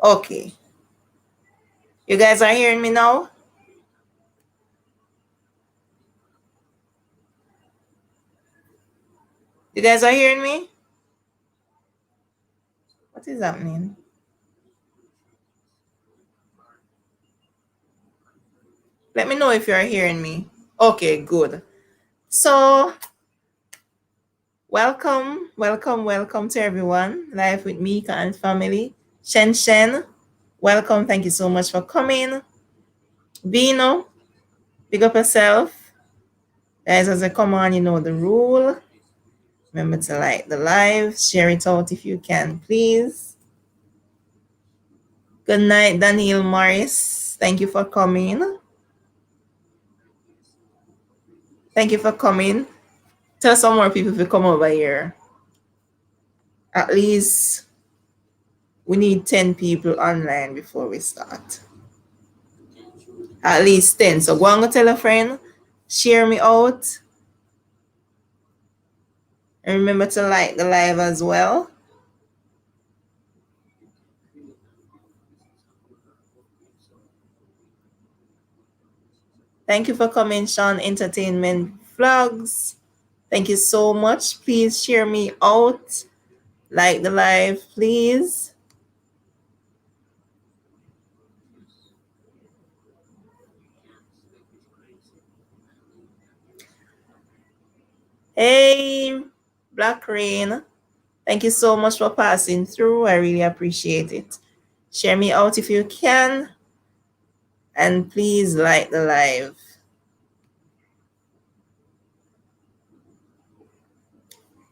Okay. You guys are hearing me now? You guys are hearing me? What is happening? Let me know if you are hearing me. Okay, good. So, welcome to everyone. Live with Mika and family. Shen, welcome. Thank you so much for coming. Vino, big up yourself. Guys, as I come on, you know the rule. Remember to like the live, share it out if you can, please. Good night, Daniel Morris. Thank you for coming. Thank you for coming. Tell some more people to come over here. At least we need 10 people online before we start. At least 10. So go and tell a friend, share me out. And remember to like the live as well. Thank you for coming, Sean Entertainment Vlogs. Thank you so much. Please share me out. Like the live, please. Hey, Black Rain. Thank you so much for passing through. I really appreciate it. Share me out if you can. And please like the live.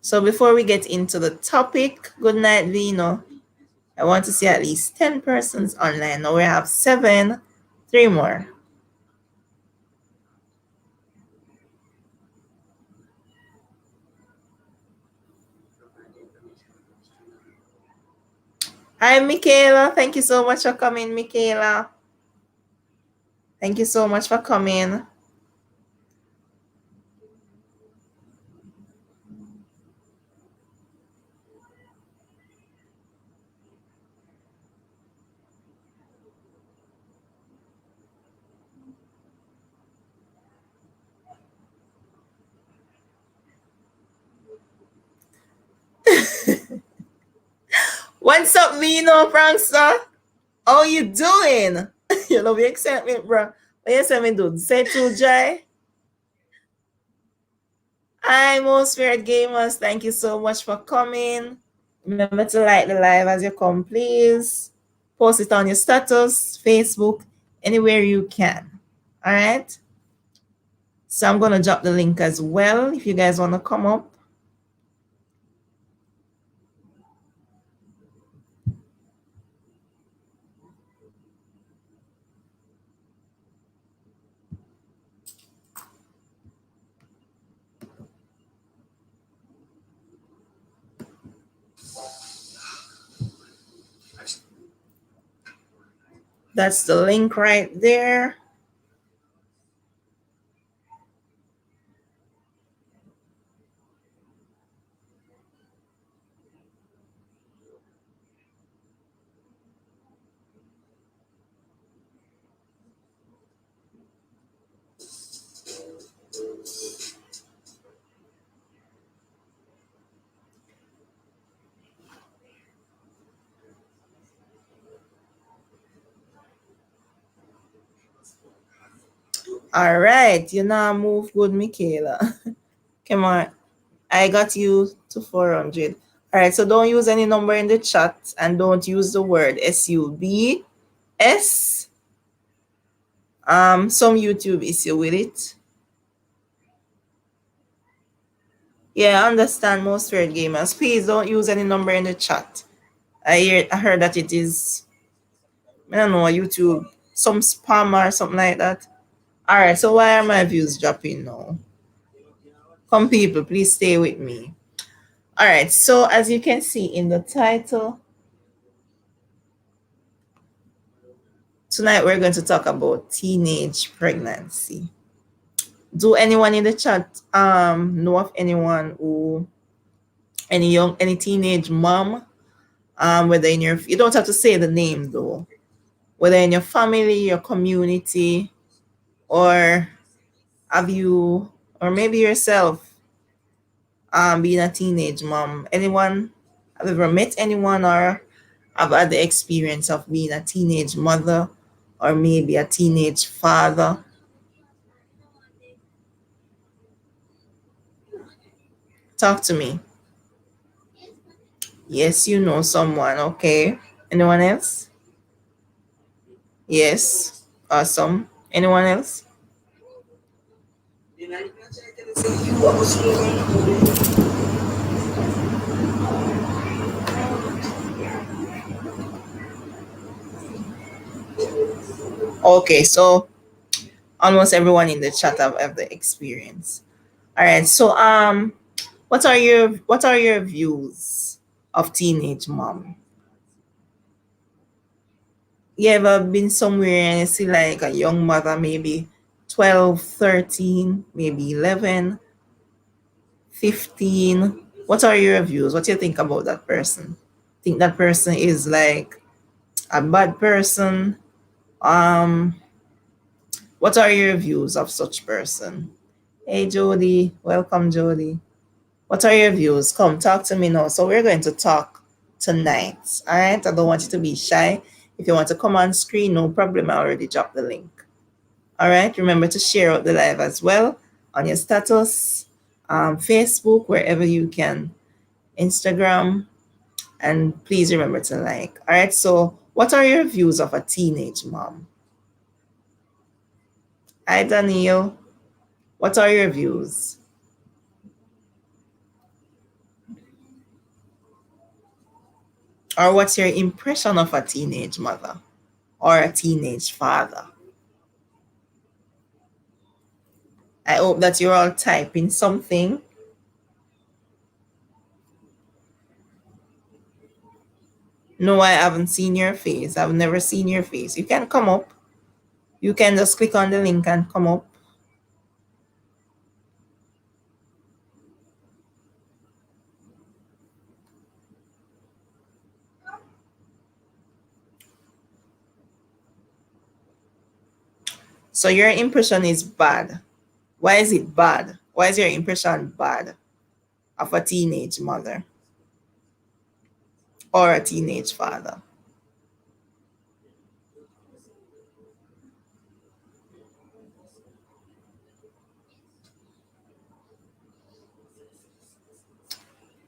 So before we get into the topic, good night, Vino. I want to see at least 10 persons online. Now we have 7, 3 more. Hi, Michaela. Thank you so much for coming, Michaela. Thank you so much for coming. What's up, Vino, Prankster? How you doing? You know, the excitement, bro. What you say me do? Say to Jai. Hi, most spirit gamers. Thank you so much for coming. Remember to like the live as you come, please. Post it on your status, Facebook, anywhere you can. All right. So I'm gonna drop the link as well if you guys want to come up. That's the link right there. All right, you now move good, Michaela. Come on, I got you to 400. All right, so don't use any number in the chat and don't use the word SUBS. Some YouTube issue with it. Yeah, I understand most fair gamers. Please don't use any number in the chat. I heard that it is, I don't know, YouTube, some spam or something like that. All right, so why are my views dropping now? Come, people, please stay with me. All right, so as you can see in the title, tonight we're going to talk about teenage pregnancy. Do anyone in the chat know of anyone who, any teenage mom Whether in your, you don't have to say the name though, whether in your family, your community, or have you, or maybe yourself, being a teenage mom. Anyone, have you ever met anyone or have had the experience of being a teenage mother or maybe a teenage father? Talk to me. Yes, you know someone. Okay. Anyone else? Yes. Awesome. Anyone else? Okay, so almost everyone in the chat have the experience. All right. So what are your views of teenage mom? You ever been somewhere and you see like a young mother, maybe 12, 13, maybe 11, 15? What are your views? What do you think about that person? Think that person is like a bad person? Um, what are your views of such person? Hey Jody, welcome Jody. What are your views? Come talk to me now. So we're going to talk tonight. All right. I don't want you to be shy. If you want to come on screen, no problem. I already dropped the link. All right. Remember to share out the live as well on your status, Facebook, wherever you can, Instagram, and please remember to like. All right. So, what are your views of a teenage mom? Hi, Daniel. What are your views? Or what's your impression of a teenage mother or a teenage father? I hope that you're all typing something. No, I haven't seen your face. I've never seen your face. You can come up. You can just click on the link and come up. So your impression is bad. Why is it bad? Why is your impression bad of a teenage mother or a teenage father?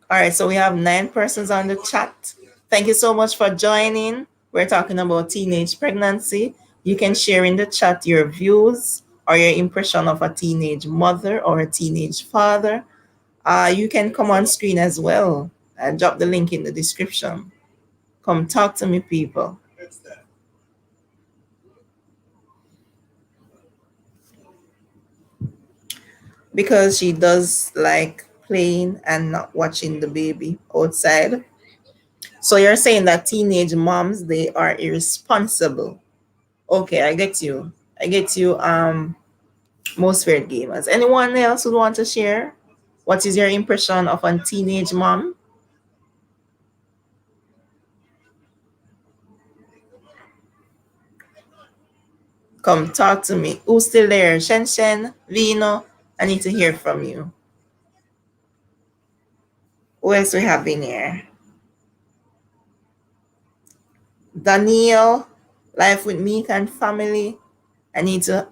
All right, so we have 9 persons on the chat. Thank you so much for joining. We're talking about teenage pregnancy. You can share in the chat your views or your impression of a teenage mother or a teenage father. You can come on screen as well and drop the link in the description. Come talk to me, people. Because she does like playing and not watching the baby outside. So you're saying that teenage moms, they are irresponsible. Okay, I get you. I get you. Most fair gamers. Anyone else would want to share? What is your impression of a teenage mom? Come talk to me. Who's still there? Shen Shen, Vino. I need to hear from you. Who else we have in here? Daniel, Life with Meek and Family. I need to.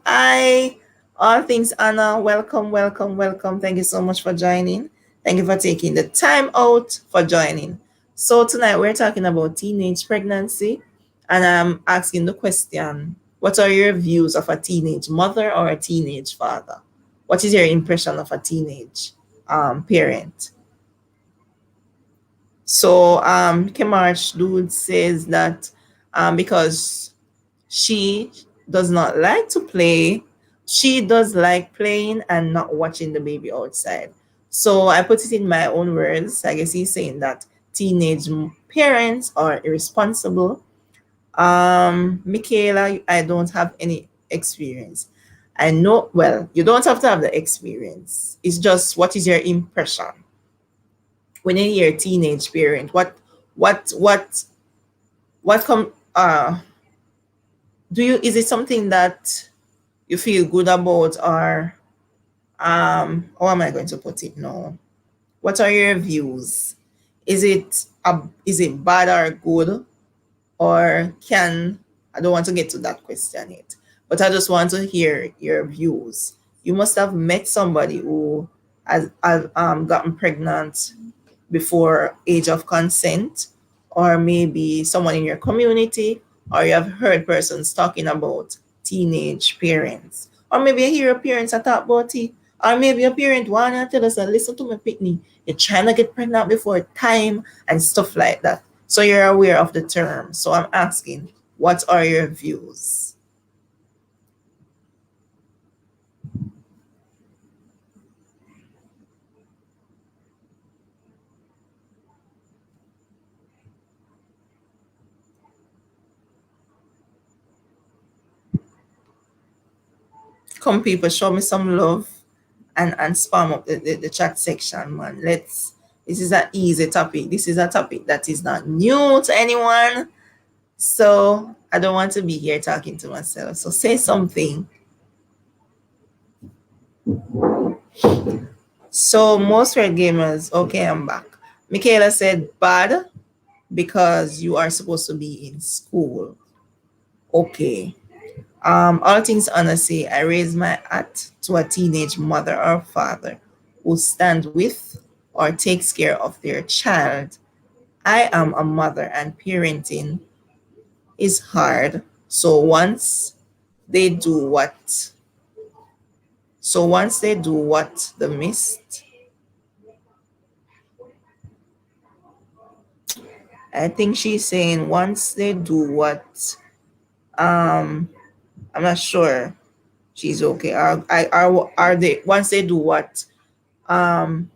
All things Anna. Welcome, welcome, welcome. Thank you so much for joining. Thank you for taking the time out for joining. So tonight we're talking about teenage pregnancy, and I'm asking the question: what are your views of a teenage mother or a teenage father? What is your impression of a teenage parent? So Kemarch Dude says that because she does not like to play, she does like playing and not watching the baby outside. So I put it in my own words. I guess he's saying that teenage parents are irresponsible. Michaela, I don't have any experience. I know, well, you don't have to have the experience. It's just what is your impression when you hear teenage parent? What come do you is it something that you feel good about, or how am I going to put it now? What are your views? Is it bad or good, or can I don't want to get to that question yet, but I just want to hear your views. You must have met somebody who has gotten pregnant before age of consent, or maybe someone in your community, or you have heard persons talking about teenage parents, or maybe you hear your parents are talk about it, or maybe your parent wanna tell us, listen to my pitney, you're trying to get pregnant before time and stuff like that. So you're aware of the term. So I'm asking, what are your views? Come people, show me some love and spam up the chat section, man. This is an easy topic. This is a topic that is not new to anyone. So I don't want to be here talking to myself. So say something. So most red gamers, okay, I'm back. Michaela said bad because you are supposed to be in school. Okay. All things honestly, I raise my hat to a teenage mother or father who stand with or takes care of their child. I am a mother and parenting is hard. So they do what once they do what the missed, I think she's saying once they do what um I'm not sure she's okay. Are they once they do what um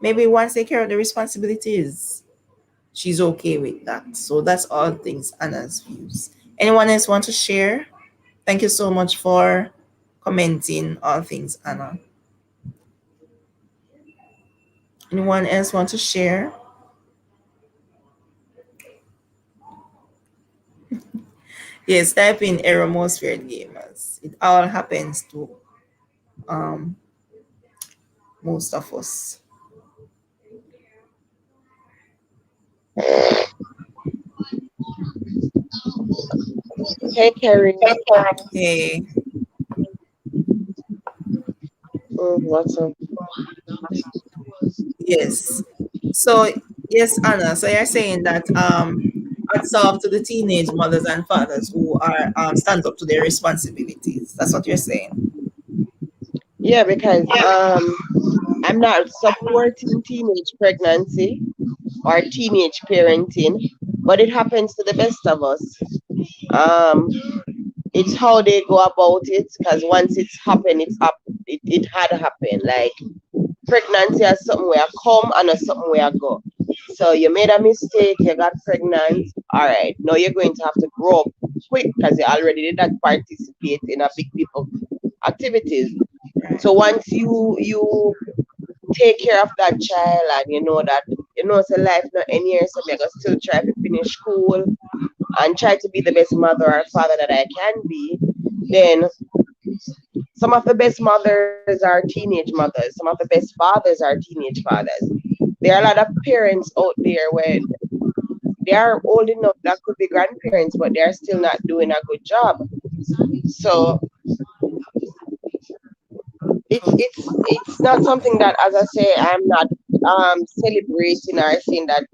maybe once they carry out the responsibilities, she's okay with that. So that's all things Anna's views. Anyone else want to share? Thank you so much for commenting all things Anna. Anyone else want to share? Yes, type in Aeromosphere Gamers. It all happens to um most of us. Hey, Carrie. Hey, What's up? yes. So yes, Anna. So you're saying that hats off to the teenage mothers and fathers who are stand up to their responsibilities. That's what you're saying. Yeah, because I'm not supporting teenage pregnancy or teenage parenting, but it happens to the best of us. Um, it's how they go about it, because once it's happened, it had happened. Like pregnancy is something where I come and a something where I go. So you made a mistake, you got pregnant. All right, now you're going to have to grow up quick because you already did not participate in a big people activities. Right. So once you take care of that child and you know that so life not any year, so I gotta still try to finish school and try to be the best mother or father that I can be, then some of the best mothers are teenage mothers. Some of the best fathers are teenage fathers. There are a lot of parents out there when they are old enough that could be grandparents, but they are still not doing a good job. So it's not something that, as I say, I'm not celebrating or saying that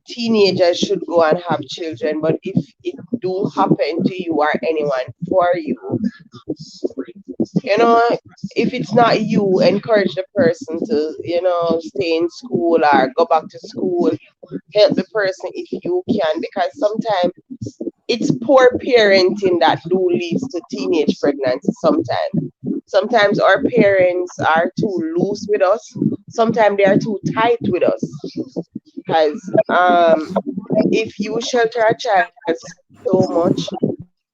teenagers should go and have children. But if it do happen to you or anyone for you, you know, if it's not you, encourage the person to, stay in school or go back to school. Help the person if you can, because sometimes it's poor parenting that do leads to teenage pregnancy. Sometimes our parents are too loose with us. Sometimes they are too tight with us. Because if you shelter a child so much,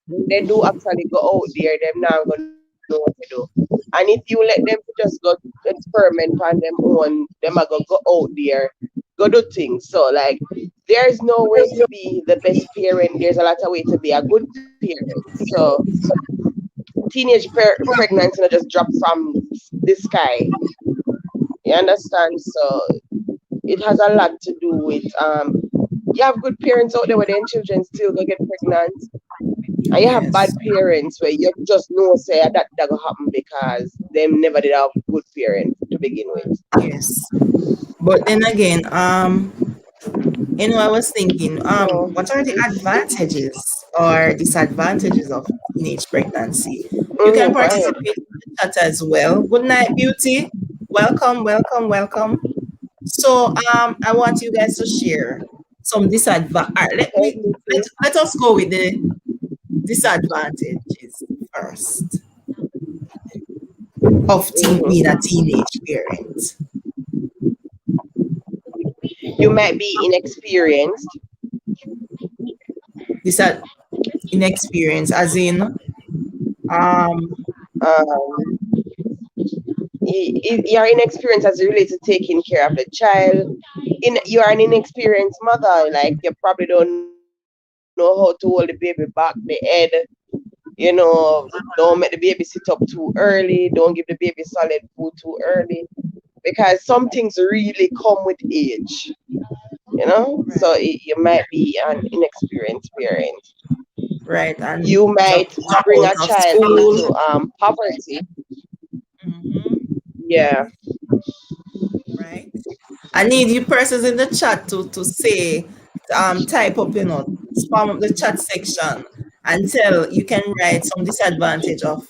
when they do actually go out there, them now gonna know what to do. And if you let them just go experiment on them own, them are gonna go out there, go do things. So like there's no way to be the best parent. There's a lot of way to be a good parent. So pregnancy not just drop from the sky. You understand? So it has a lot to do with you have good parents out there where their children still gonna get pregnant. And you have bad Yes. parents where you just know say that gonna happen because them never did have good parents to begin with. Yes. But then again, I was thinking, So what are the advantages or disadvantages of teenage pregnancy? You can go ahead. participate in the chat as well. Good night, beauty. Welcome, welcome, welcome. So, I want you guys to share some disadvantage. Hey, Lucy. Let us go with the disadvantages first of being a hmm teenage parent. You might be inexperienced. Disad inexperience, as in, um, Um, you're inexperienced as it relates to taking care of the child. You are an inexperienced mother. Like you probably don't know how to hold the baby back the head. Don't make the baby sit up too early. Don't give the baby solid food too early. Because some things really come with age. So right, you might be an inexperienced parent. right, and You might drop bring out a of child school. into poverty. Hmm. Yeah. Right. I need you persons in the chat to say, type up, spam up the chat section and tell, you can write some disadvantage of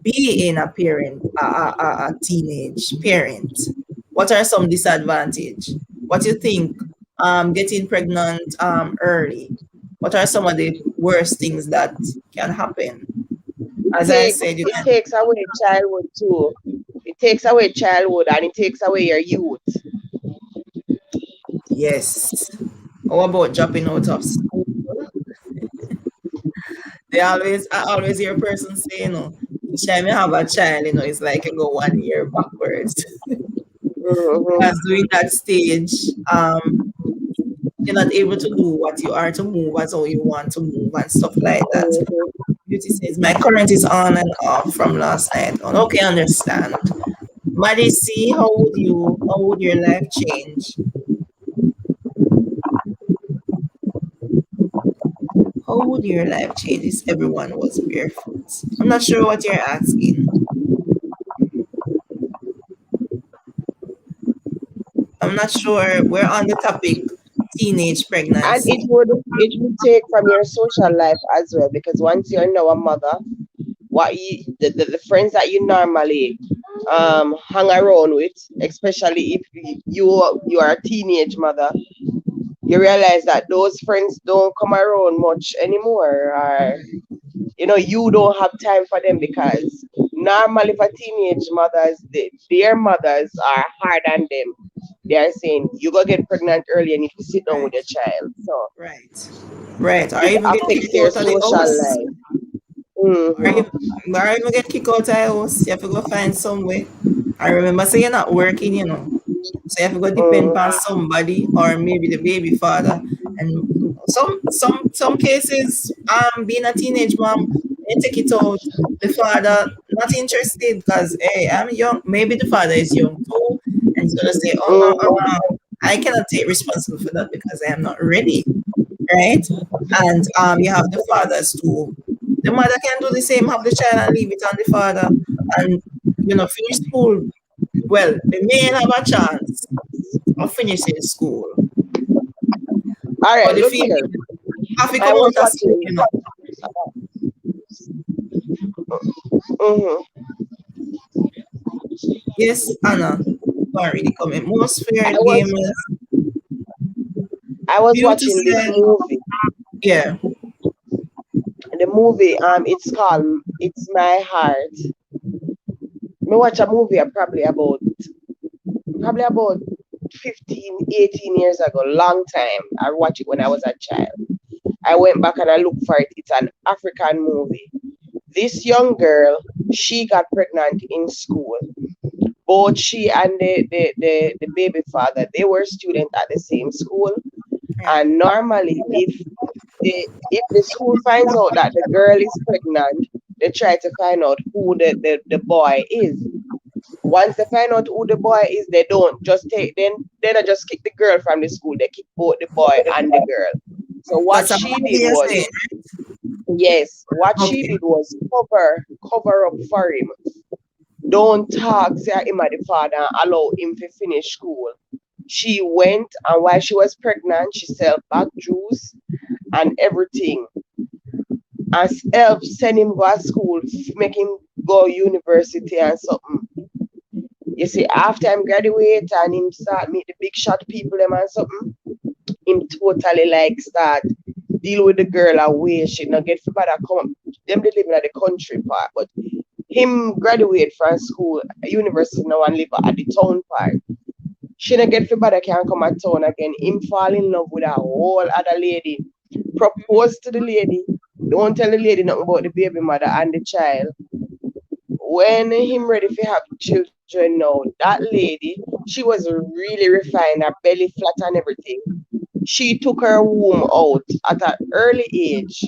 being a parent, a teenage parent. What are some disadvantage? What you think, getting pregnant early? What are some of the worst things that can happen? As I said, you It can, takes away childhood too. It takes away childhood and it takes away your youth. yes. How about dropping out of school? I always hear a person say, each time you have a child, it's like you go 1 year backwards. hmm Because during that stage, you're not able to do what you are to move as how you want to move and stuff like that. Beauty says, my current is on and off from last night on. Okay, understand. Maddie, see, how would your life change? How would your life change if everyone was barefoot? I'm not sure what you're asking. I'm not sure. We're on the topic teenage And pregnancy. it would take from your social life as well because once you're now a mother, the friends that you normally hang around with, especially if you are a teenage mother, you realize that those friends don't come around much anymore, or you don't have time for them because normally for teenage mothers, their mothers are hard on them. They are saying you go get pregnant early and you need to sit down with Right, your child. So right, right. Or it even get affects kicked their out of the social house. life. Or hmm even, or even get kicked out of the house. You have to go find some way. I remember, say you're not working. So you have to go depend on hmm somebody or maybe the baby father. And some cases, being a teenage mom, they take it out. The father not interested because hey, I'm young. Maybe the father is young too, and he's gonna say, hmm I cannot take responsibility for that because I am not ready, right? And you have the fathers too. The mother can do the same, have the child and leave it on the father, and finish school. Well, the male have a chance of finishing school, All but right, the look female here. have to I come was out of school. watching. hmm Yes, Anna. Sorry, the comment. Most I fair was gamers. I was Beauty watching this said, movie. yeah. The movie it's called It's My Heart. Me watch a movie probably about 15, 18 years ago, long time. I watched it when I was a child. I went back and I looked for it. It's an African movie. This young girl, she got pregnant in school. Both she and the baby father, they were students at the same school. Right. And normally, if the school finds out that the girl is pregnant, they try to find out who the boy is. Once they find out who the boy is, they don't just take they don't just kick the girl from the school. They kick both the boy and the girl. So what That's a she did you're was, saying. yes, what she Okay. did was cover up for him. Don't talk, say him at the father and allow him to finish school. She went, and while she was pregnant, she sell back juice and everything. And help send him go to school, make him go university and something. You see, after him graduate and him start meet the big shot people them and something, him totally like start deal with the girl away. She not get for bother come up. Them they live in the country part, but him graduate from school, university now and live at the town part. She not get for bother can come at town again. Him fall in love with a whole other lady. Propose to the lady. Don't tell the lady nothing about the baby mother and the child. When him ready to have children now, that lady, she was really refined, her belly flat and everything. She took her womb out at an early age,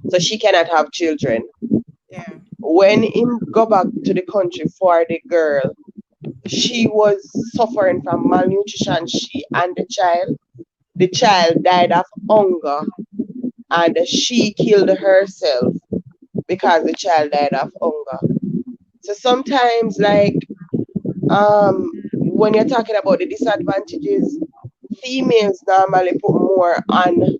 so she cannot have children. Yeah. When him go back to the country for the girl, she was suffering from malnutrition, she and the child. The child died of hunger and she killed herself because the child died of hunger. So sometimes, like, when you're talking about the disadvantages, females normally put more on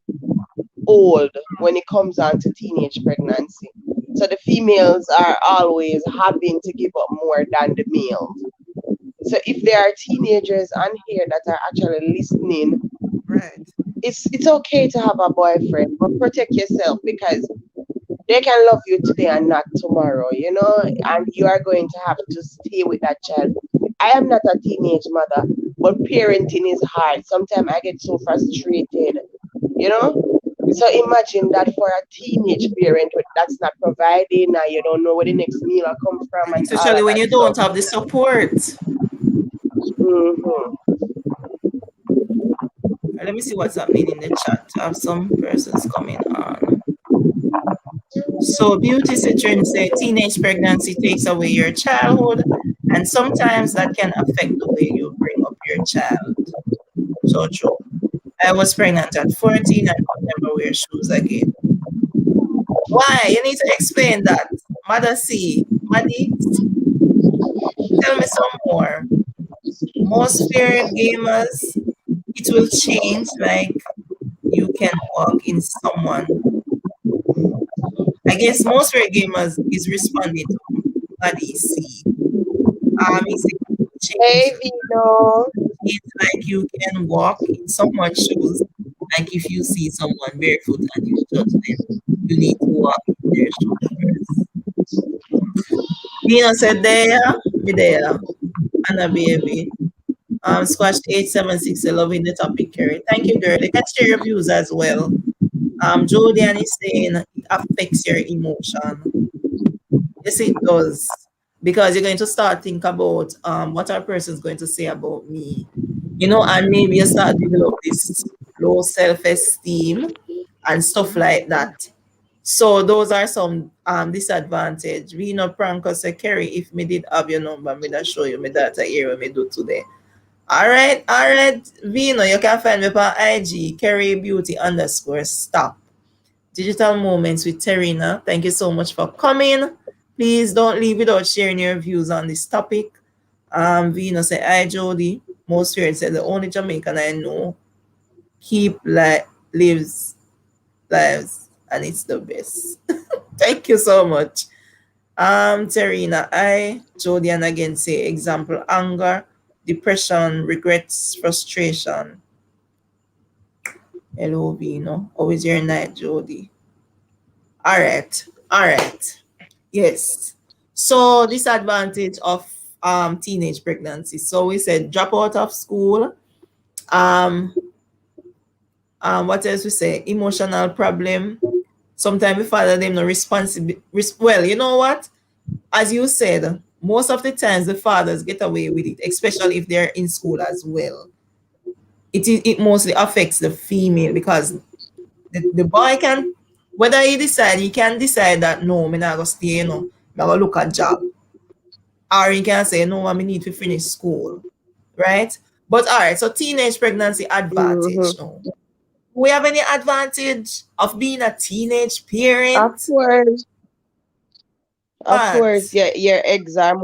hold when it comes on to teenage pregnancy. So the females are always having to give up more than the males. So if there are teenagers on here that are actually listening, Right. it's okay to have a boyfriend, but protect yourself because they can love you today and not tomorrow, and you are going to have to stay with that child. I am not a teenage mother, but parenting is hard. Sometimes I get so frustrated, you know. So imagine that for a teenage parent that's not providing and you don't know where the next meal will come from and all Especially of when that you stuff. don't have the support. Hmm. Let me see what's happening in the chat. I have some persons coming on. So Beauty Citron say teenage pregnancy takes away your childhood, and sometimes that can affect the way you bring up your child. So true. I was pregnant at 14 and could never wear shoes again. Why? You need to explain that. Mother C. Maddie, tell me some more. Most feared gamers, it will change like you can walk in someone. I guess most feared gamers is responding to Maddie C. He said it will Hey, change. Vino. It's like you can walk in someone's shoes. Like if you see someone barefoot and you judge them, you need to walk in their shoes first. Dina said there, me there, and a baby. Squash 876, loving the topic, Kerry. Thank you, girl. You can share your views as well. Jodian is saying it affects your emotion. Yes, it does. Because you're going to start think about what our person is going to say about me. And maybe you start develop this low self-esteem and stuff like that. So those are some disadvantage. We know Pranko say, Kerry, if me did have your number, me that show you me data here what me do today. All right, Vino, you can find me on IG, Kerry Beauty _ stop. Digital Moments with Terina. Thank you so much for coming. Please don't leave without sharing your views on this topic. Vino said, hi Jody. Most feared said the only Jamaican I know keep lives lives and it's the best. Thank you so much. Terina, I, Jody, and again say example anger, depression, regrets, frustration. Hello, Vino. How is your night, Jody? All right. All right. Yes. So disadvantage of teenage pregnancy. So we said drop out of school. Um, what else we say? Emotional problem. Sometimes we father them no responsibility. Well, you know what? As you said, most of the times the fathers get away with it, especially if they're in school as well. it mostly affects the female because the boy can, whether he can decide that no, me not go stay, me go look at job. Or he can say, no, I need to finish school. Right? But all right, so teenage pregnancy Mm-hmm. advantage now. Do we have any advantage of being a teenage Of parent? course, of course, What? yeah, your eggs are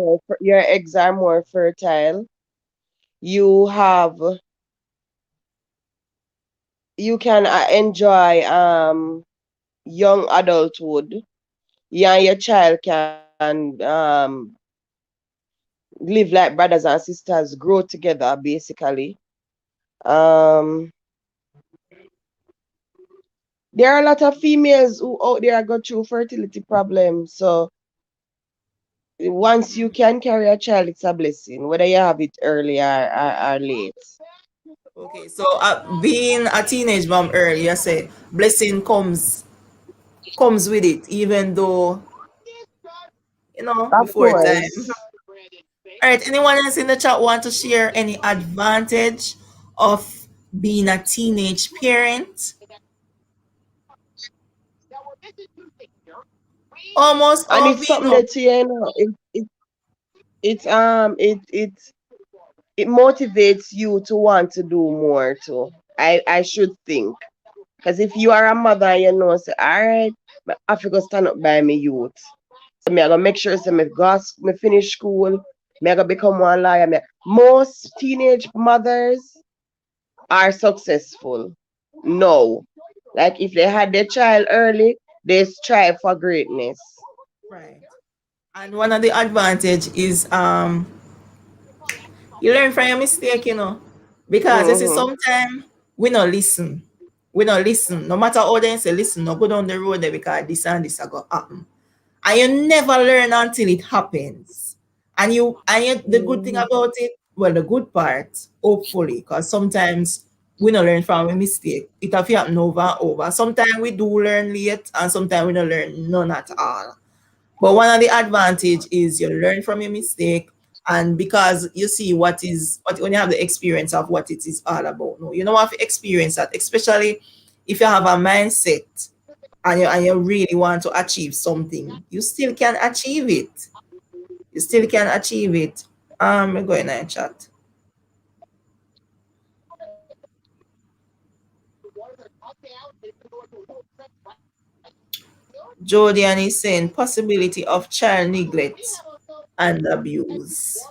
more fertile. You have you can enjoy young adulthood. You and your child can live like brothers and sisters, grow together basically. Um, there are a lot of females who out there go through fertility problems. So once you can carry a child, it's a blessing, whether you have it early or late. Okay, so being a teenage mom early, I say blessing comes with it, even though Of before time. course. All right, anyone else in the chat want to share any advantage of being a teenage parent? Almost And all it's something Vino. that it it it motivates you to want to do more too. I should think. Because if you are a mother and you know, say, all right, I have to go stand up by me youth. So me I gotta make sure say me finish school, me I gotta become one lawyer. Most teenage mothers are successful. No. Like if they had their child early, they strive for greatness. Right. And one of the advantage is you learn from your mistake, Because you see, Mm-hmm. sometimes we not listen. We not listen. No matter how they say listen, no go down the road there because this and this are gonna happen. And you never learn until it happens. The good thing Mm-hmm. about it, well, the good part, hopefully, because sometimes we don't learn from a mistake. It have to happen over and over. Sometimes we do learn late, and sometimes we don't learn none at all. But one of the advantage is you learn from your mistake, and because you see what when you have the experience of what it is all about. No, you know have to experience that, especially if you have a mindset and you really want to achieve something, you still can achieve it. You still can achieve it. We're going to chat. Jordan is saying possibility of child neglect and abuse.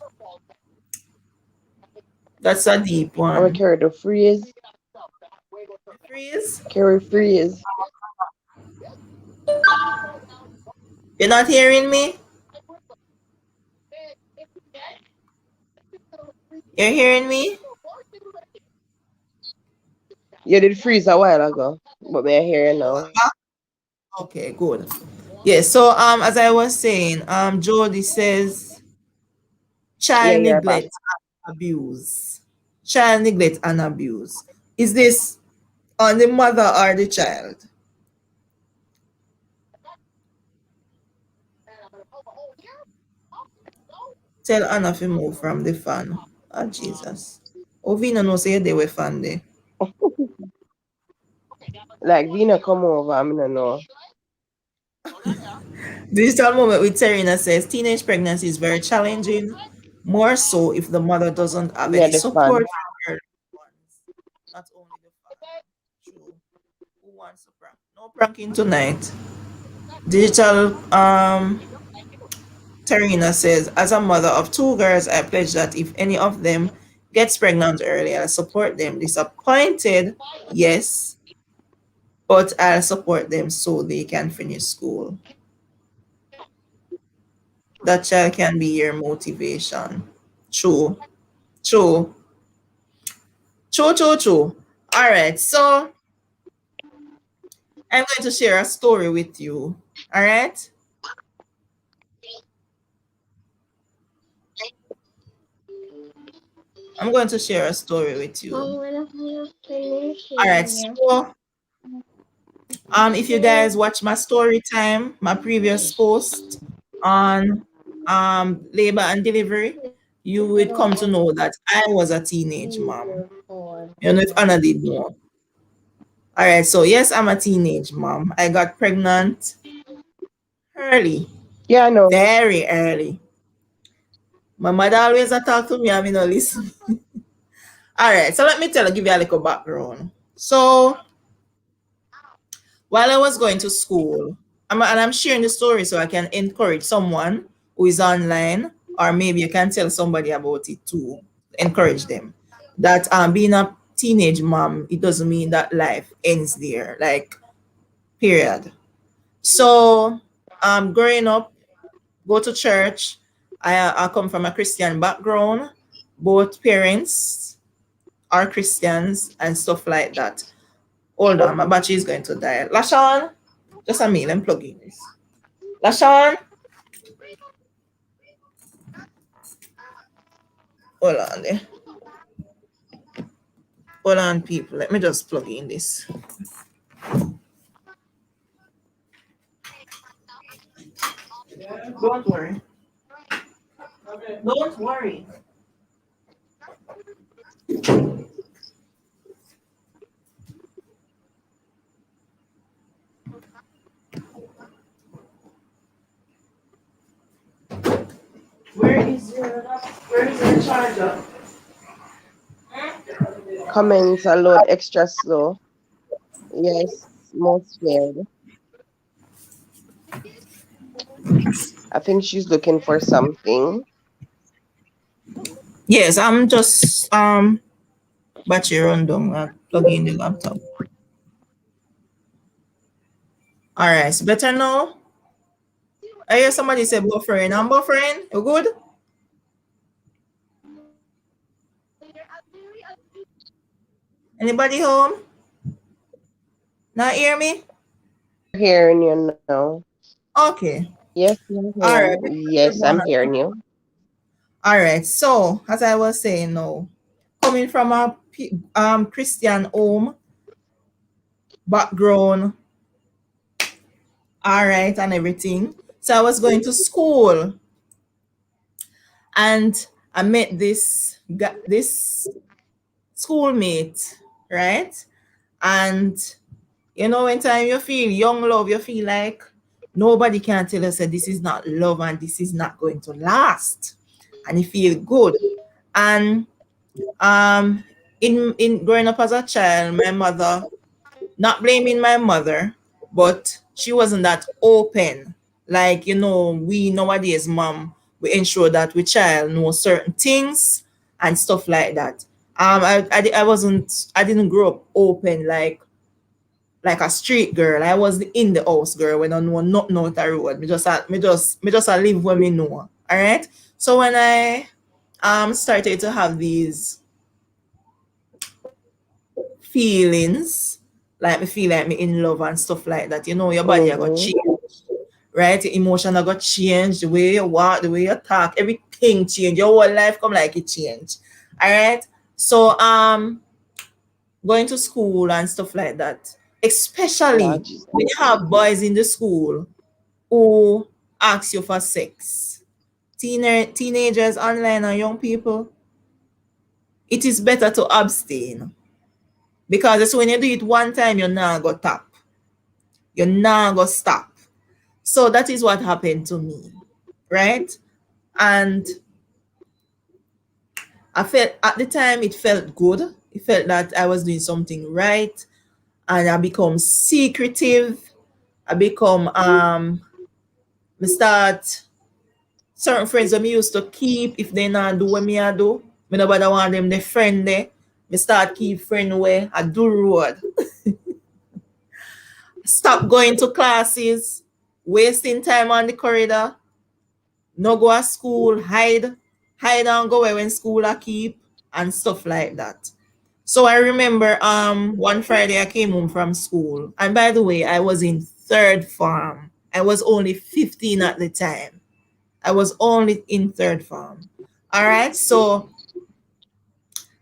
That's a deep I will one. carry the freeze, Freeze. carry freeze. You're not hearing me? You're hearing me? You did freeze a while ago, but me I hear you Oh, now. okay, good. Yeah, so as I was saying, Jody says Yeah, child you're back. neglect and abuse. Child neglect and abuse. Is this on the mother or the child? Tell Anna to move from the fan. Oh, Jesus. Ovina no say they were fan there. Like Vina come over, I mean, I know. Digital moment with Serena says teenage pregnancy is very challenging, more so if the mother doesn't have Yeah, any the support fun. from her loved ones. Not only the father. True. Who wants to prank? No pranking tonight. Digital Terina says, as a mother of two girls, I pledge that if any of them gets pregnant early, I'll support them. Disappointed, yes, but I'll support them so they can finish school. That child can be your motivation. True, true, true. All right, so I'm going to share a story with you. All right, I'm going to share a story with you. All right, so if you guys watch my story time, my previous post on labor and delivery, you would come to know that I was a teenage mom. You know, if Anna did know. All right, so yes, I'm a teenage mom. I got pregnant early, Yeah, I know. very early. My mother always a talk to me, I mean, no listen. All right, so let me give you a little background. So while I was going to school, and I'm sharing the story so I can encourage someone who is online, or maybe you can tell somebody about it too, encourage them. That being a teenage mom, it doesn't mean that life ends there, like, period. So, growing up, go to church. I come from a Christian background. Both parents are Christians and stuff like that. Hold on, my battery is going to die. Lashon, just a minute, let me plug in this. Lashon, hold on there. Hold on, people. Let me just plug in this. Don't worry. Don't worry. Where is your charger? Comments are load extra slow. Yes, most fair. I think she's looking for something. Yes, I'm just battery rundown. Plug in the laptop. All right, so better now. I hear somebody say buffering. I'm buffering. You good? Anybody home? Not hear me? Hearing you now. Okay. Yes, I'm All hearing right. you. Yes, I'm hearing you. All right. So, as I was saying now, coming from a Christian home background, all right, and everything. So I was going to school, and I met this schoolmate, right? And you know, when time you feel young love, you feel like nobody can tell us that this is not love and this is not going to last, and you feel good. And um, in growing up as a child, my mother, not blaming my mother, but she wasn't that open. Like, you know, we nowadays, mom, we ensure that we child know certain things and stuff like that. I didn't grow up open like a street girl. I was the in the house girl when I know nothing out the road. Me just live where me know. All right. So when I started to have these feelings, like me feel like me in love and stuff like that, you know, your body I got Mm-hmm. change, right? Your emotion I got change, the way you walk, the way you talk, everything change. Your whole life come like it change. All right. So going to school and stuff like that. Especially Watch. when you have boys in the school who ask you for sex. Teenagers online and young people, it is better to abstain because it's when you do it one time, you're not going to tap. You're not going to stop. So that is what happened to me, right? And I felt at the time it felt good. It felt that I was doing something right, and I become secretive. I become me start certain friends that me used to keep if they not do what me I do. Me nobody want them the friend there. Me start keep friend where I do road. Stop going to classes, wasting time on the corridor, no go to school, hide and go away when school I keep and stuff like that. So I remember one Friday I came home from school. And by the way, I was in third form. I was only 15 at the time. I was only in third form. All right. So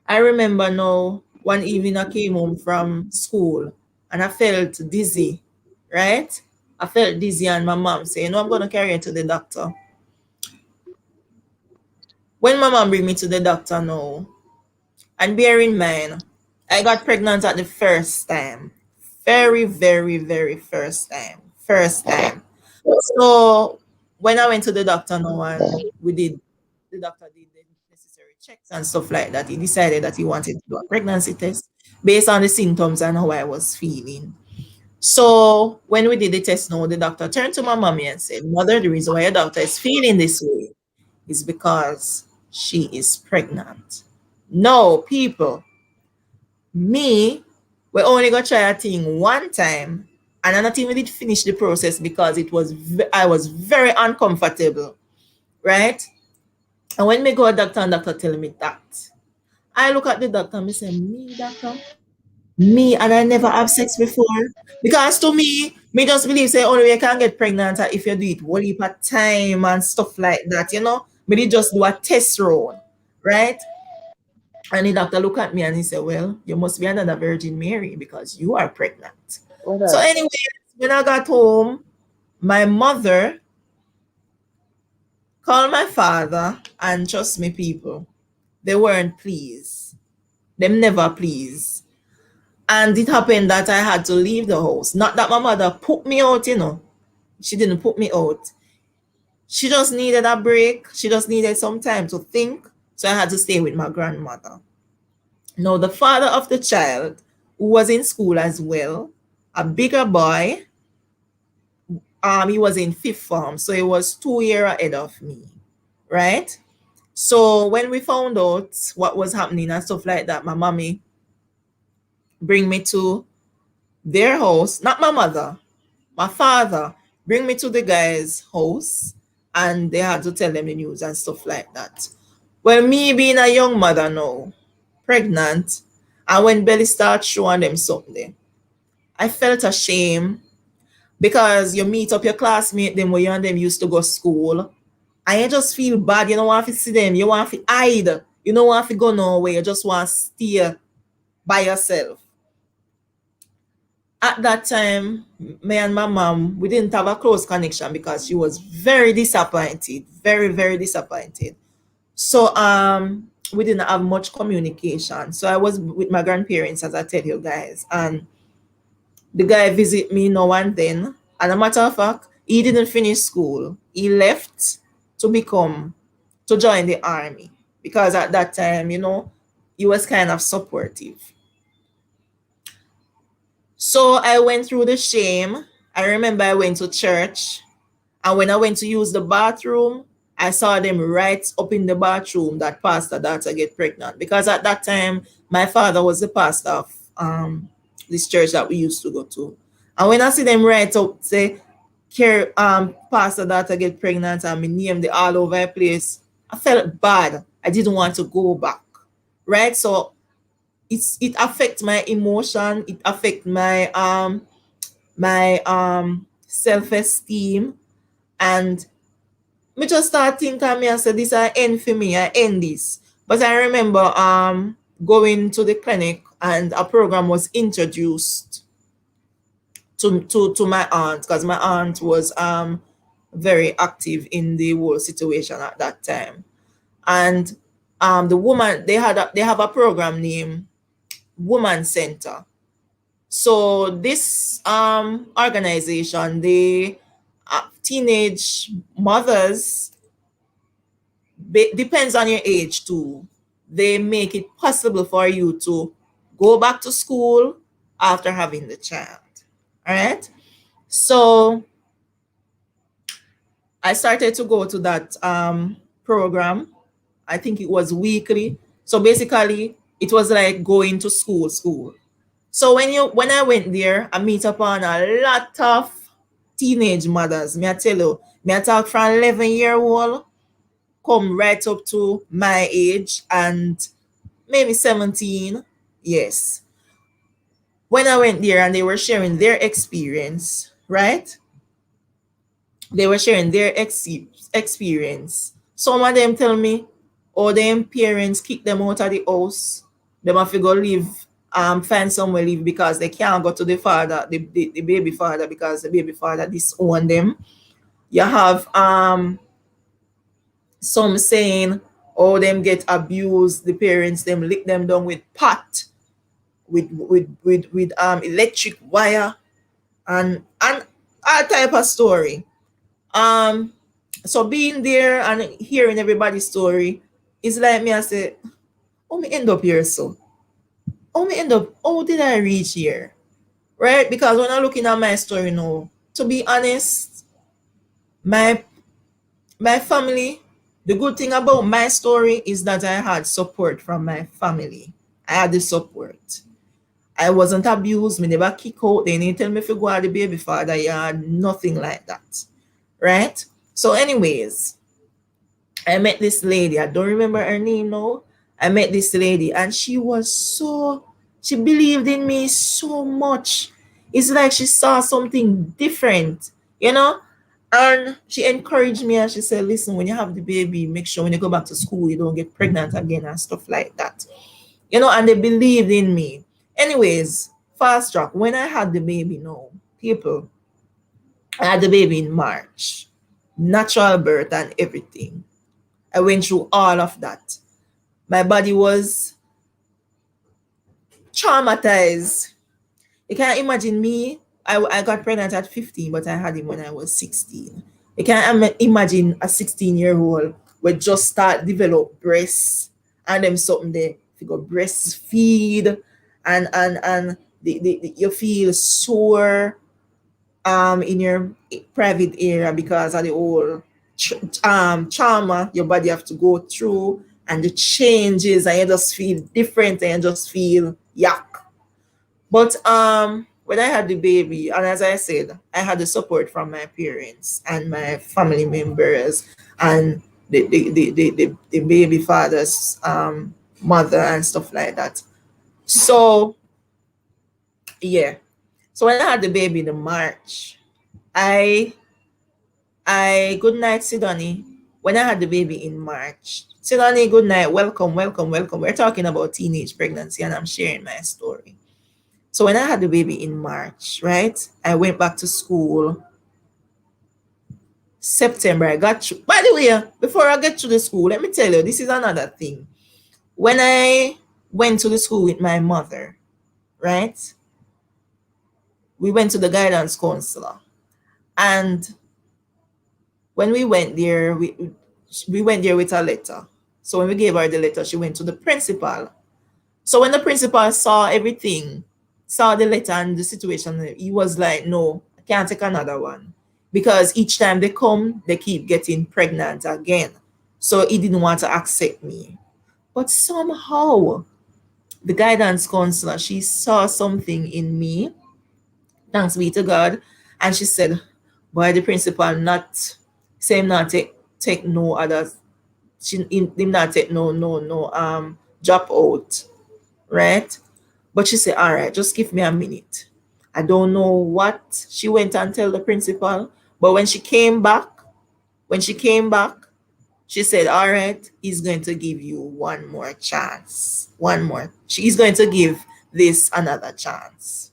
I remember now one evening I came home from school and I felt dizzy, right? I felt dizzy and my mom said, you know, I'm going to carry you to the doctor. When my mom bring me to the doctor now, and bear in mind, I got pregnant at the first time. Very, very, very first time. First time. So when I went to the doctor now and the doctor did the necessary checks and stuff like that, he decided that he wanted to do a pregnancy test based on the symptoms and how I was feeling. So when we did the test now, the doctor turned to my mommy and said, Mother, the reason why your daughter is feeling this way is because she is pregnant. No, people, me, we only got try a thing one time, and I not even did finish the process because I was very uncomfortable, right? And when me go to doctor and doctor tell me that, I look at the doctor and me say, me doctor, me and I never have sex before. Because to me just believe say only way you can get pregnant are if you do it whole heap of time and stuff like that, you know. Me did just do a test run, right? And the doctor look at me and he said, well, you must be another Virgin Mary because you are pregnant. What So else? anyway, when I got home, my mother called my father, and trust me, people, they weren't pleased. Them never pleased. And it happened that I had to leave the house. Not that my mother put me out, you know. She didn't put me out. She just needed a break. She just needed some time to think. So I had to stay with my grandmother. Now, the father of the child, who was in school as well, a bigger boy, he was in fifth form. So he was 2 years ahead of me, right? So when we found out what was happening and stuff like that, my mommy bring me to their house, not my mother, my father bring me to the guy's house, and they had to tell them the news and stuff like that. Well, me being a young mother now, pregnant, and when belly starts showing them something, I felt ashamed because you meet up your classmate them where you and them used to go school, and you just feel bad. You don't want to see them. You want to hide. You don't want to go nowhere. You just want to stay by yourself. At that time, me and my mom, we didn't have a close connection because she was very disappointed, very, very disappointed. So we didn't have much communication. So I was with my grandparents, as I tell you guys, and the guy visit me now and then. And a matter of fact, he didn't finish school. He left to become to join the army because at that time, you know, he was kind of supportive. So I went through the shame. I remember I went to church, and when I went to use the bathroom, I saw them right up in the bathroom that pastor daughter get pregnant. Because at that time, my father was the pastor of this church that we used to go to. And when I see them right up, say, care pastor daughter get pregnant and me name the all over the place, I felt bad. I didn't want to go back. Right? So it affect my emotion, it affect my self-esteem, and me just start thinking me and say this I end for me, I end this. But I remember going to the clinic and a program was introduced to my aunt because my aunt was very active in the whole situation at that time. And the woman they have a program named Woman Center. So this organization, they teenage mothers, depends on your age too. They make it possible for you to go back to school after having the child. All right. So I started to go to that program. I think it was weekly. So basically, it was like going to school. So when I went there, I meet upon a lot of teenage mothers. Me I tell you, me I talk from 11-year-old come right up to my age and maybe 17. Yes. When I went there and they were sharing their experience, right? They were sharing their experience. Some of them tell me, oh, them parents kick them out of the house. Them have to go live, find somewhere live because they can't go to the father, the baby father, because the baby father disown them. You have some saying Or them get abused, the parents them lick them down with pot, with electric wire, and all type of story. Um so being there and hearing everybody's story is like me I say, oh me end up here so. Oh me end up, oh did I reach here? Right? Because when I'm looking at my story now, to be honest, my my family, the good thing about my story is that I had support from my family. I had the support. I wasn't abused, me never kick out, they didn't tell me if you go at the baby father yard, nothing like that. Right? So, anyways, I met this lady. I don't remember her name now. I met this lady and she believed in me so much. It's like she saw something different, you know? And she encouraged me and she said, listen, when you have the baby, make sure when you go back to school, you don't get pregnant again and stuff like that. And they believed in me. Anyways, fast track. When I had the baby, no, people, I had the baby in March, natural birth and everything. I went through all of that. My body was traumatized. You can't imagine me. I got pregnant at 15, but I had him when I was 16. You can't imagine a 16-year-old would just start develop breasts and them something there. If you go breastfeed and you feel sore in your private area because of the whole trauma your body have to go through and the changes, and you just feel different and you just feel yuck. But when I had the baby, and as I said, I had the support from my parents and my family members and the baby father's mother and stuff like that. So yeah. So when I had the baby in March, I good night, Sidoni. When I had the baby in March, Sidoni, good night, welcome, welcome, welcome. We're talking about teenage pregnancy, and I'm sharing my story. So when I had the baby in March, right, I went back to school. September, I got through. By the way, before I get to the school, let me tell you, this is another thing. When I went to the school with my mother, right, we went to the guidance counselor, and when we went there, we went there with a letter. So when we gave her the letter, she went to the principal. So when the principal saw everything, saw the letter and the situation, he was like, no, I can't take another one. Because each time they come, they keep getting pregnant again. So he didn't want to accept me. But somehow, the guidance counselor, she saw something in me, thanks be to God, and she said, boy, the principal not, same not take no other, him not take no drop out, right? But she said, all right, just give me a minute. I don't know what she went and tell the principal, but when she came back, she said, all right, he's going to give you one more chance. One more. She's going to give this another chance.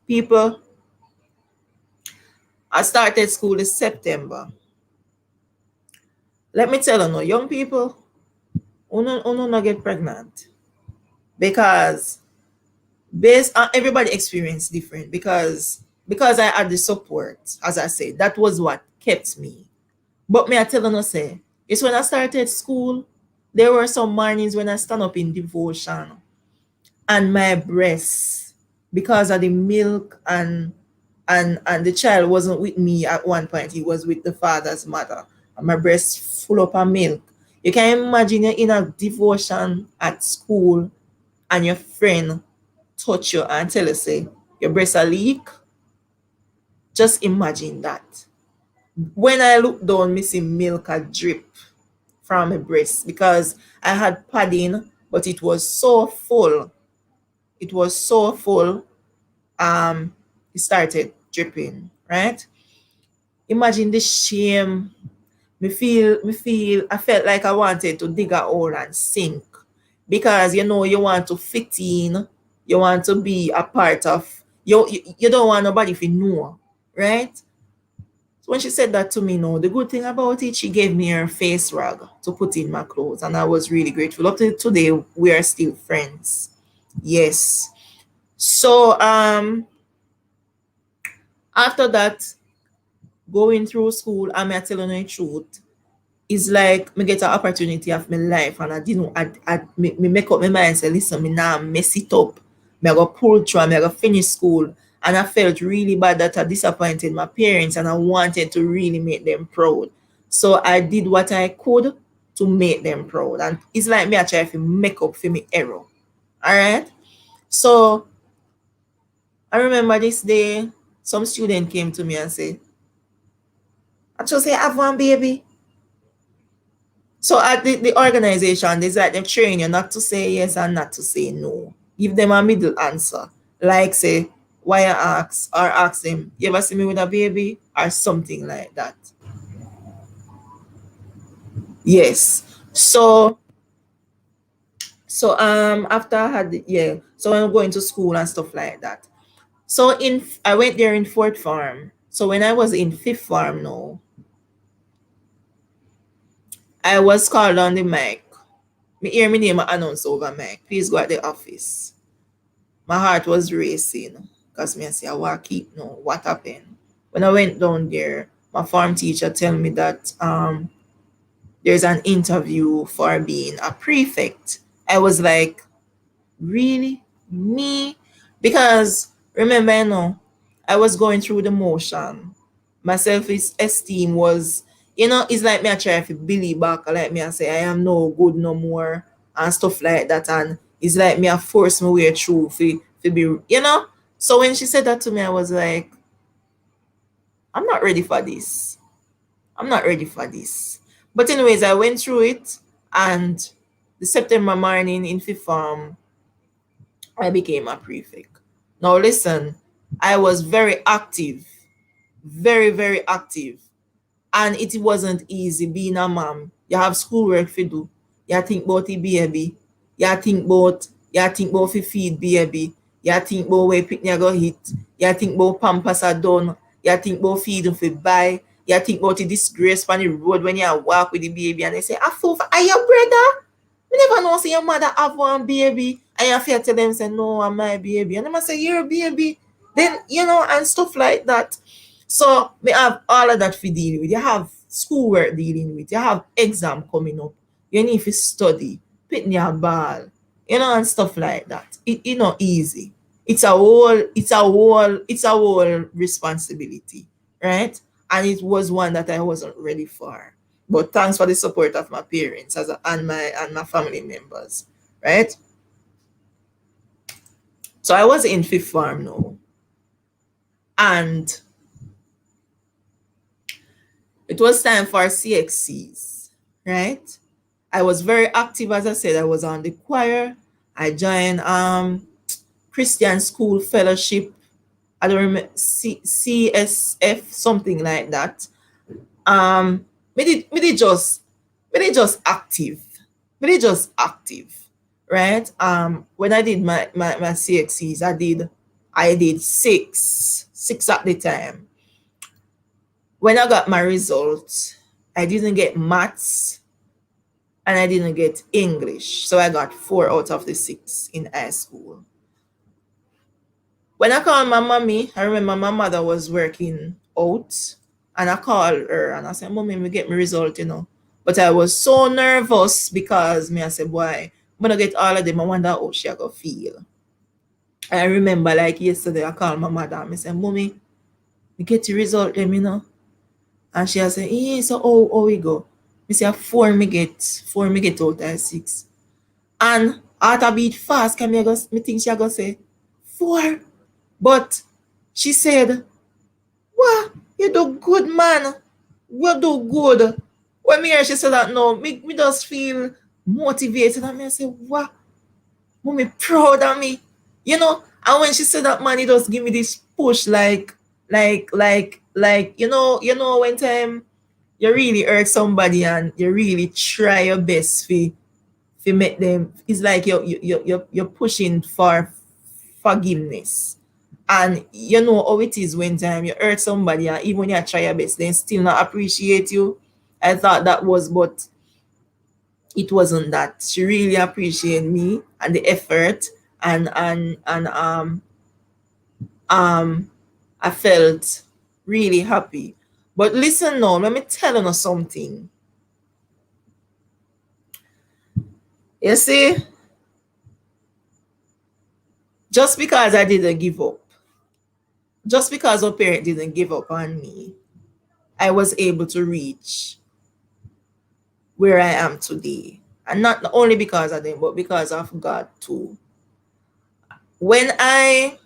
People, I started school in September. Let me tell you no, young people, uno not get pregnant. Because based on everybody experience different, because I had the support, as I said, that was what kept me. But me I tell you say, it's when I started school, there were some mornings when I stand up in devotion and my breast, because of the milk and the child wasn't with me at one point, he was with the father's mother, and my breast full up of milk. You can imagine you're in a devotion at school and your friend touch you and tell you say your breast a leak. Just imagine that. When I look down, missing milk a drip from my breast because I had padding, but it was so full. It was so full. It started dripping, right? Imagine the shame. I felt like I wanted to dig a hole and sink because you want to fit in, you want to be a part of, you don't want nobody to know, right? So when she said that to me, no, the good thing about it, she gave me her face rag to put in my clothes, and I was really grateful. Up to today, we are still friends. Yes. So after that, going through school, I'm telling you the truth. It's like me get an opportunity of my life, and I didn't me make up my mind and say, listen, me now mess it up. Me I go pull through and me I go finish school. And I felt really bad that I disappointed my parents, and I wanted to really make them proud. So I did what I could to make them proud. And it's like me I try to make up for my error. Alright? So I remember this day some student came to me and said, I just say I have one baby. So at the organization, there's like they train you not to say yes and not to say no. Give them a middle answer. Like say, why I ask, or ask them, you ever see me with a baby? Or something like that. Yes. So after I had so I'm going to school and stuff like that. So in I went there in fourth form. So when I was in fifth form now, I was called on the mic. Me hear me name announced over mic. Please go at the office. My heart was racing because me I say, I want to keep no what happened. When I went down there, my farm teacher tell me that there's an interview for being a prefect. I was like, really? Me? Because remember, I was going through the motion. My self-esteem was, it's like me I try to believe back, like me I say I am no good no more and stuff like that. And it's like me I force my way through for be, So when she said that to me, I was like, I'm not ready for this. I'm not ready for this. But anyways, I went through it, and the September morning in fifth form, I became a prefect. Now listen, I was very active, very, very active. And it wasn't easy being a mom. You have schoolwork to do. You think about the baby. You think about fi feed baby. You think about where picnic go hit. You think about pampers are done. You think about feeding for buy. You think about the disgrace on the road when you walk with the baby and they say, Afu, are your brother? Me never know say your mother have one baby. And you have to tell them say, no, I'm my baby. And they must say, you're a baby. Then, and stuff like that. So we have all of that for dealing with. You have schoolwork dealing with. You have exam coming up. You need to study, put in your ball, and stuff like that. It not easy. It's a whole responsibility, right? And it was one that I wasn't ready for. But thanks for the support of my parents and my family members, right? So I was in fifth form now, and it was time for CXCs, right? I was very active, as I said. I was on the choir. I joined Christian School Fellowship. I don't remember CSF, something like that. Me did just active. Me did just active, right? When I did my CXCs, I did six at the time. When I got my results, I didn't get maths and I didn't get English. So I got 4 out of the 6 in high school. When I called my mommy, I remember my mother was working out, and I called her and I said, Mommy, me get my result. But I was so nervous because I said, boy, when I get all of them, I wonder how she gonna feel. I remember like yesterday, I called my mother and I said, Mommy, me get the result them. And she has said, so how we go? Me say 4 me get out of 6. And after beat fast, me think she gonna say 4. But she said, "What? You do good, man. You do good." When me hear she said that, no, me just feel motivated. And me say, "What? Mommy proud of me." And when she said that, man, it just give me this push, like, when time you really hurt somebody and you really try your best to make them. It's like you're pushing for forgiveness. And you know how it is when time you hurt somebody and even when you try your best, they still not appreciate you. I thought that was, but it wasn't that. She really appreciated me and the effort, and I felt really happy. But listen now, let me tell you something. You see, just because I didn't give up, just because our parent didn't give up on me, I was able to reach where I am today. And not only because of them, but because of God too. When I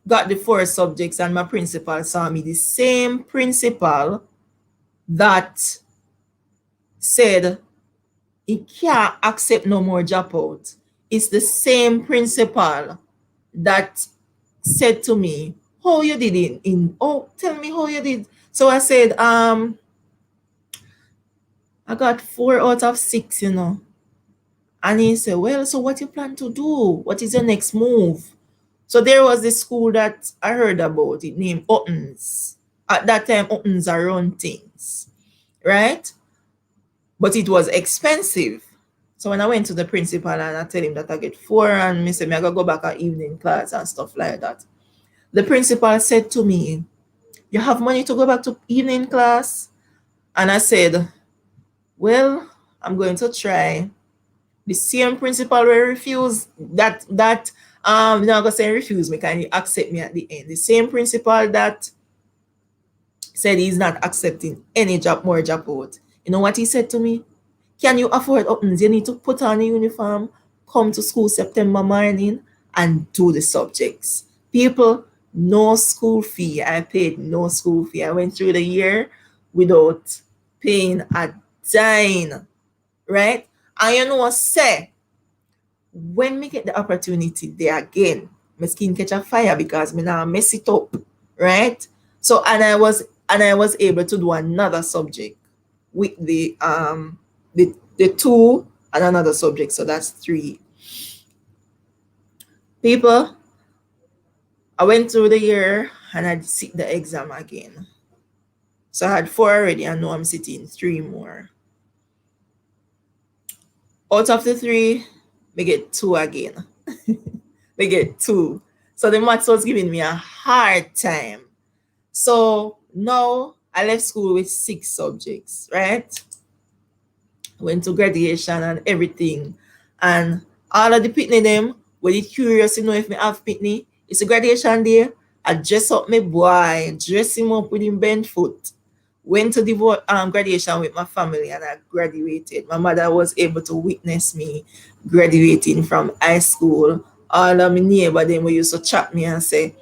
got the four subjects and my principal saw me, the same principal that said he can't accept no more dropout, it's the same principal that said to me, how you did it in oh, tell me how you did. So I said, I got 4 out of 6, you know. And he said, well, so what you plan to do? What is your next move? So there was this school that I heard about, it named Ottens. At that time, Ottens are run things, right? But it was expensive. So when I went to the principal and I tell him that I get 4 and me say me I gotta go back at evening class and stuff like that. The principal said to me, you have money to go back to evening class? And I said, well, I'm going to try. The same principal will refuse not gonna say refuse me, can you accept me at the end? The same principal that said he's not accepting any job more job out. You know what he said to me? Can you afford options? You need to put on a uniform, come to school September morning, and do the subjects. People, no school fee. I paid no school fee. I went through the year without paying a dime, right? And you know what say? When me get the opportunity there again, my skin catch a fire because me now mess it up, right? So and I was able to do another subject with the two and another subject, so that's 3. People, I went through the year and I sit the exam again. So I had 4 already, and now I'm sitting 3 more. Out of the 3, we get 2 again. We get 2. So the maths was giving me a hard time. So now I left school with 6 subjects, right? Went to graduation and everything. And all of the pitney them, were you curious to know if me have pitney? It's a graduation day. I dress up my boy, dress him up with him bent foot. Went to the graduation with my family and I graduated. My mother was able to witness me graduating from high school. All of my neighbor them we used to chat me and say,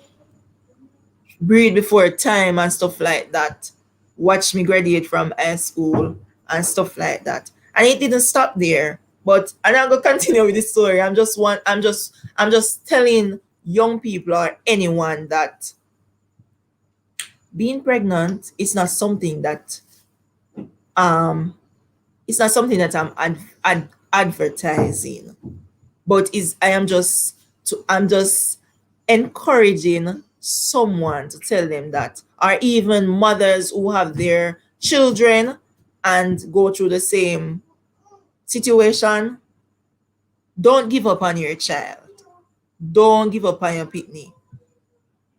breathe before time and stuff like that. Watch me graduate from high school and stuff like that. And it didn't stop there. But I'm not gonna continue with the story. I'm just telling young people or anyone that being pregnant is not something that it's not something that I'm advertising, but is I'm just encouraging someone to tell them that, or even mothers who have their children and go through the same situation. Don't give up on your child. Don't give up on your pitney.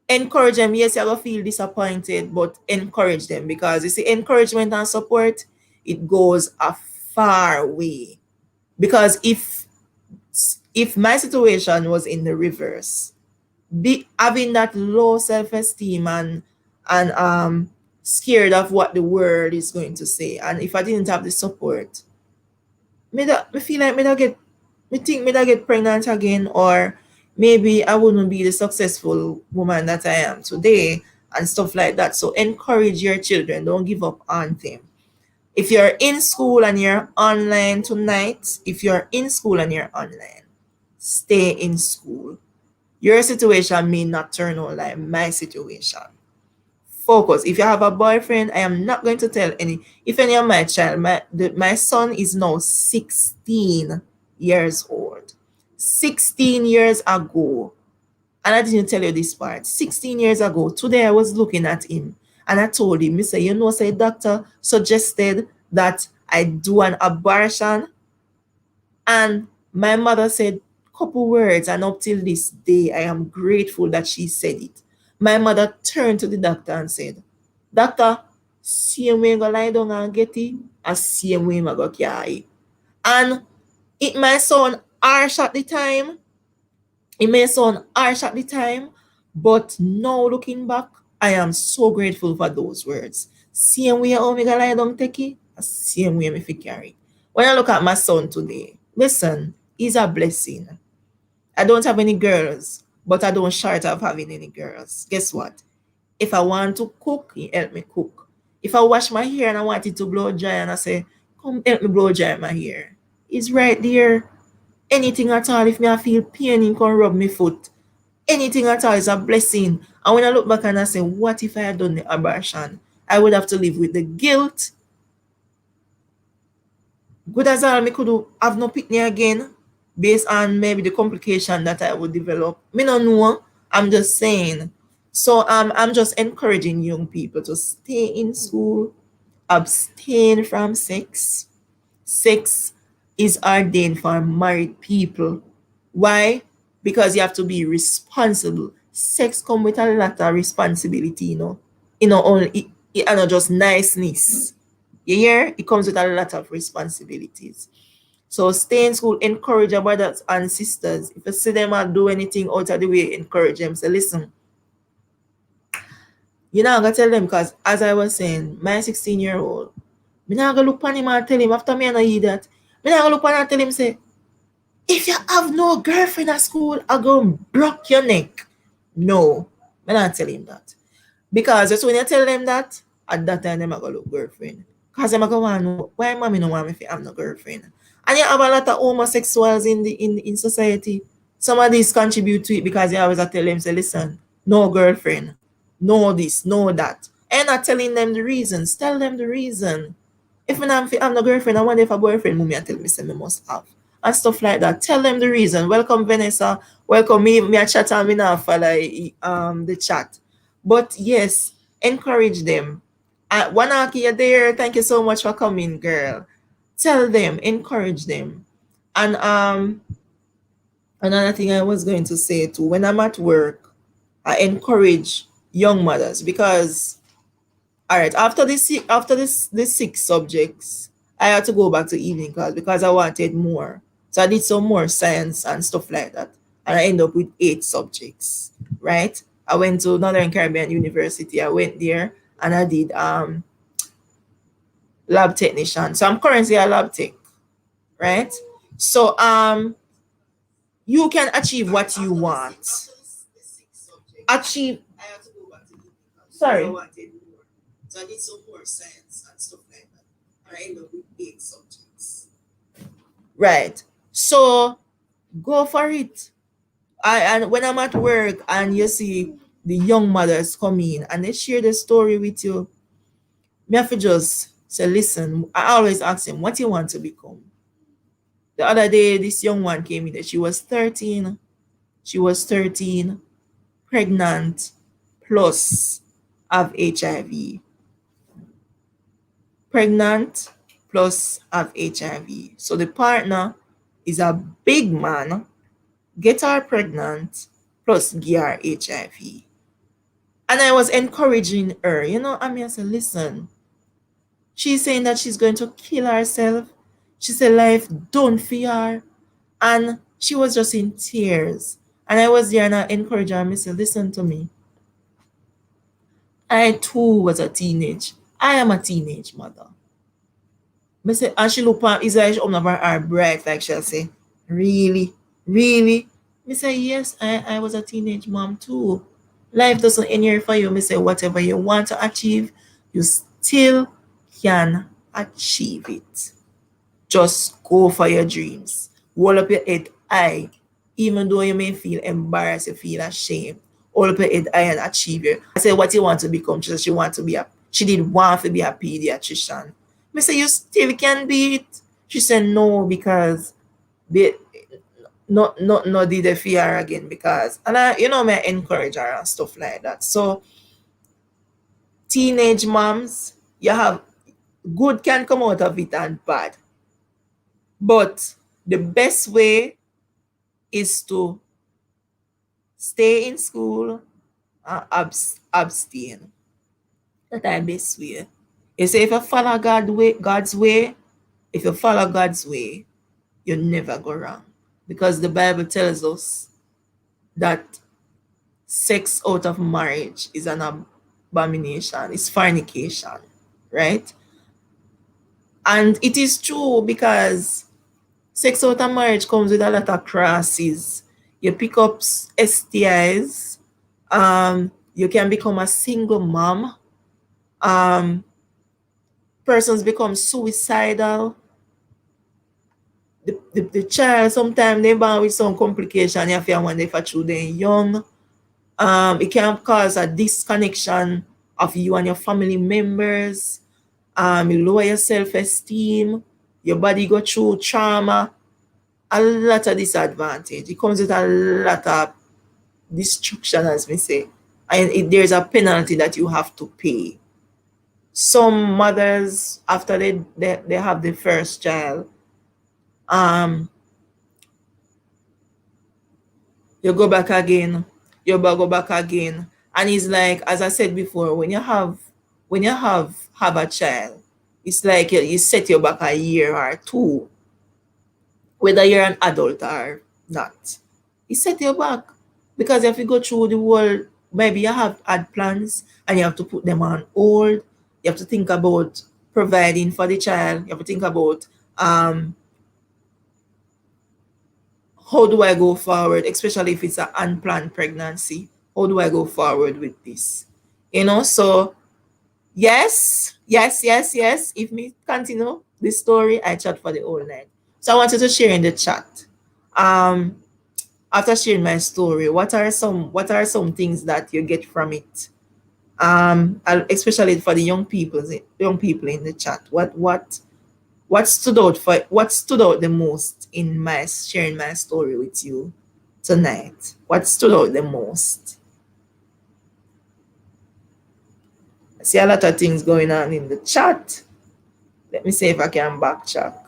Encourage them. Yes, you're gonna feel disappointed, but encourage them, because you see, encouragement and support, it goes a far way. Because if my situation was in the reverse, be having that low self-esteem and scared of what the world is going to say, and if I didn't have the support, me feel like me think me that get pregnant again, or maybe I wouldn't be the successful woman that I am today and stuff like that. So encourage your children, don't give up on them. If you're in school and you're online tonight, if you're in school and you're online, stay in school. Your situation may not turn out like my situation. Focus. If you have a boyfriend, I am not going to tell any. If any of my child, my son is now 16 years old. 16 years ago, And I didn't tell you this part. 16 years ago, today I was looking at him and I told him, Mr. You know, say doctor suggested that I do an abortion. And my mother said couple words, and up till this day, I am grateful that she said it. My mother turned to the doctor and said, Doctor, same way you go lie down and get it, and same way you go carry it. And it might sound harsh at the time, but now looking back, I am so grateful for those words. Same way how me go lie down take it, same way me fi carry it. When I look at my son today, listen, he's a blessing. I don't have any girls, but I don't short of having any girls. Guess what? If I want to cook, he help me cook. If I wash my hair and I want it to blow dry and I say, come help me blow dry my hair, he's right there. Anything at all, if me I feel pain, he can rub me foot. Anything at all is a blessing. And when I look back and I say, what if I had done the abortion? I would have to live with the guilt. Good as all, me could have no pitney again based on maybe the complication that I would develop. Me no know. I'm just saying. So I'm just encouraging young people to stay in school, abstain from sex. Sex is ordained for married people. Why? Because you have to be responsible. Sex come with a lot of responsibility, you know. You know, only it not just niceness. You hear? It comes with a lot of responsibilities. So stay in school, encourage your brothers and sisters. If you see them and do anything out of the way, encourage them. Say, listen, you know, I'm gonna tell them because as I was saying, my 16-year-old, me not gonna look on him and tell him after me and I hear that. Me not gonna look on him and tell him, say, if you have no girlfriend at school, I'm gonna block your neck. No, me not tell him that. Because just when you tell them that, at that time, them are going to look girlfriend. Because them are going to know, why mommy no want me if I have no girlfriend? And you have a lot of homosexuals in society. Some of these contribute to it because you always tell them, say, listen, no girlfriend, no this, no that. And not telling them the reasons. Tell them the reason. If I have no girlfriend, I wonder if a boyfriend, mommy, and tell me, say, me must have. And stuff like that. Tell them the reason. Welcome, Vanessa. Welcome. Me a chat and me now follow the chat. But yes, encourage them. Wanaki, you're there. Thank you so much for coming, girl. Tell them, encourage them. And another thing I was going to say too, when I'm at work, I encourage young mothers because all right, after the 6 subjects, I had to go back to evening class because I wanted more. So I did some more science and stuff like that. And I ended up with 8 subjects, right? I went to Northern Caribbean University. I went there and I did lab technician. So I'm currently a lab tech, right? So you can achieve what you want. Achieve. Sorry. So I did some more science and stuff like that. I ended up with 8 subjects. Right. So go for it. And when I'm at work and you see the young mothers come in and they share the story with you, me have to just say, listen, I always ask them, what you want to become? The other day, this young one came in, she was 13. She was 13, pregnant, plus have HIV. Pregnant, plus have HIV. So the partner is a big man, get her pregnant, plus give her HIV. And I was encouraging her, you know, I said, listen, she's saying that she's going to kill herself. She said life done for her. And she was just in tears. And I was there and I encouraged her. I said, listen to me. I too was a teenage. I am a teenage mother. I say, and she look at is like she open up her bright, like she'll say, really? Really? I say, yes, I was a teenage mom too. Life doesn't end here for you. I say, whatever you want to achieve, you still can achieve it. Just go for your dreams. Hold up your head high. Even though you may feel embarrassed, you feel ashamed. Hold up your head high and achieve it. I said, what you want to become? She said she did want to be a pediatrician. I said, you still can be it. She said, no, because not did the fear again because and I may encourage her and stuff like that. So teenage moms, you have good can come out of it and bad. But the best way is to stay in school and abstain. That's the best way. You say if you follow God's way, if you follow God's way, you never go wrong. Because the Bible tells us that sex out of marriage is an abomination, it's fornication, right? And it is true because sex out of marriage comes with a lot of crosses. You pick up STIs, you can become a single mom, um, persons become suicidal. The child sometimes they born with some complication if you want if a children young. It can cause a disconnection of you and your family members. You lower your self-esteem, your body go through trauma, a lot of disadvantage. It comes with a lot of destruction, as we say. And there's a penalty that you have to pay. Some mothers, after they have the first child, um, you go back again, go back again. And it's like, as I said before, when you have a child, it's like you set your back a year or two, whether you're an adult or not. You set your back because if you go through the world, maybe you have had plans and you have to put them on hold. You have to think about providing for the child. You have to think about um how do I go forward, especially if it's an unplanned pregnancy? How do I go forward with this? So yes, yes, yes, yes. If me continue the story, I chat for the whole night. So I wanted to share in the chat. Um, After sharing my story, what are some things that you get from it? Especially for the young people in the chat. What stood out the most in my sharing my story with you tonight? What stood out the most? I see a lot of things going on in the chat. Let me see if I can backtrack.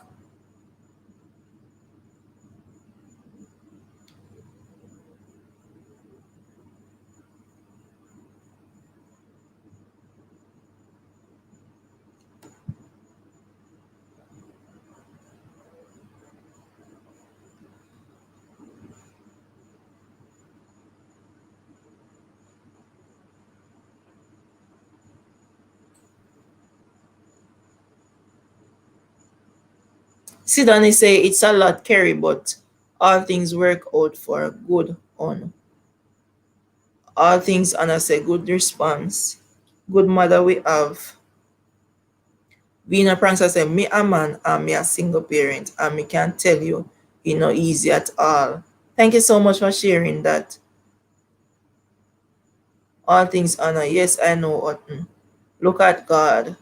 Sidani say it's a lot, Kerry, but all things work out for good on all things, and I say good response. Good mother we have. Being a prankster say me a man and me a single parent and me can tell you it not easy at all. Thank you so much for sharing that. All things honor. Yes, I know Otten. Look at God.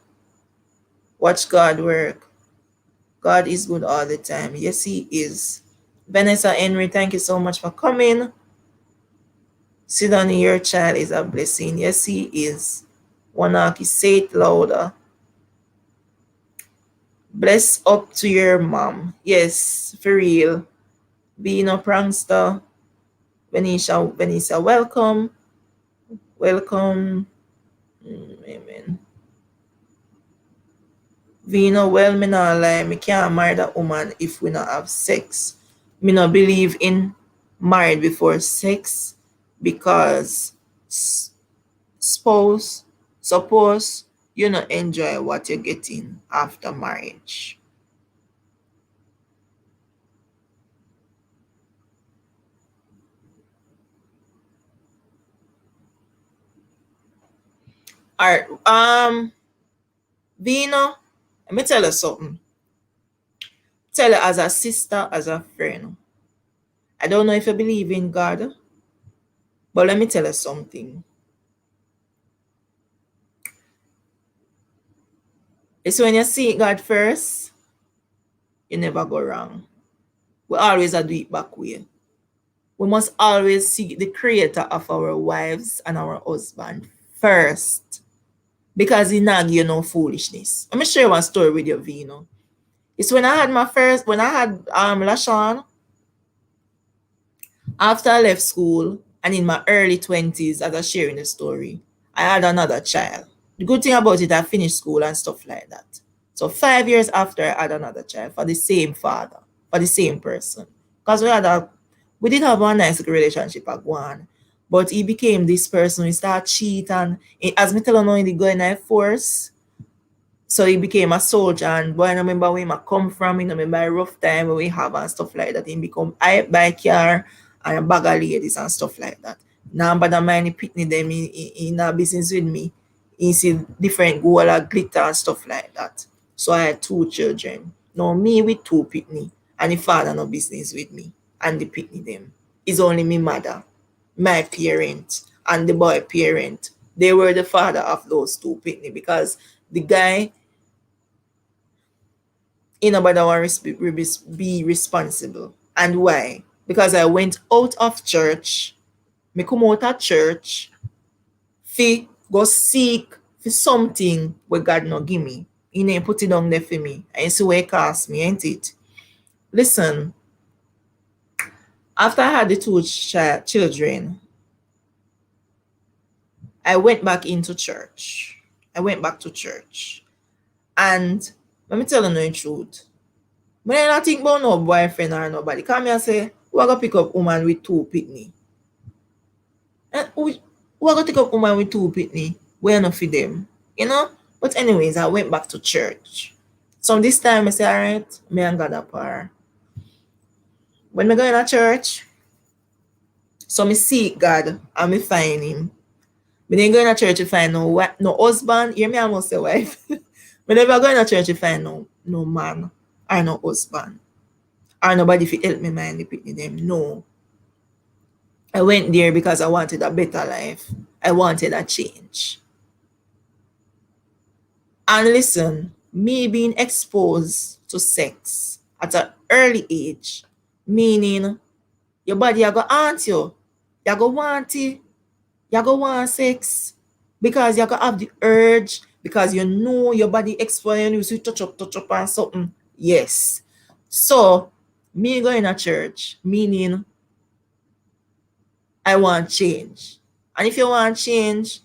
Watch God work. God is good all the time. Yes, He is. Vanessa Henry, thank you so much for coming. Sit down, your child is a blessing. Yes, he is. Wanaki, say it louder. Bless up to your mom. Yes, for real. Being a prankster. Venetia, welcome. Welcome. Amen. Vino, well, me not lie. Me can't marry that woman if we not have sex. Me not believe in married before sex because suppose you not enjoy what you're getting after marriage. All right. Vino, let me tell you something. Tell you as a sister, as a friend. I don't know if you believe in God, but let me tell you something. It's when you see God first, you never go wrong. We always a do it back way. We must always seek the creator of our wives and our husband first. Because he not give you no foolishness. Let me share one story with you, Vino. It's when I had Lashawn, after I left school and in my early 20s, as I share in the story, I had another child. The good thing about it, I finished school and stuff like that. So 5 years after, I had another child for the same father, for the same person. Because we did have a nice relationship at one, but he became this person. He started cheating. As me tell you, he go in a force. So he became a soldier, and boy, I remember where he come from, I remember a rough time where we have and stuff like that. He become hype by car and a bag of ladies and stuff like that. Now, but I mind he pitney them in a business with me. He see different gold and glitter and stuff like that. So I had two children. Now me with two pitney, and the father no business with me, and the pitney them. It's only me mother, my parent, and the boy parent. They were the father of those two pitney because the guy nobody want to be responsible. And why? Because I went out of church, me come out of church, fi go seek for something where God no give me. He ain't put it down there for me. And see where it cost me, ain't it? Listen, after I had the two children, I went back into church. I went back to church. And let me tell you the truth. When I not think about no boyfriend or nobody, come here and say, who I go pick up woman with two pitney? And who I go pick up woman with two pitney? Where enough for them? You know? But anyways, I went back to church. So this time I say, all right, me and God up her. When me go in a church, so me seek God and me find him. Me then go in a church to find no husband. Hear me, I must say wife. Me never go in a church to find no man or no husband. Or nobody fi help me mind the picnic them. No. I went there because I wanted a better life. I wanted a change. And listen, me being exposed to sex at an early age, meaning your body you go aunt you go want it, you go want sex, because you go have the urge, because you know your body exploding, you see touch up and something. Yes. So me going to church, meaning I want change. And if you want change,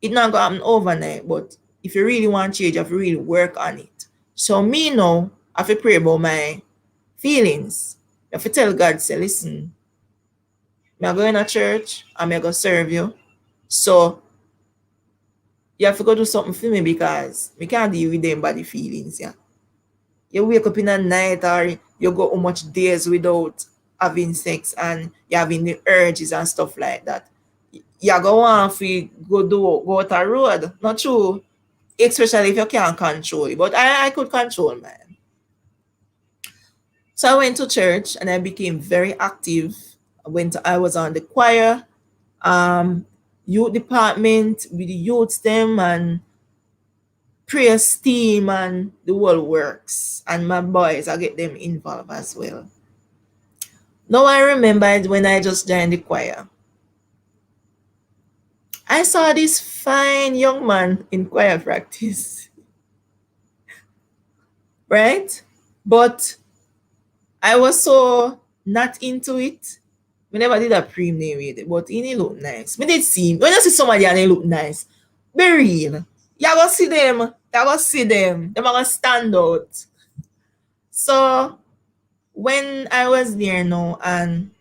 it not gonna happen overnight. But if you really want change, you have to really work on it. So me now, I have to pray about my feelings. You have to tell God, say, listen, I'm going to church and I'm going to serve you. So you have to go do something for me because we can't deal with them body feelings. Yeah. You wake up in the night or you go how much days without having sex and you having the urges and stuff like that. You go on to go out a road. Not true. Especially if you can't control it. But I could control mine. So I went to church and I became very active. I was on the choir, youth department with the youths them and praise team and the whole works. And my boys, I get them involved as well. Now I remembered when I just joined the choir. I saw this fine young man in choir practice. Right? But I was so not into it. We never did a pre-name with it, but he look nice. Me did see him. When you see somebody and they look nice, be real. You go see them. You go see them. They're gonna stand out. So when I was there now and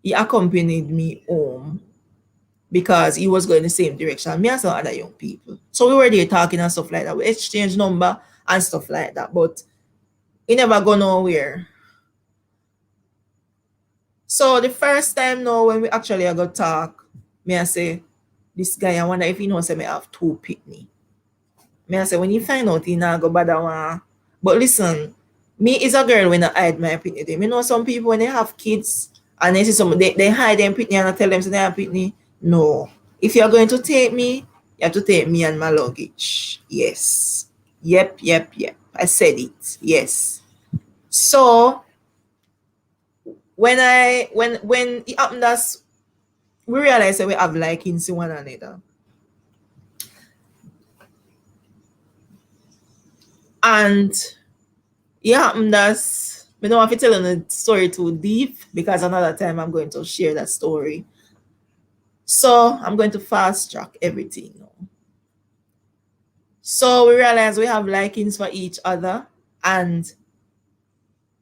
he accompanied me home because he was going the same direction, me and some other young people. So we were there talking and stuff like that. We exchanged number and stuff like that. But he never go nowhere. So the first time now when we actually got talk, me I say, this guy, I wonder if he knows me have two pitney. Me I say, when you find out, he not go bother one. But listen, me is a girl when I hide my pitney. You know some people when they have kids and they see some they hide them pitney and I tell them so they have pitney. No. If you're going to take me, you have to take me and my luggage. Yes. Yep. I said it. Yes. So when it happened that we realize that we have likings to one another. And it happened that we don't have to tell the story too deep because another time I'm going to share that story. So I'm going to fast track everything now. So we realized we have likings for each other, and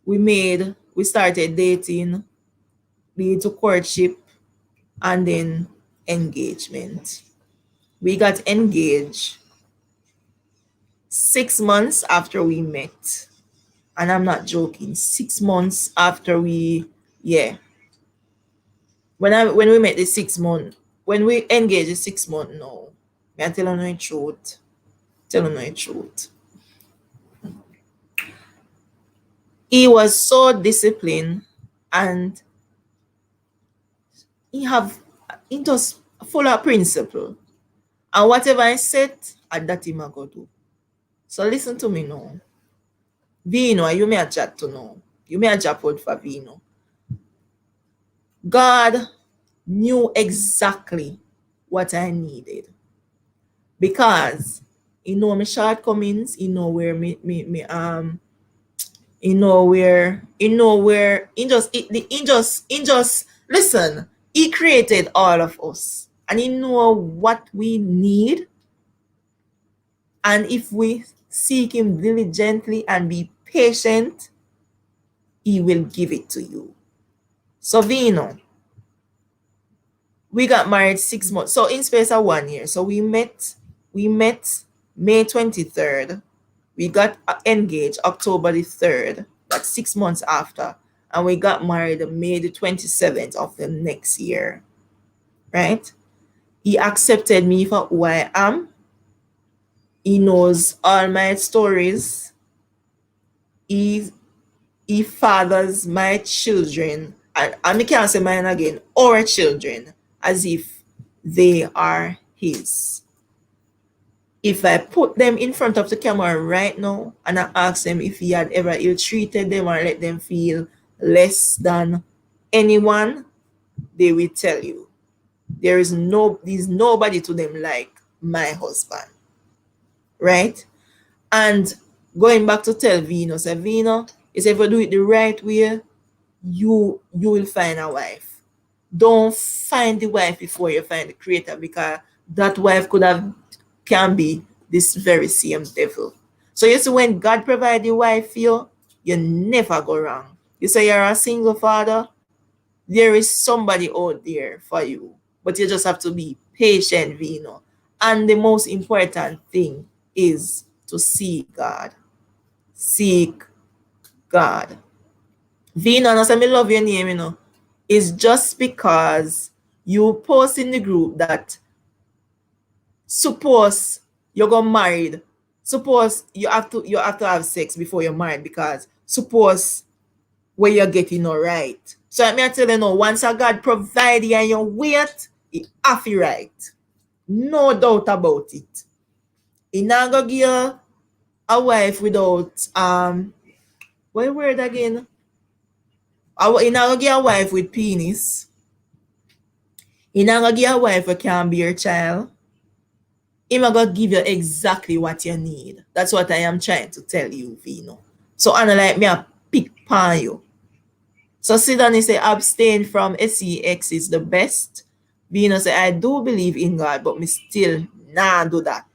we started dating, lead to courtship, and then engagement. We got engaged 6 months after we met. And I'm not joking. 6 months after yeah. When we met the 6 month, when we engaged the 6 month, no. I tell you no truth. Tell you no truth. He was so disciplined, and he just follow principle. And whatever I said, at that him I go do. So listen to me now. Vino, you may a chat to know. You may a chat out for Vino. God knew exactly what I needed because he know my shortcomings. He know where he just listen. He created all of us, and he know what we need. And if we seek him diligently and be patient, he will give it to you. So Vino, we got married 6 months. So in space of 1 year. So we met May 23rd. We got engaged October the 3rd. That's 6 months after. And we got married May the 27th of the next year. Right? He accepted me for who I am. He knows all my stories. He fathers my children, and I can't say mine again, our children, as if they are his. If I put them in front of the camera right now and I ask them if he had ever ill-treated them or let them feel less than anyone, they will tell you. There's nobody to them like my husband. Right? And going back to tell Vino, say Vino, is if you do it the right way, you will find a wife. Don't find the wife before you find the creator, because that wife can be this very same devil. So you see, when God provides the wife for you, you never go wrong. You say you're a single father, there is somebody out there for you, but you just have to be patient, Vino. And the most important thing is to seek God. Seek God. Vino, and I love your name, is just because you post in the group that suppose you got married, suppose you have to have sex before you're married, because suppose where you're getting all right. So I tell you now, once a God provide you and you wait, it have you right. No doubt about it. He not gonna give you a wife without what word again? He not gonna give a wife with penis. He not gonna give a wife who can't be your child. He not gonna give you exactly what you need. That's what I am trying to tell you, Vino. So unlike me, I pick on you. So Sidani say abstain from sex is the best. Vino say I do believe in God, but me still nah do that.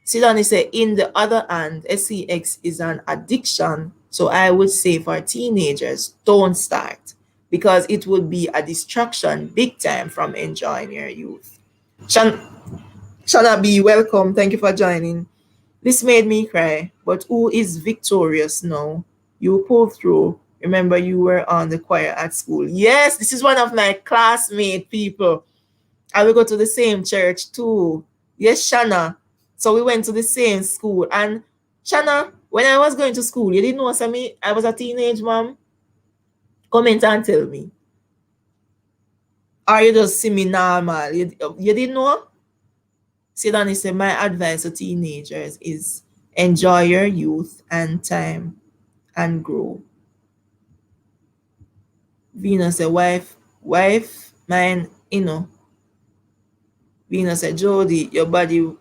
Sidani say in the other hand, sex is an addiction. So I would say for teenagers, don't start, because it would be a distraction big time from enjoying your youth. Shana B, welcome. Thank you for joining. This made me cry, but who is victorious now? You pulled through. Remember, you were on the choir at school. Yes, this is one of my classmate people. I will go to the same church too. Yes, Shana. So we went to the same school. And Shana, when I was going to school, you didn't know I was a teenage mom? Comment and tell me. Or you just see me normal? You didn't know? Sidani said, my advice to teenagers is enjoy your youth and time and grow. Venus said, wife, mine, Venus said, Jody, your body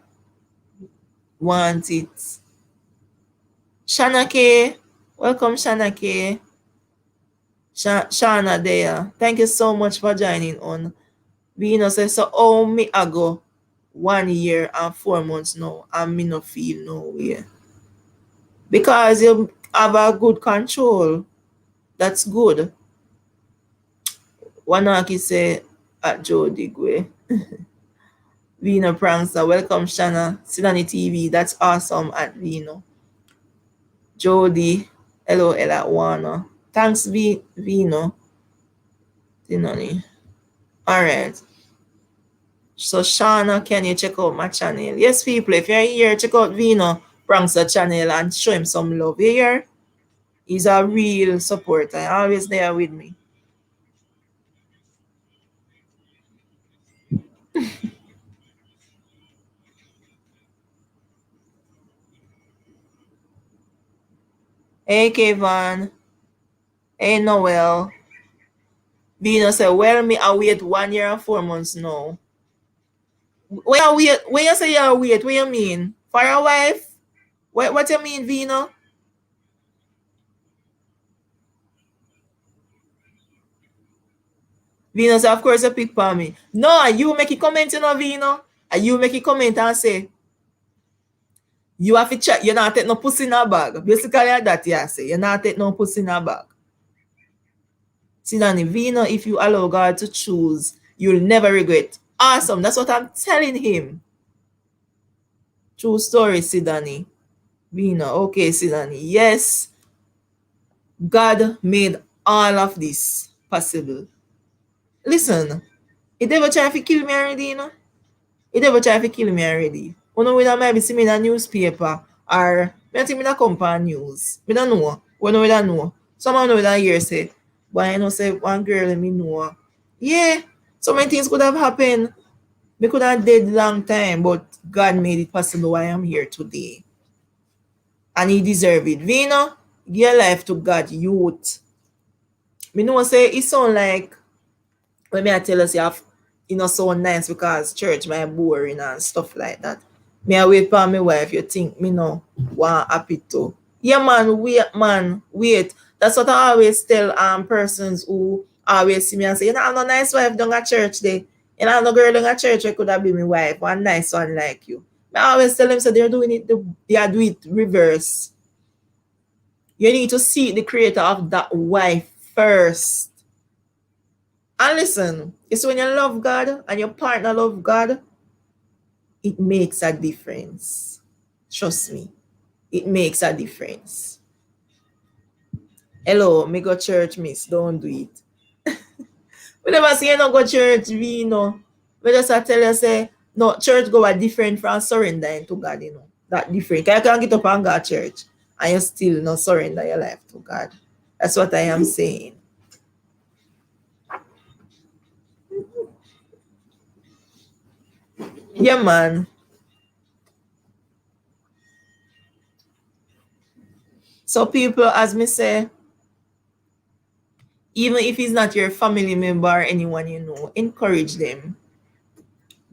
wants it. Shana K, welcome Shana K. Shana there. Thank you so much for joining on. Venus said, so me I go 1 year and 4 months now, and me no feel no way. Because you have a good control. That's good. Wanaki say at Jody Gwe. Vino Prankster, welcome Shana. Sidani TV, that's awesome at Vino. Jody, hello Ella Warner. Thanks Vino. Dinoni. Alright. So Shana, can you check out my channel? Yes, people, if you're here, check out Vino Prankster channel and show him some love. You hear? He's a real supporter, always there with me. Hey Kevin. Hey Noel. Vino said, well, me I wait 1 year and 4 months now. When you say you wait, what you mean? For your wife? What you mean, Vino? Vino say, of course you pick for me. No, you make a comment, Vino. And you make a comment and say, you have to check, you're not take no pussy in a bag. Basically that you say. You're not take no pussy in a bag. See, Danny, Vino, if you allow God to choose, you'll never regret. Awesome. That's what I'm telling him. True story, Sidani. Vino, okay, Sidani. Yes, God made all of this possible. Listen, it ever try to kill me already, It ever try to kill me already. You know, when I maybe see me in a newspaper or I think me that come on news. Me don't know. We know we don't know. Someone know that here say, but I know say one girl let me know. Yeah, so many things could have happened. Me could have dead long time, but God made it possible why I'm here today. And he deserve it. Vino, give your life to God, youth. Me know say it sound like when me I tell us you have so nice because church my boring and stuff like that. Me I wait for my wife, you think me no want happy to. Yeah man, wait. That's what I always tell persons who always see me and say, you know, I'm no nice wife down at church day. You know, no girl down at church who could have been my wife, one nice one like you. I always tell them so they're doing it they are doing it reverse. You need to seek the creator of that wife first. And listen, it's when you love God and your partner love God, it makes a difference. Trust me, it makes a difference. Hello, me go church, miss. Don't do it. We never say you no go church, we know. We just tell you say, no, church go a different from surrendering to God, That different. You can get up and go to church and you still not surrender your life to God. That's what I am saying. Yeah, man. So people, as me say, even if it's not your family member or anyone you know, encourage them.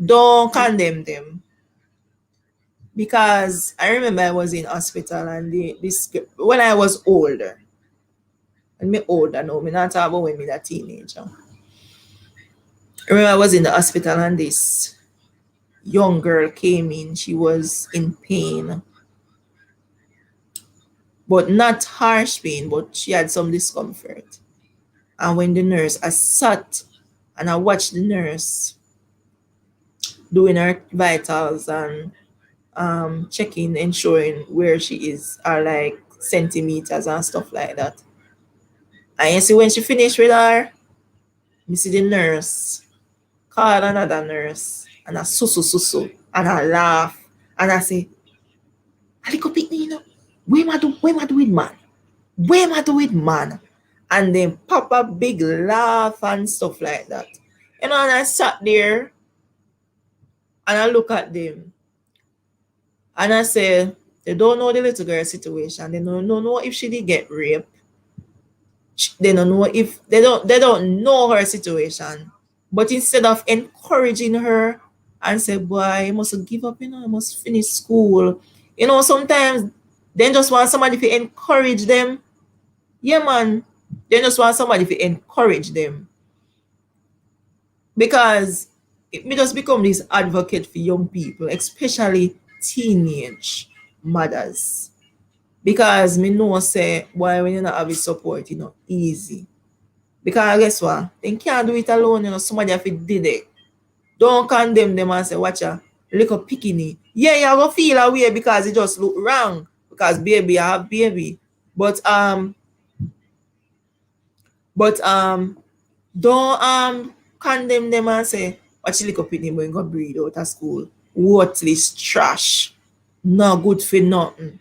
Don't condemn them. Because I remember I was in hospital and this when I was older. And me older now, me not talk about when me a teenager. I remember I was in the hospital and this young girl came in. She was in pain. But not harsh pain, but she had some discomfort. And when the nurse, I sat and I watched the nurse doing her vitals and checking, ensuring where she is, are like centimeters and stuff like that. And you see, when she finished with her, you see the nurse call another nurse and I susu and I laugh and I say, I little bit, where am I do with man? Where am I do with man? And then pop a big laugh and stuff like that. And I sat there and I look at them and I say, they don't know the little girl situation. They don't know if she did get raped. They don't know if they don't know her situation. But instead of encouraging her and say, boy, you must give up, you must finish school. Sometimes they just want somebody to encourage them. Yeah, man. They just want somebody to encourage them. Because it may just become this advocate for young people, especially teenage mothers. Because me know say why when you not have the support, easy. Because guess what? They can't do it alone, somebody have to did it. Don't condemn them and say, watch a little picking. Yeah, you gonna feel away because it just look wrong. Because baby, I have baby. But don't condemn them and say, watch a little picking when go breed out of school. Worthless trash. Not good for nothing.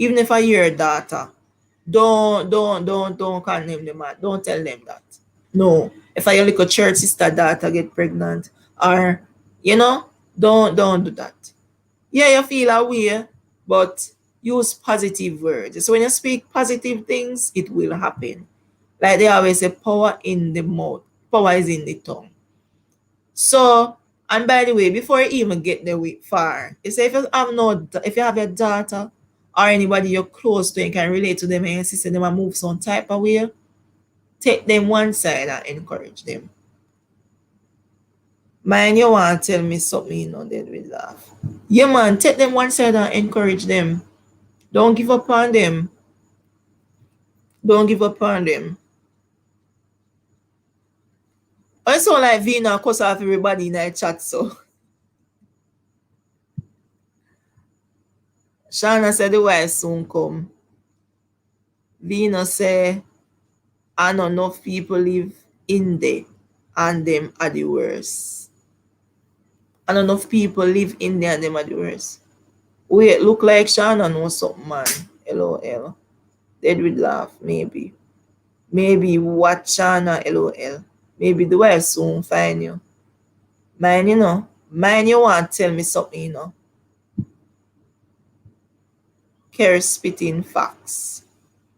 Even if I hear a daughter, don't condemn them. Don't tell them that. No, if I like a church sister daughter get pregnant, or don't do that. Yeah, you feel away, but use positive words. So when you speak positive things, it will happen. Like they always say, power in the mouth, power is in the tongue. So, and by the way, before you even get there with far, you say if you have a daughter or anybody you're close to and can relate to them and you see them and move some type of way, take them one side and encourage them. Man, you want to tell me something, then we laugh. Yeah, man, take them one side and encourage them. Don't give up on them. Don't give up on them. I saw like Vina cuss off everybody in that chat, so. Shana said the wife soon come. Vina say, I know enough people live in there and them are the worst. And enough people live in there and them are the worst. Wait, look like Shana knows something, man. LOL. Dead with laugh, maybe. Maybe what Shana, LOL. Maybe the wife soon find you. Mine, you want to tell me something. Care spitting facts.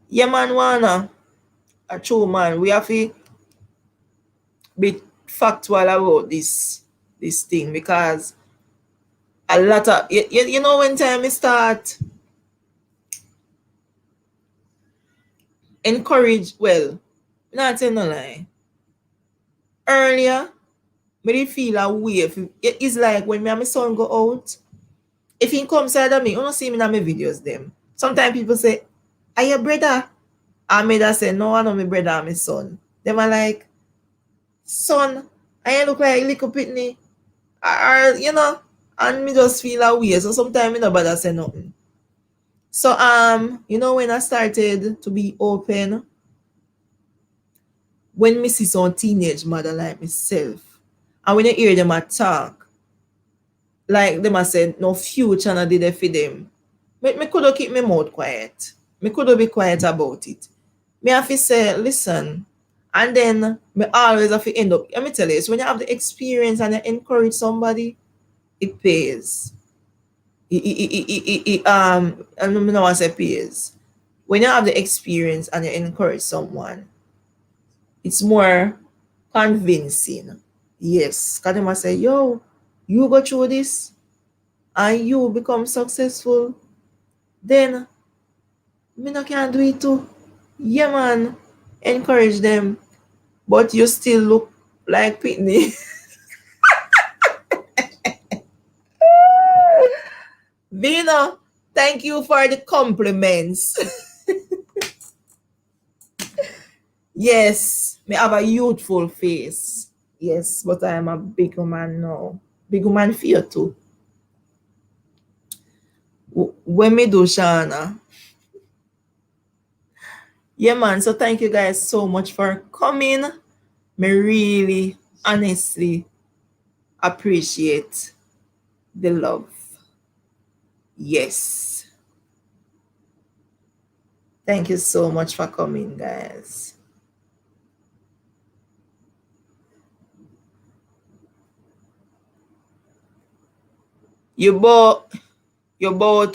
Yeah, man, wanna. A true man. We have to be factual about this thing because a lot of when time we start encourage, well, not tell no lie. Earlier, me did feel a way. It's like when me and my son go out, if he come side of me, you don't see me in my videos them. Sometimes people say, are you brother? And me that say, no, I know my brother and my son. Them are like, son, I look like a little pitney. Or, and me just feel a way. So sometimes me no bother say nothing. So when I started to be open, when me see some teenage mother like myself, and when you hear them a talk, like them a say no future na did they for them. Me could keep my mouth quiet. Me could be quiet about it. Me have to say, listen, and then me always have to end up. Let me tell you, it's when you have the experience and you encourage somebody, it pays. I don't know what I say pays. When you have the experience and you encourage someone, it's more convincing. Yes. Because they must say, yo, you go through this and you become successful, then me no can do it too. Yeah, man. Encourage them. But you still look like Pitney. Vina, thank you for the compliments. Yes, me have a youthful face. Yes, but I am a big woman now. Big woman fear too. When me do Shana. Yeah, man. So thank you guys so much for coming. Me really, honestly appreciate the love. Yes. Thank you so much for coming, guys. You both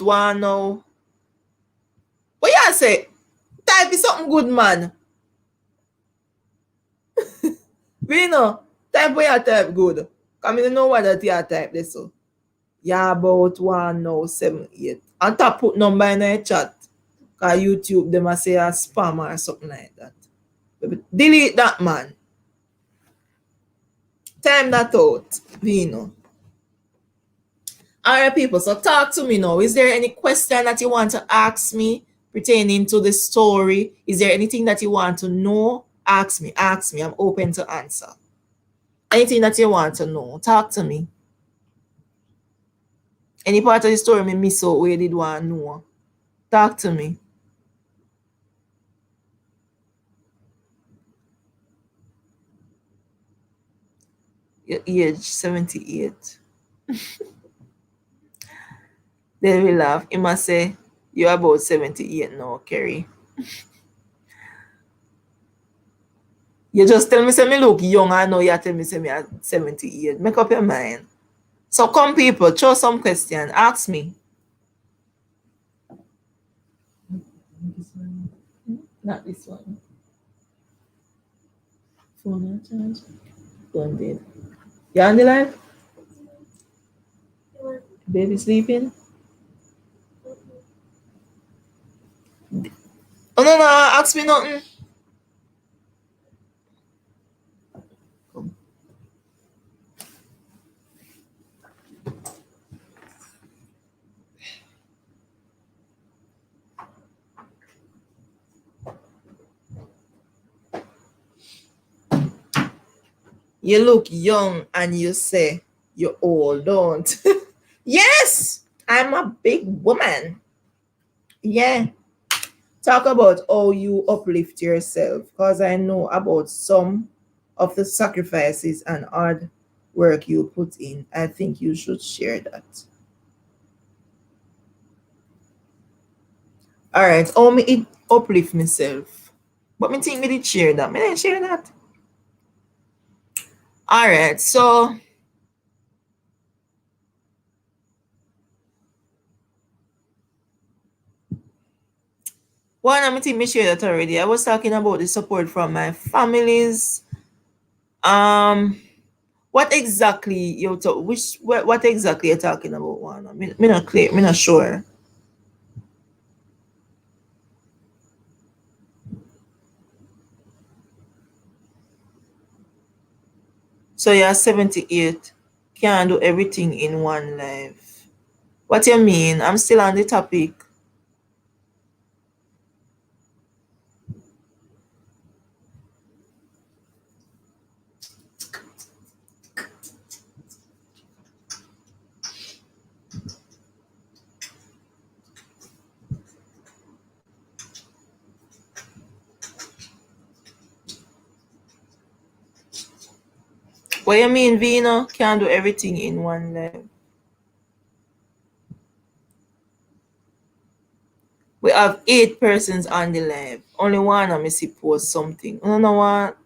want know. What you say? Type is something good, man. We know. Type where you type good. Come in know what that you type this so. Yeah, about 1 now 7 8. And top put number in the chat. Cause YouTube them a say a spam or something like that. Delete that man. Time that out. We know. All right, people. So talk to me now. Is there any question that you want to ask me pertaining to the story? Is there anything that you want to know? Ask me. Ask me. I'm open to answer. Anything that you want to know, talk to me. Any part of the story me miss out where you did want to know, talk to me. Your age 78. They will laugh. He must say you're about 78 now, Kerry. You just tell me say me look young. I know you tell me say me at 78. Make up your mind. So come people, throw some question. Ask me. This one. Not this one. Phone on charge. Phone dead. You on the line? Baby sleeping? Oh no, ask me nothing. Come. You look young and you say you're old, don't? Yes, I'm a big woman. Yeah. Talk about how you uplift yourself because I know about some of the sacrifices and hard work you put in. I think you should share that. All right. How me it uplift myself. But me think me did share that. Me didn't share that. All right. So one, I think me share that already. I was talking about the support from my families. Um, what exactly you talk? What exactly you're talking about? One, me not clear. Me not sure. So you're 78. Can't do everything in one life. What you mean? I'm still on the topic. What you mean, Vino? Can't do everything in one life. We have 8 persons on the live. Only one of me see post something. You know what?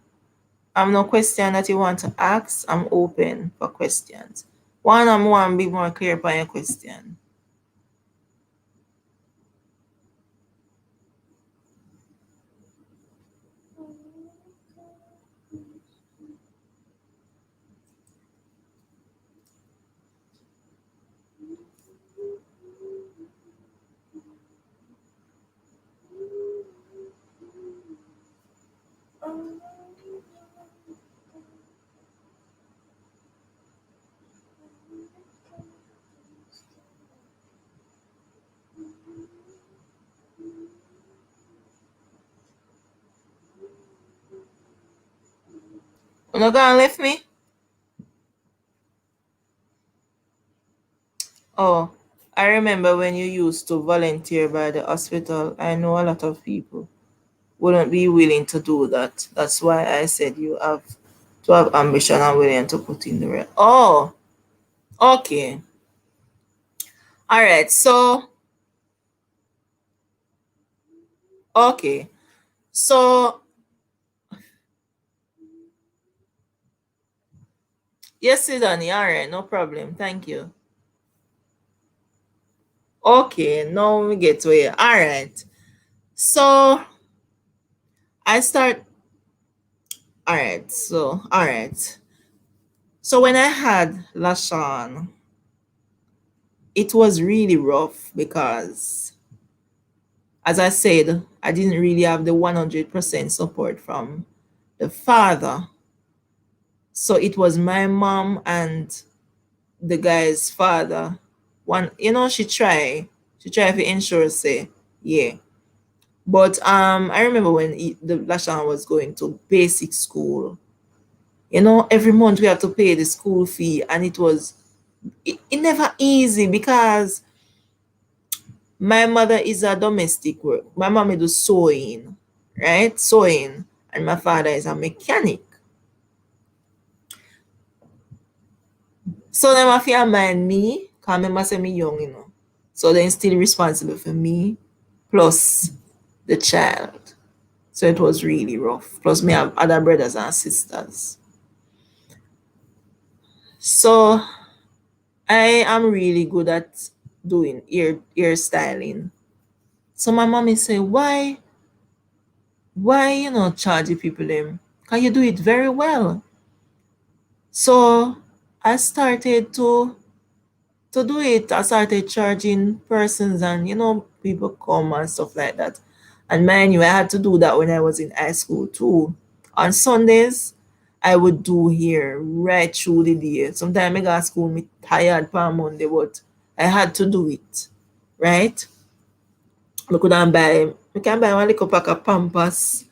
I'm no question that you want to ask. I'm open for questions. One of one be more clear upon your question. You not gonna left me? Oh, I remember when you used to volunteer by the hospital. I know a lot of people wouldn't be willing to do that. That's why I said you have to have ambition and willing to put in the work. Oh, okay. All right. So, okay. So, yes, Sidani. All right. No problem. Thank you. Okay. Now we get to it. All right. So, I start. all right. So when I had Lashawn, it was really rough because, as I said, I didn't really have the 100% support from the father. So it was my mom and the guy's father. One, she tried to ensure, say, yeah. But I remember when the Lashawn was going to basic school. Every month we have to pay the school fee, and it never easy because my mother is a domestic work. My mom do sewing, right? Sewing, and my father is a mechanic. So them have to mind me, cause remember say me young. So they're still responsible for me, plus the child. So it was really rough. Plus me have other brothers and sisters. So I am really good at doing ear styling. So my mommy say, why charge the people them? Can you do it very well? So I started to do it. I started charging persons, and people come and stuff like that. And mind you, I had to do that when I was in high school too. On Sundays, I would do hair right through the day. Sometimes I go to school me tired per Monday, but I had to do it. Right? We can buy one little pack of Pampers.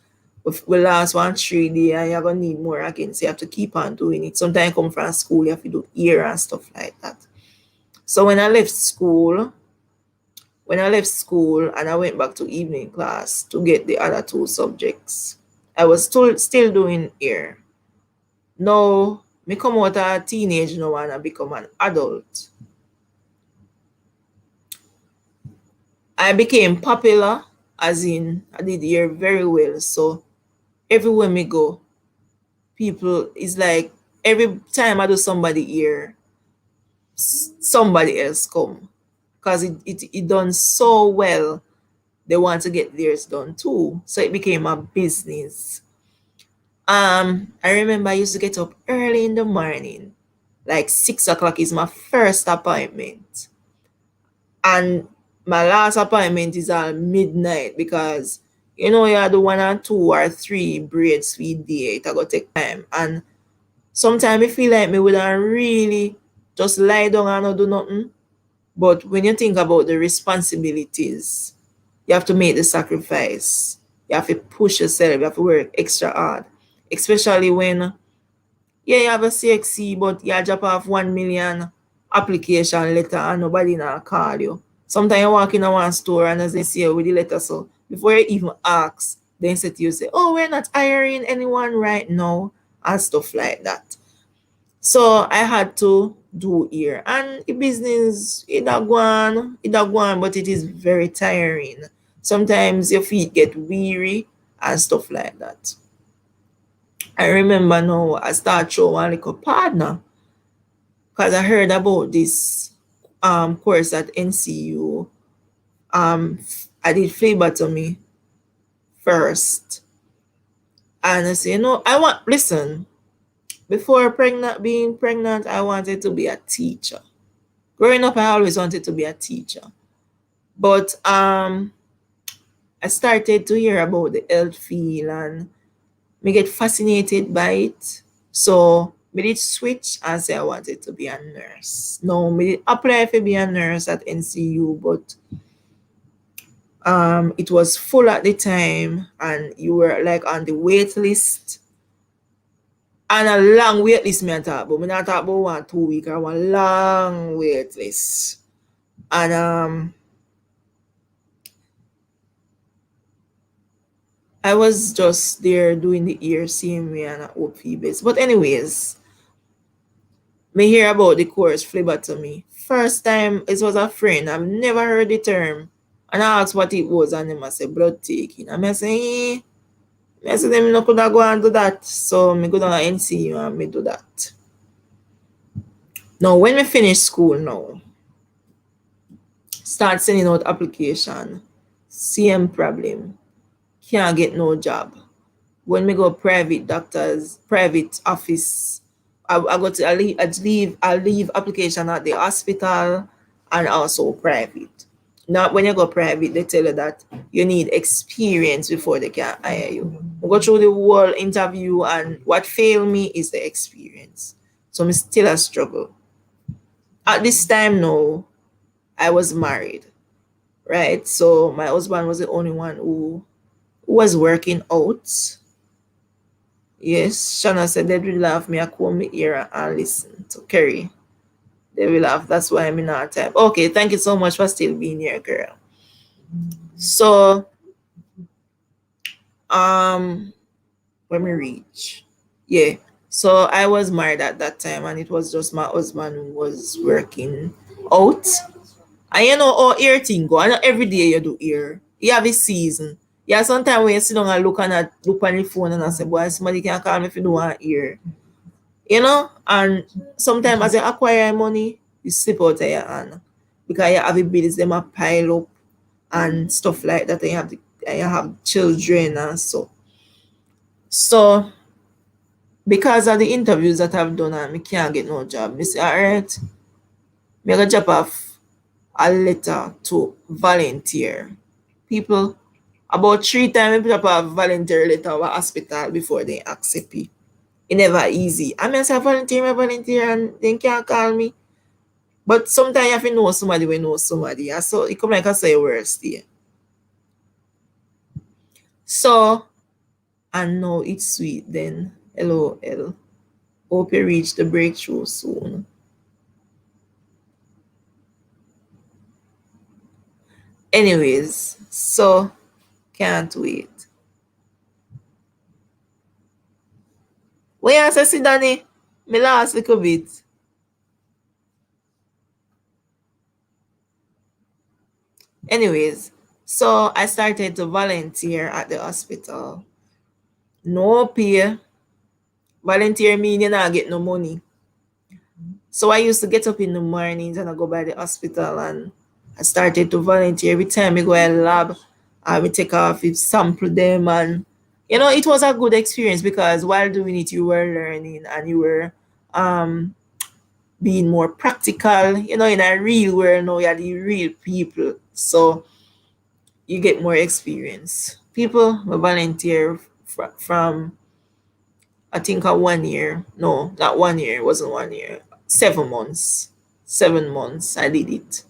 Will last 1 3 days, and you're gonna need more again. So you have to keep on doing it. Sometimes you come from school, you have to do ear and stuff like that. So when I left school and I went back to evening class to get the other two subjects, I was still doing ear. Now me come out a teenage now and I become an adult. I became popular, as in I did ear very well. So everywhere me go, people is like every time I do somebody ear, somebody else come because it done so well. They want to get theirs done too. So it became a business. I remember I used to get up early in the morning, like 6 o'clock is my first appointment. And my last appointment is at midnight because you had the 1 or 2 or 3 braids sweet day. It go take time. And sometimes I feel like me would really just lie down and not do nothing. But when you think about the responsibilities, you have to make the sacrifice. You have to push yourself. You have to work extra hard. Especially when, yeah, you have a CXC, but you drop off 1 million application letter and nobody now call you. Sometimes you walk in a one store and as they see you with the letter, so before you even ask, they say to you, say, oh, we're not hiring anyone right now, and stuff like that. So I had to do here. And the business, it a go on, but it is very tiring. Sometimes your feet get weary and stuff like that. I remember now I start show one little partner because I heard about this course at NCU. I did phlebotomy first. And I say, I want listen, before being pregnant, I wanted to be a teacher. Growing up, I always wanted to be a teacher. But I started to hear about the health field and me get fascinated by it. So me did switch and say I wanted to be a nurse. No, me did apply to be a nurse at NCU, but it was full at the time and you were like on the wait list. And a long wait list me I talk about. Me not talk about 1 2 week or one long wait list. And I was just there doing the ear same way and I hope base. But anyways, me hear about the course phlebotomy. First time it was a friend. I've never heard the term. And I asked what it was and them I say blood taking. And I say, I say them no could go and do that. So me go down to NCU and me do that. Now when we finish school now, start sending out application. Same problem. Can't get no job. when we go private doctors, private office, I go to I leave application at the hospital and also private. Not when you go private, they tell you that you need experience before they can hire you. I go through the whole interview and what failed me is the experience. So I'm still a struggle. At this time no, I was married, right? So my husband was the only one who was working out. Yes, Shanna said they will laugh me. I come here and listen to Kerry. They will laugh. That's why I'm in our time. Okay, thank you so much for still being here, girl. So, um, let me reach. Yeah. So I was married at that time, and it was just my husband who was working out. And you know how ear thing go. And not every day you do ear. You have a season. Yeah, sometimes when you sit down and look on the phone and I say, boy, somebody can call me if you don't want ear. You know, and sometimes as you acquire money, you slip out of your hand because you have the bills them a pile up and stuff like that. And you have children and so because of the interviews that I've done and I can't get no job, I say, all right, me gonna drop off a letter to volunteer. People about 3 times I drop off volunteer letter to a hospital before they accept me. It never easy. I mean, I say volunteer, and they can't call me. But sometimes you have to know somebody when know somebody. And so it come like I say worse there. So, and now it's sweet then. LOL. Hope you reach the breakthrough soon. Anyways, so can't wait. When you say Danny, me last little bit. Anyways, so I started to volunteer at the hospital. No pay. Volunteer mean you not get no money. So I used to get up in the mornings and I go by the hospital and I started to volunteer. Every time I go to a lab, I would take off, sample them, and you know, it was a good experience because while doing it, you were learning and you were um being more practical, you know, in a real world now you're the real people. So you get more experience. People will volunteer from I think a 1 year. No, not 1 year. It wasn't 1 year. 7 months. 7 months. I did it.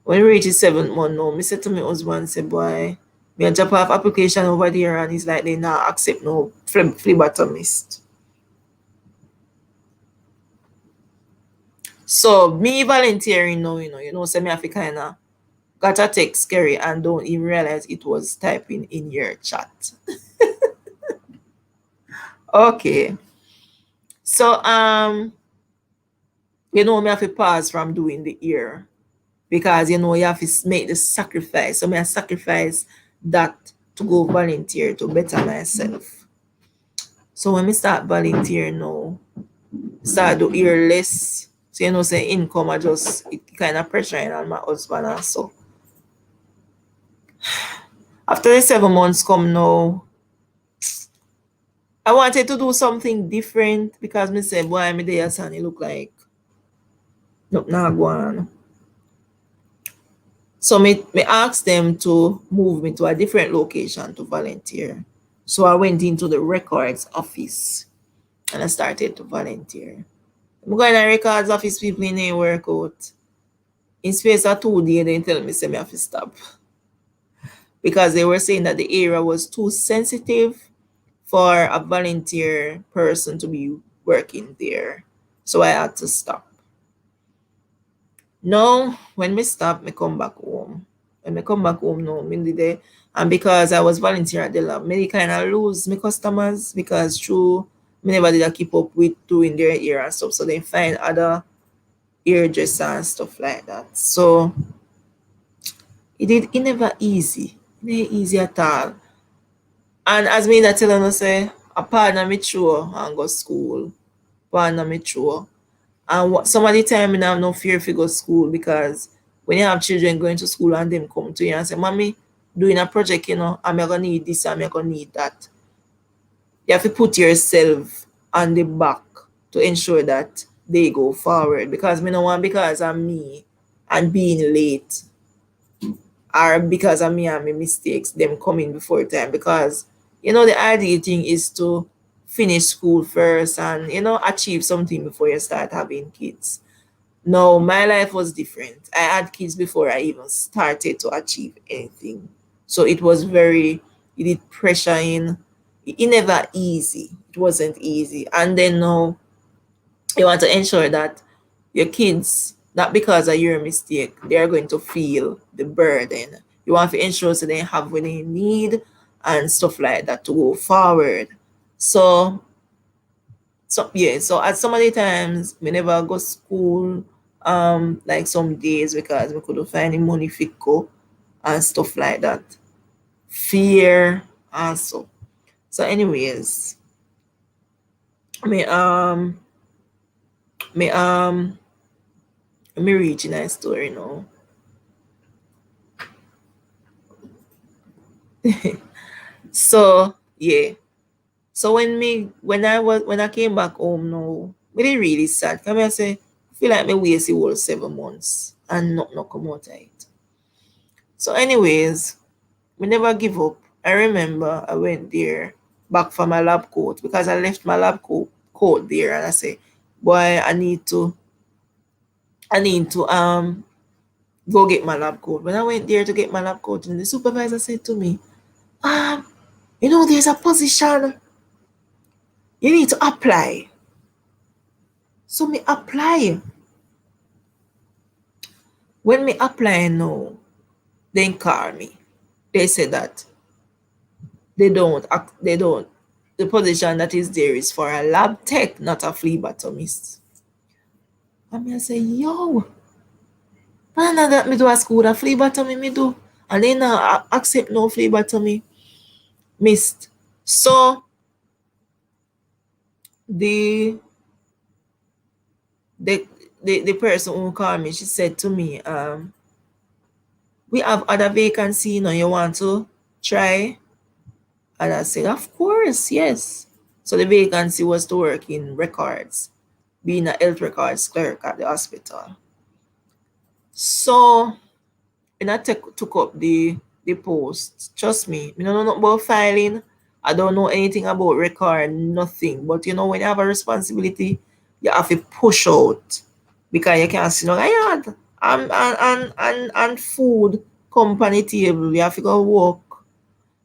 When we reached 7 months, no, me said to my husband, say, boy, me a drop off application over there, and he's like, they not accept no phlebotomist. So me volunteering now, say me have to kind of got a text scary and don't even realize it was typing in your chat. Okay. So me have to pause from doing the ear because you have to make the sacrifice. So me I sacrifice that to go volunteer to better myself. So when me start volunteer now, start do ear less. So say income I just it kind of pressuring on my husband and so. After the 7 months come now, I wanted to do something different because me say, boy, me there and it look like nope not go on. So me asked them to move me to a different location to volunteer. So I went into the records office and I started to volunteer. I'm going to records office, people in there work out. In space of 2 days, they tell me say me have to stop. Because they were saying that the area was too sensitive for a volunteer person to be working there. So I had to stop. Now, when me stop, me come back home. When me come back home now, me there. And because I was volunteer at the lab, me kind of lose my customers because through me never did I keep up with doing their ear and stuff. So they find other hairdresser and stuff like that. So it never easy. It never easy at all. And as me that tell them say, a partner me true and go school. Partner me true. And some of the time I have no fear if you go school because when you have children going to school and them come to you and say, Mommy, doing a project, I'm gonna need this, I'm gonna need that. You have to put yourself on the back to ensure that they go forward. Because me no want because of me and being late, or because of me and my mistakes, them coming before time. Because the ideal thing is to finish school first and achieve something before you start having kids. No, my life was different. I had kids before I even started to achieve anything. So it was very, it did pressure in. It never easy. It wasn't easy. And then now you want to ensure that your kids, not because of your mistake, they are going to feel the burden. You want to ensure so they have what they need and stuff like that to go forward. So yeah, so at some of the times we never go school like some days because we couldn't find the money for go and stuff like that. Fear also. So anyways, me me me reaching a story now. So yeah. So when I came back home now, me dey really sad. Come I say, feel like me waste the whole 7 months and not come out of it. So anyways, we never give up. I remember I went there back for my lab coat because I left my lab coat there and I say, boy, I need to go get my lab coat. When I went there to get my lab coat, and the supervisor said to me, um, there's a position you need to apply. So me apply. When me apply now, they call me. They say that they don't the position that is there is for a lab tech, not a phlebotomist. And me I say, yo, man, that me do a school a phlebotomy me do. And they not accept no phlebotomy missed. So the the the person who called me, she said to me, we have other vacancy now. You want to try? And I said, of course, yes. So the vacancy was to work in records, being a health records clerk at the hospital. So when I took up the post, trust me, I don't know nothing about filing. I don't know anything about record, nothing. But when you have a responsibility, you have to push out because you can't sit down. I had and food company table. You have to go work.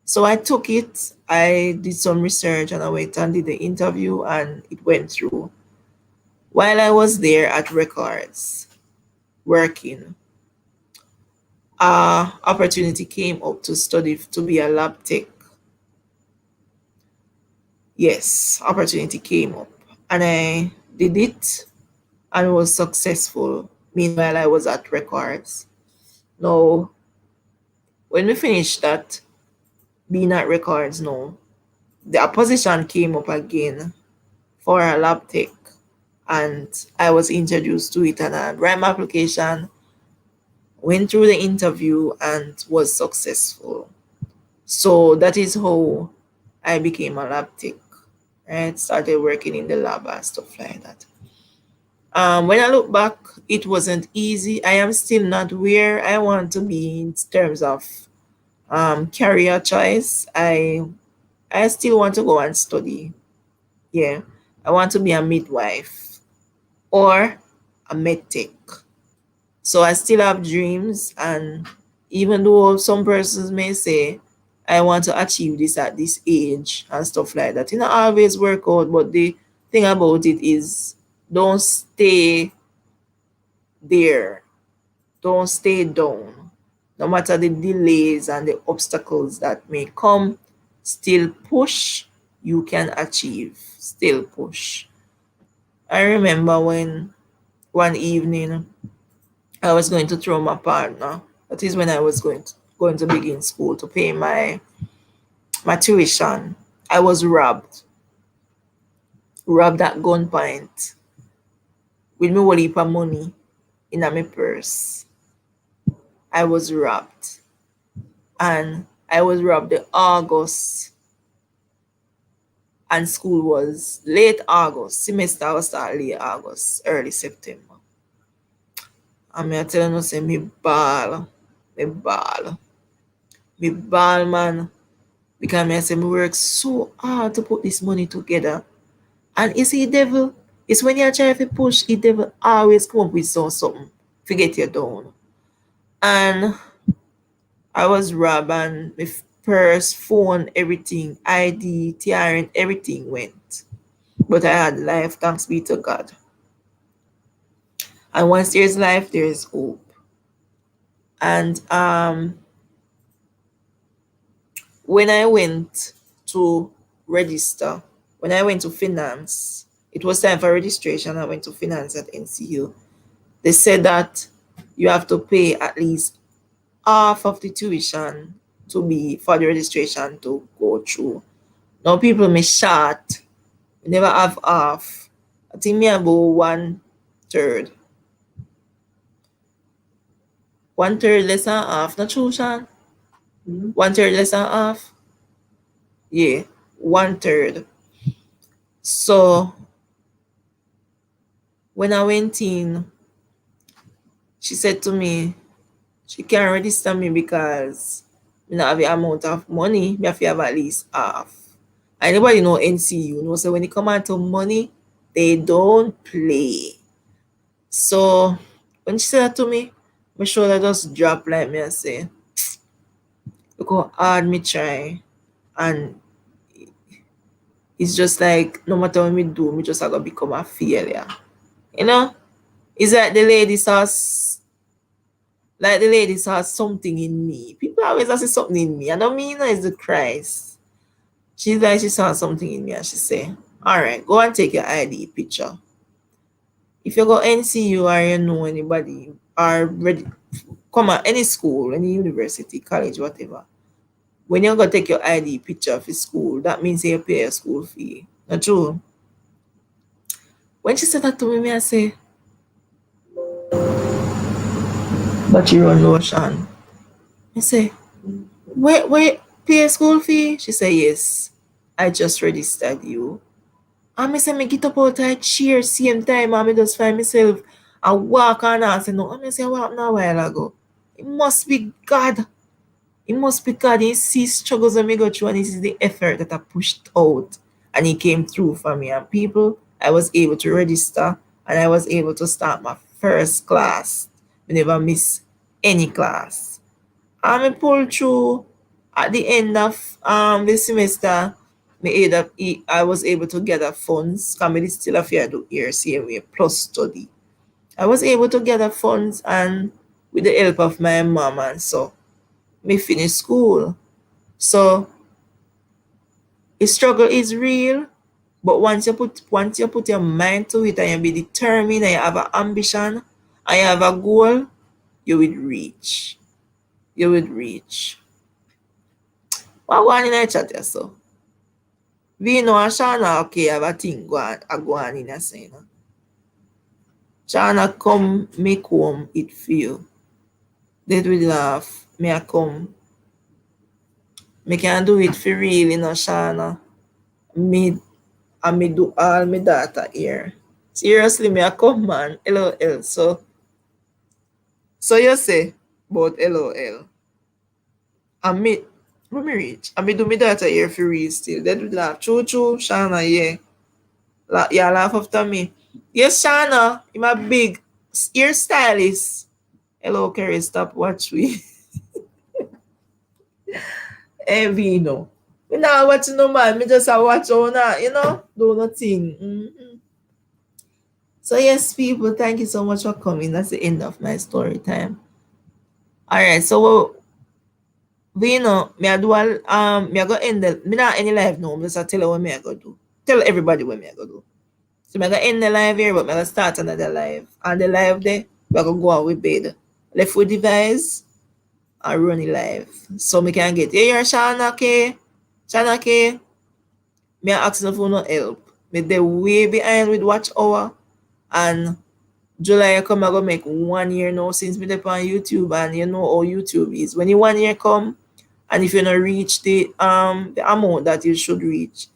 So I took it. I did some research and I went and did the interview and it went through. While I was there at records working, opportunity came up to study to be a lab tech. Yes, opportunity came up and I did it and was successful. Meanwhile, I was at records. Now, when we finished that, being at records now, the opposition came up again for a lab tech and I was introduced to it and I ran my application, went through the interview and was successful. So that is how I became a lab tech, right? Started working in the lab and stuff like that. When I look back, it wasn't easy. I am still not where I want to be in terms of career choice. I still want to go and study. Yeah, I want to be a midwife or a med tech. So I still have dreams, and even though some persons may say I want to achieve this at this age and stuff like that, always work out. But the thing about it is, don't stay there, don't stay down. No matter the delays and the obstacles that may come, still push. You can achieve. Still push. I remember when one evening I was going to throw my partner. That is when I was going to begin school to pay my tuition. I was robbed at gunpoint with me whole heap of money in my purse. I was robbed, and I was robbed the August. and school was late August. Semester was start late August, early September. And me I tell you, say me ball, me ball, man. Because me I say me work so hard to put this money together. And you see, devil, it's when you try to push, the devil always come up with something to get you down. And I was robbed, and my purse, phone, everything, ID, TRN, everything went. But I had life, thanks be to God. And once there's life, there's hope. And when I went to register, when I went to finance, it was time for registration. I went to finance at NCU. They said that you have to pay at least half of the tuition to be for the registration to go through. Now people may short, never have half. I think me about one third. One third less than half. Not true, Sean? One third less than half. Yeah, one third. So when I went in, she said to me, she can't register me because I don't have the amount of money. Me have to have at least half. Anybody know NCU know, so when it come out to money, they don't play. So when she said that to me, my shoulder just dropped like me and say, look how hard me try. And it's just like no matter what me do, me just gonna become a failure. You know? It's like the lady saw something in me. People always say something in me. I don't mean it's the Christ. She's like she saw something in me and she say, alright, go and take your ID picture. If you go NCU or you know anybody or ready come at any school, any university, college, whatever. When you go take your ID picture for school, that means you pay a school fee. Not true. When she said that to me, I say, but you run lotion. I say, wait, pay a school fee? She say, yes. I just registered you. And I say, me get up out of chair same time and I just find myself I walk on and say, no. And I say, what happened a while ago? It must be God. It must be God. He sees struggles that me go through and this is the effort that I pushed out. And he came through for me. And people, I was able to register and I was able to start my first class. I never miss any class. And I pulled through at the end of the semester. I was able to gather funds. Comedy still a fear do here, CMA plus study. I was able to gather funds and with the help of my mom and so me finish school. So the struggle is real, but once you put your mind to it and you be determined and you have an ambition and you have a goal, you will reach. You will reach. What going in the chat here, so? We know Shana okay have a thing go on in a saying. Shana come make home it feel. They will laugh. Me I come. Me can do it for real, you know, Shana. Me do all my data here. Seriously, me I come man. LOL. So you say about LOL. And me when me reach. And me do my data here for real still. They will laugh. True, Shana, yeah. Yeah, laugh after me. Yes, Shana, I'm a big hairstylist. Hello, Kerry, stop watch me. Vino. Me now watch no man, me just a watch on do nothing. So yes, people, thank you so much for coming. That's the end of my story time. Alright, so Vino, me I do me I go end the me not any live now, I'm just tell you what me I go do. Tell everybody what me I go do. So I'm gonna end the live here, but I'm gonna start another live. And the live there, we're gonna go out with bed. Left with device and run it live. So me can get here, Shana K. Shana K. Me asking for no help. Me they way behind with watch hour. And July come I go make 1 year now since me up on YouTube and you know how YouTube is. When you 1 year come and if you not reach the amount that you should reach,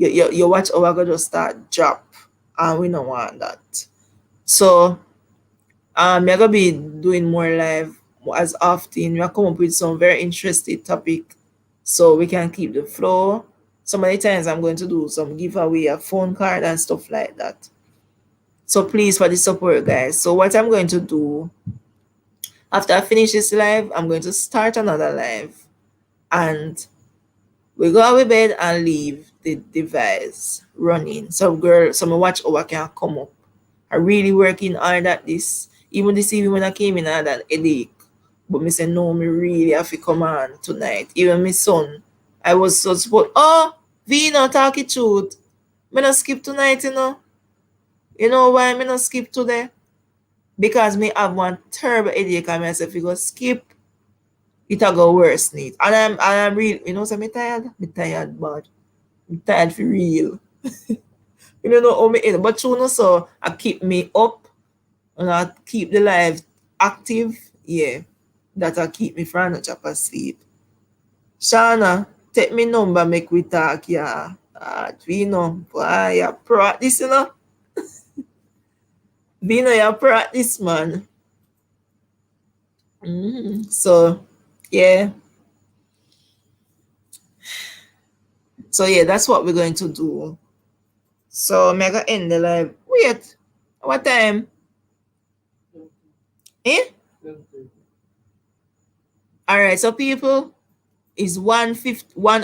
your watch hour go just start drop, and we don't want that. So we're gonna be doing more live as often. We're come up with some very interesting topic, so we can keep the flow. Some of the times I'm going to do some giveaway, a phone card and stuff like that. So please for the support, guys. So what I'm going to do after I finish this live, I'm going to start another live, and we go out of bed and leave the device running. Some watch over can come up. I really working hard at this. Even this evening when I came in, I had an headache. But me say no, me really have to come on tonight. Even my son, I was so supposed. Oh, Vino, talk it truth. Me not skip tonight, you know. You know why me not skip today? Because me have one terrible headache and myself you go skip, it a go worse need. And I'm real, you know, so me tired. Me tired bad. I'm tired for real. You don't know how me head, but you know, so I keep me up and I keep the life active. Yeah, that I keep me from not chop asleep. Shana, take me number, make we talk, yeah. Vino, boy, you practice, you know. Vino, you practice, man. So, yeah. So, yeah, that's what we're going to do. So, mega end the live. Wait, what time? Eh? All right, so people, it's 1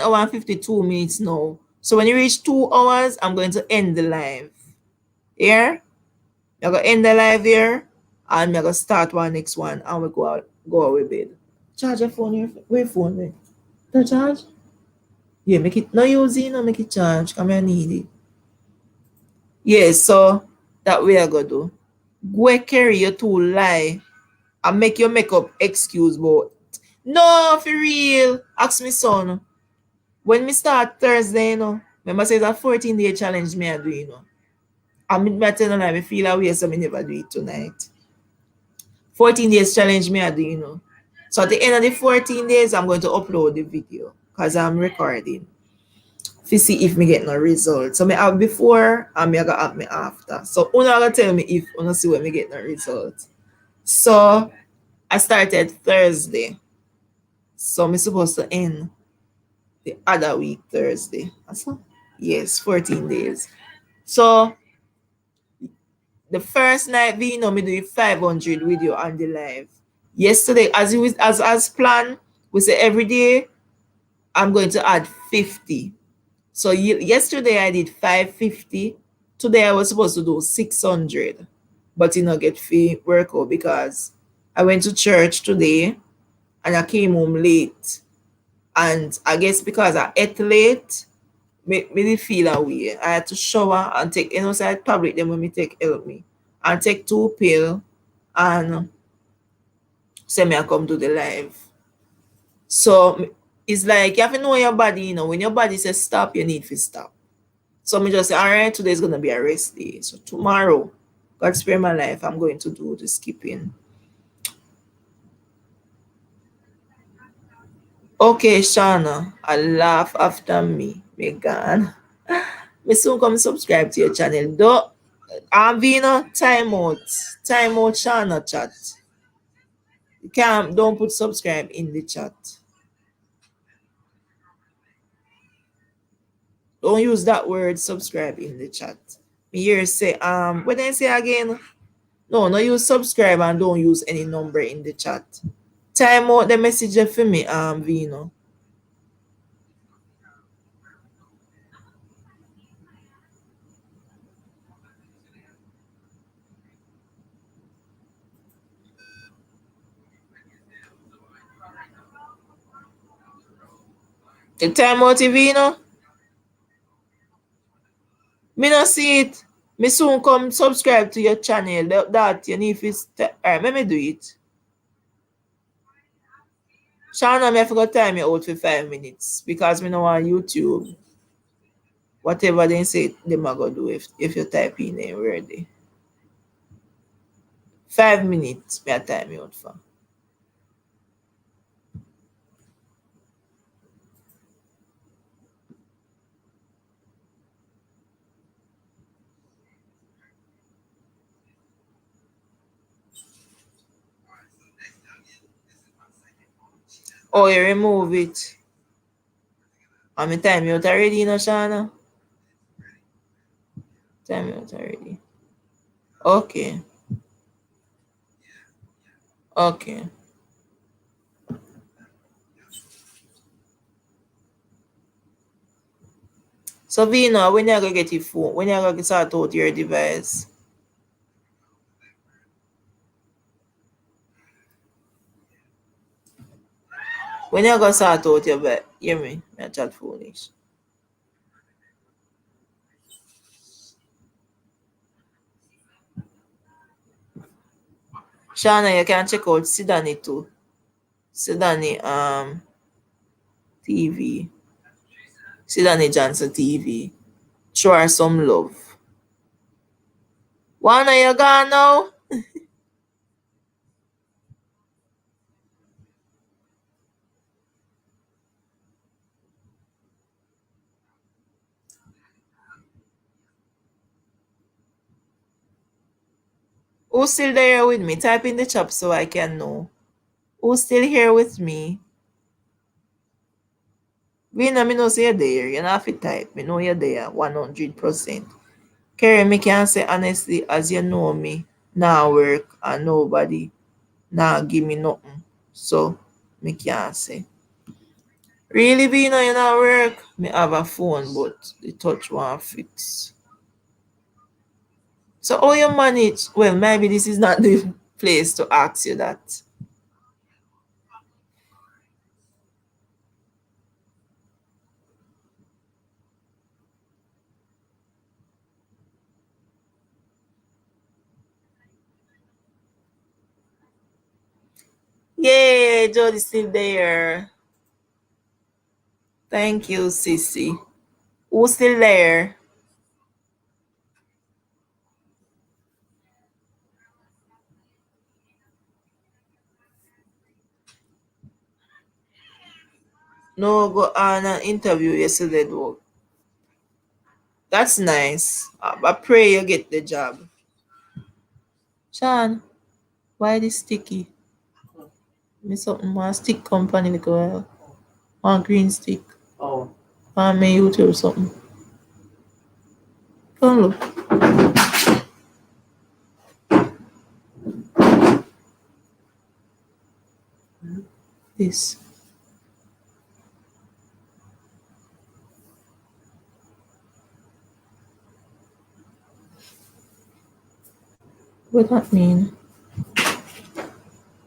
hour and 52 minutes now. So when you reach 2 hours, I'm going to end the live. Here, I'm gonna end the live here, and I'm gonna start one next one, and we go out with bed. Charge your phone, your phone, me. The charge? Yeah, make it no use it, no make it charge. Come I need it. Yeah, so that way I go do. Go carry your tool lie and make your makeup excuse, but no, for real. Ask me son. When me start Thursday, you know, remember say it's a 14-day challenge me I do, you know. And me tell you, I feel away, so me never do it tonight. 14 days challenge me I do, you know. So at the end of the 14 days, I'm going to upload the video because I'm recording to see if me get no result. So me have before and me gonna have me after. So una gonna tell me if una see when me get no result. So I started Thursday. So me supposed to end the other week Thursday. So yes, 14 days. So the first night we know me do 500 video on the live. Yesterday, as planned, we say every day I'm going to add 50. So yesterday I did 550. Today I was supposed to do 600, but get fee workout because I went to church today and I came home late. And I guess because I ate late, me did feel away. I had to shower and take, so I tablet them when me take help me. And take 2 pill and say me I come to the live. So it's like you have to know your body, when your body says stop, you need to stop. So me just say, all right, today's gonna be a rest day. So tomorrow, God spare my life, I'm going to do the skipping. Okay, Shauna, I laugh after me, Megan. Me soon come subscribe to your channel. Vino, time out. Time out, Shauna chat. You can't, don't put subscribe in the chat. Don't use that word subscribe in the chat. Me hear say, what did I say again? No, no use subscribe and don't use any number in the chat. Time out the message for me, Vino. The time out, Vino. Me not see it. Me soon come subscribe to your channel. That you need to alright, let me do it. Shana, me forgot time you out for 5 minutes because me know on YouTube. Whatever they say, they might go do if you type in a word. 5 minutes, me a time you out for. Oh, you remove it. How many time you out already, you know, Shana? Time you out already. Okay. Okay. So Vina, when you gonna get your phone? When you gonna start out your device? When you gonna start out your bed? Hear me? I chat foolish. Shana, you can check out Sidani too. Sidani TV. Sidani Johnson TV. Show her some love. Wanna you gone now? Who's still there with me? Type in the chat so I can know. Who's still here with me? Vina, me know say you're there. You don't have to type. Me know you're there 100%. Kerry, me can say honestly, as you know me, nah work and nobody nah give me nothing. So, me can't say. Really, Vina, you not work? Me have a phone, but the touch won't fix. So, how you manage? Well, maybe this is not the place to ask you that. Yay, Jody's still there. Thank you, Sissy. Who's still there? No, go on an interview yesterday, though. That's nice. I pray you get the job. Sean, why this sticky? Me something want stick company like one green stick. Oh. Want me YouTube something. Come look. This. What that mean?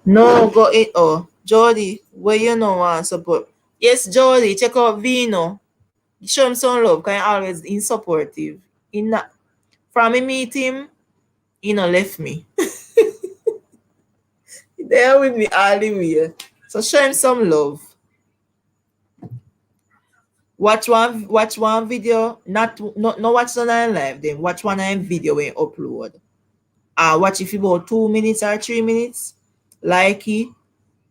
No, go in. Oh, Jody, where you know want support? Yes, Jody, check out Vino. Show him some love, because he always in supportive. In that, from me meet him, he no left me. He there with me all the way. So show him some love. Watch one video, not watch the nine live, then watch one video when upload. Watch if about 2 minutes or 3 minutes. Like it.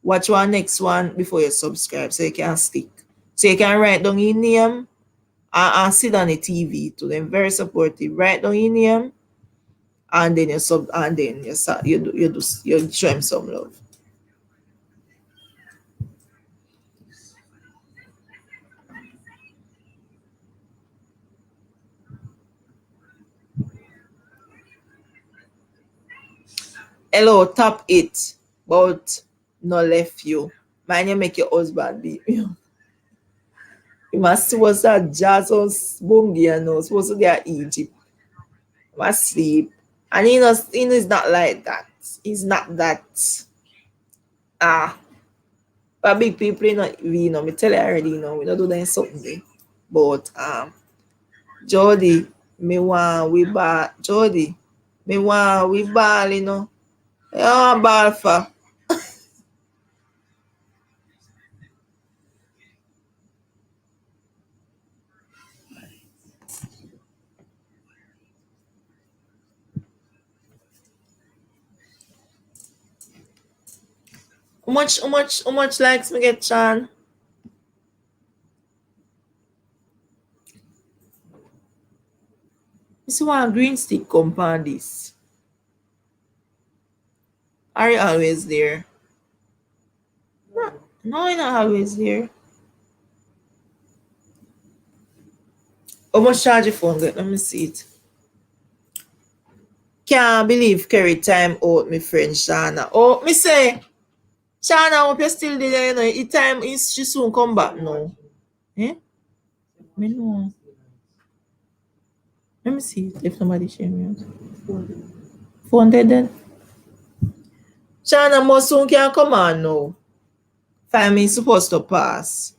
Watch one next one before you subscribe so you can stick. So you can write down your name and sit on the TV to them. Very supportive. Write down your name and then you sub and then you show him some love. Hello, tap it, but no left you. Mind you make your husband beat me. You must see what's that jazz on bongi and no supposed to be at Egypt. You must sleep. And he is not like that. He's not that ah but big people you know me tell you already we don't do that something there. But Jody, me want we ball Jody. Me want we ball, Yeah, ball for. How much likes me get, Chan? You see one green stick compound this. Are you always there? No, I'm not always there. How much charge your phone get? Let me see it. Can't believe Kerry time out my friend Shana. Oh, me say, Shana, hope you still there, you know. It time is she soon come back now. Eh? Me know. Let me see if somebody share me out. Phone dead then. Shana must soon can come on now. 5 minutes supposed to pass.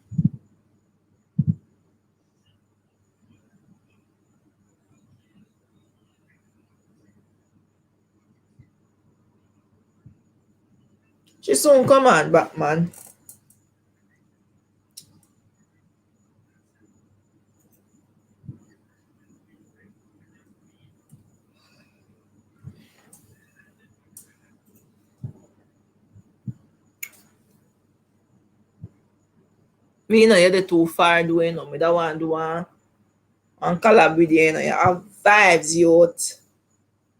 She soon come on back, man. Me know you're the too far doing no. Me that want do one collab with you, you know. You have vibes, youth.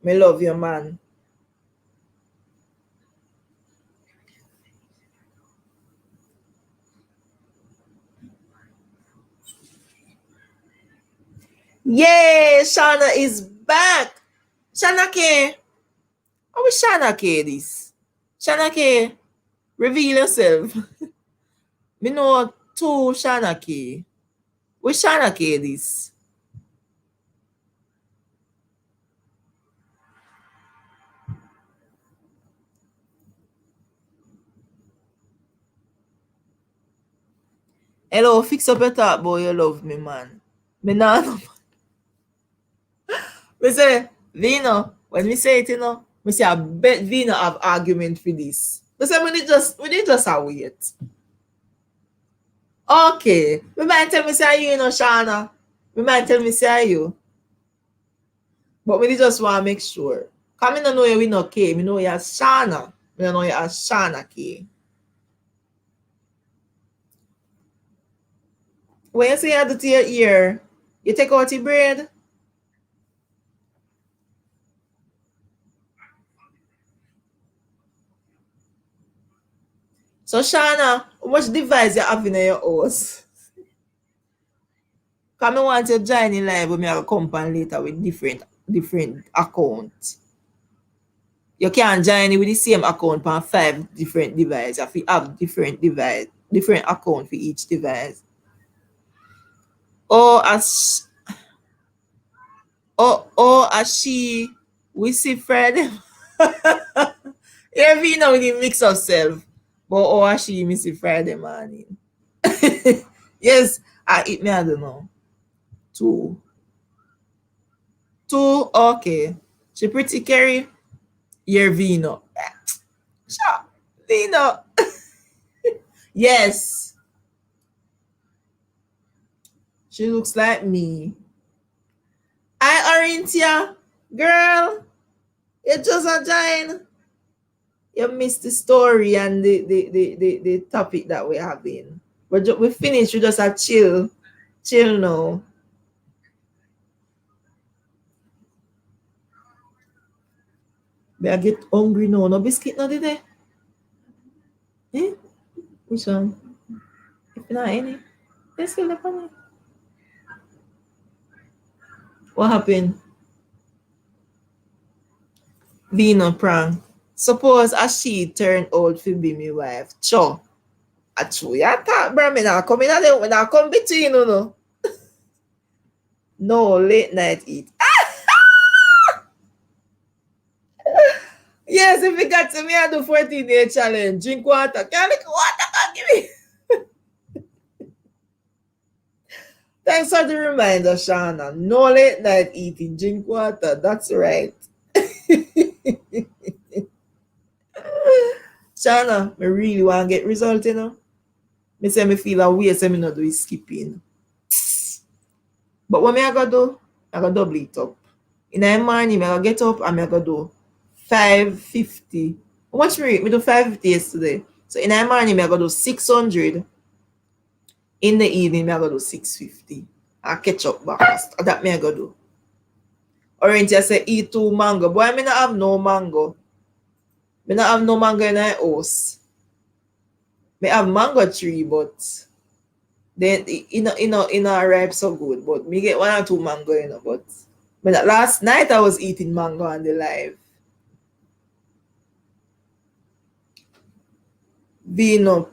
Me love you, man. Yay! Shana is back. Shana K. How is Shana K this? Shana K, reveal yourself. Me know two Shana K. Which Shana K this? Hello, fix up your talk, boy. You love me, man. Me nah know. Me say, Vino, when me say it, you know, me say I bet Vino have argument for this. Me say we need just a wait. Okay. Me might tell me say you know, Shana. Me might tell me say you. But we just want to make sure. Cause me no know you we no K. Me know you as Shana. Me no know you as Shana K. When you say you do to your ear, you take out your braid. So Shana, how much device you have in your house? Cause me want to join in live with me a company later with different accounts. You can't join it with the same account on 5 different devices. If you have different account for each device. Or as she we see Friday. Every now we mix ourselves. But or as she miss it Friday morning. Yes, I eat me, I don't know. Two. Two, okay. She pretty Carrie. You're Vino. Sure. Vino. Yes. She looks like me. I Orintia. Girl, you just a join. You missed the story and the topic that we're having. We finished, we just a chill. Chill now. But I get hungry now. No biscuit no did they? Eh? Which one? If not any. Let's fill up on it. What happened? Being a prank. Suppose as she turned old to be my wife. Cho. A true ya talk, bro. Me not come in and then when I come between you know. No late night eat. Yes, if you got to me, I do 14-day challenge. Drink water. Can I drink water? Can give me. Thanks for the reminder, Shana. No late night eating. Drink water. That's right. Shana, I really want to get result, you know. Me say me feel a way, say me not do is skipping. But what me I gotta do? I gotta double it up. In the morning, I gotta get up and I gotta do 550. How much me do 550 yesterday. So in the morning, I gotta do 600. In the evening, I gotta do 650. I catch up back. That me I gotta do. Orange, I say eat 2 mango. Boy, me not have no mango. Me not have no mango in my house. Me have mango tree, but then it not ripe so good. But me get one or two mango, but last night I was eating mango on the live. Vino.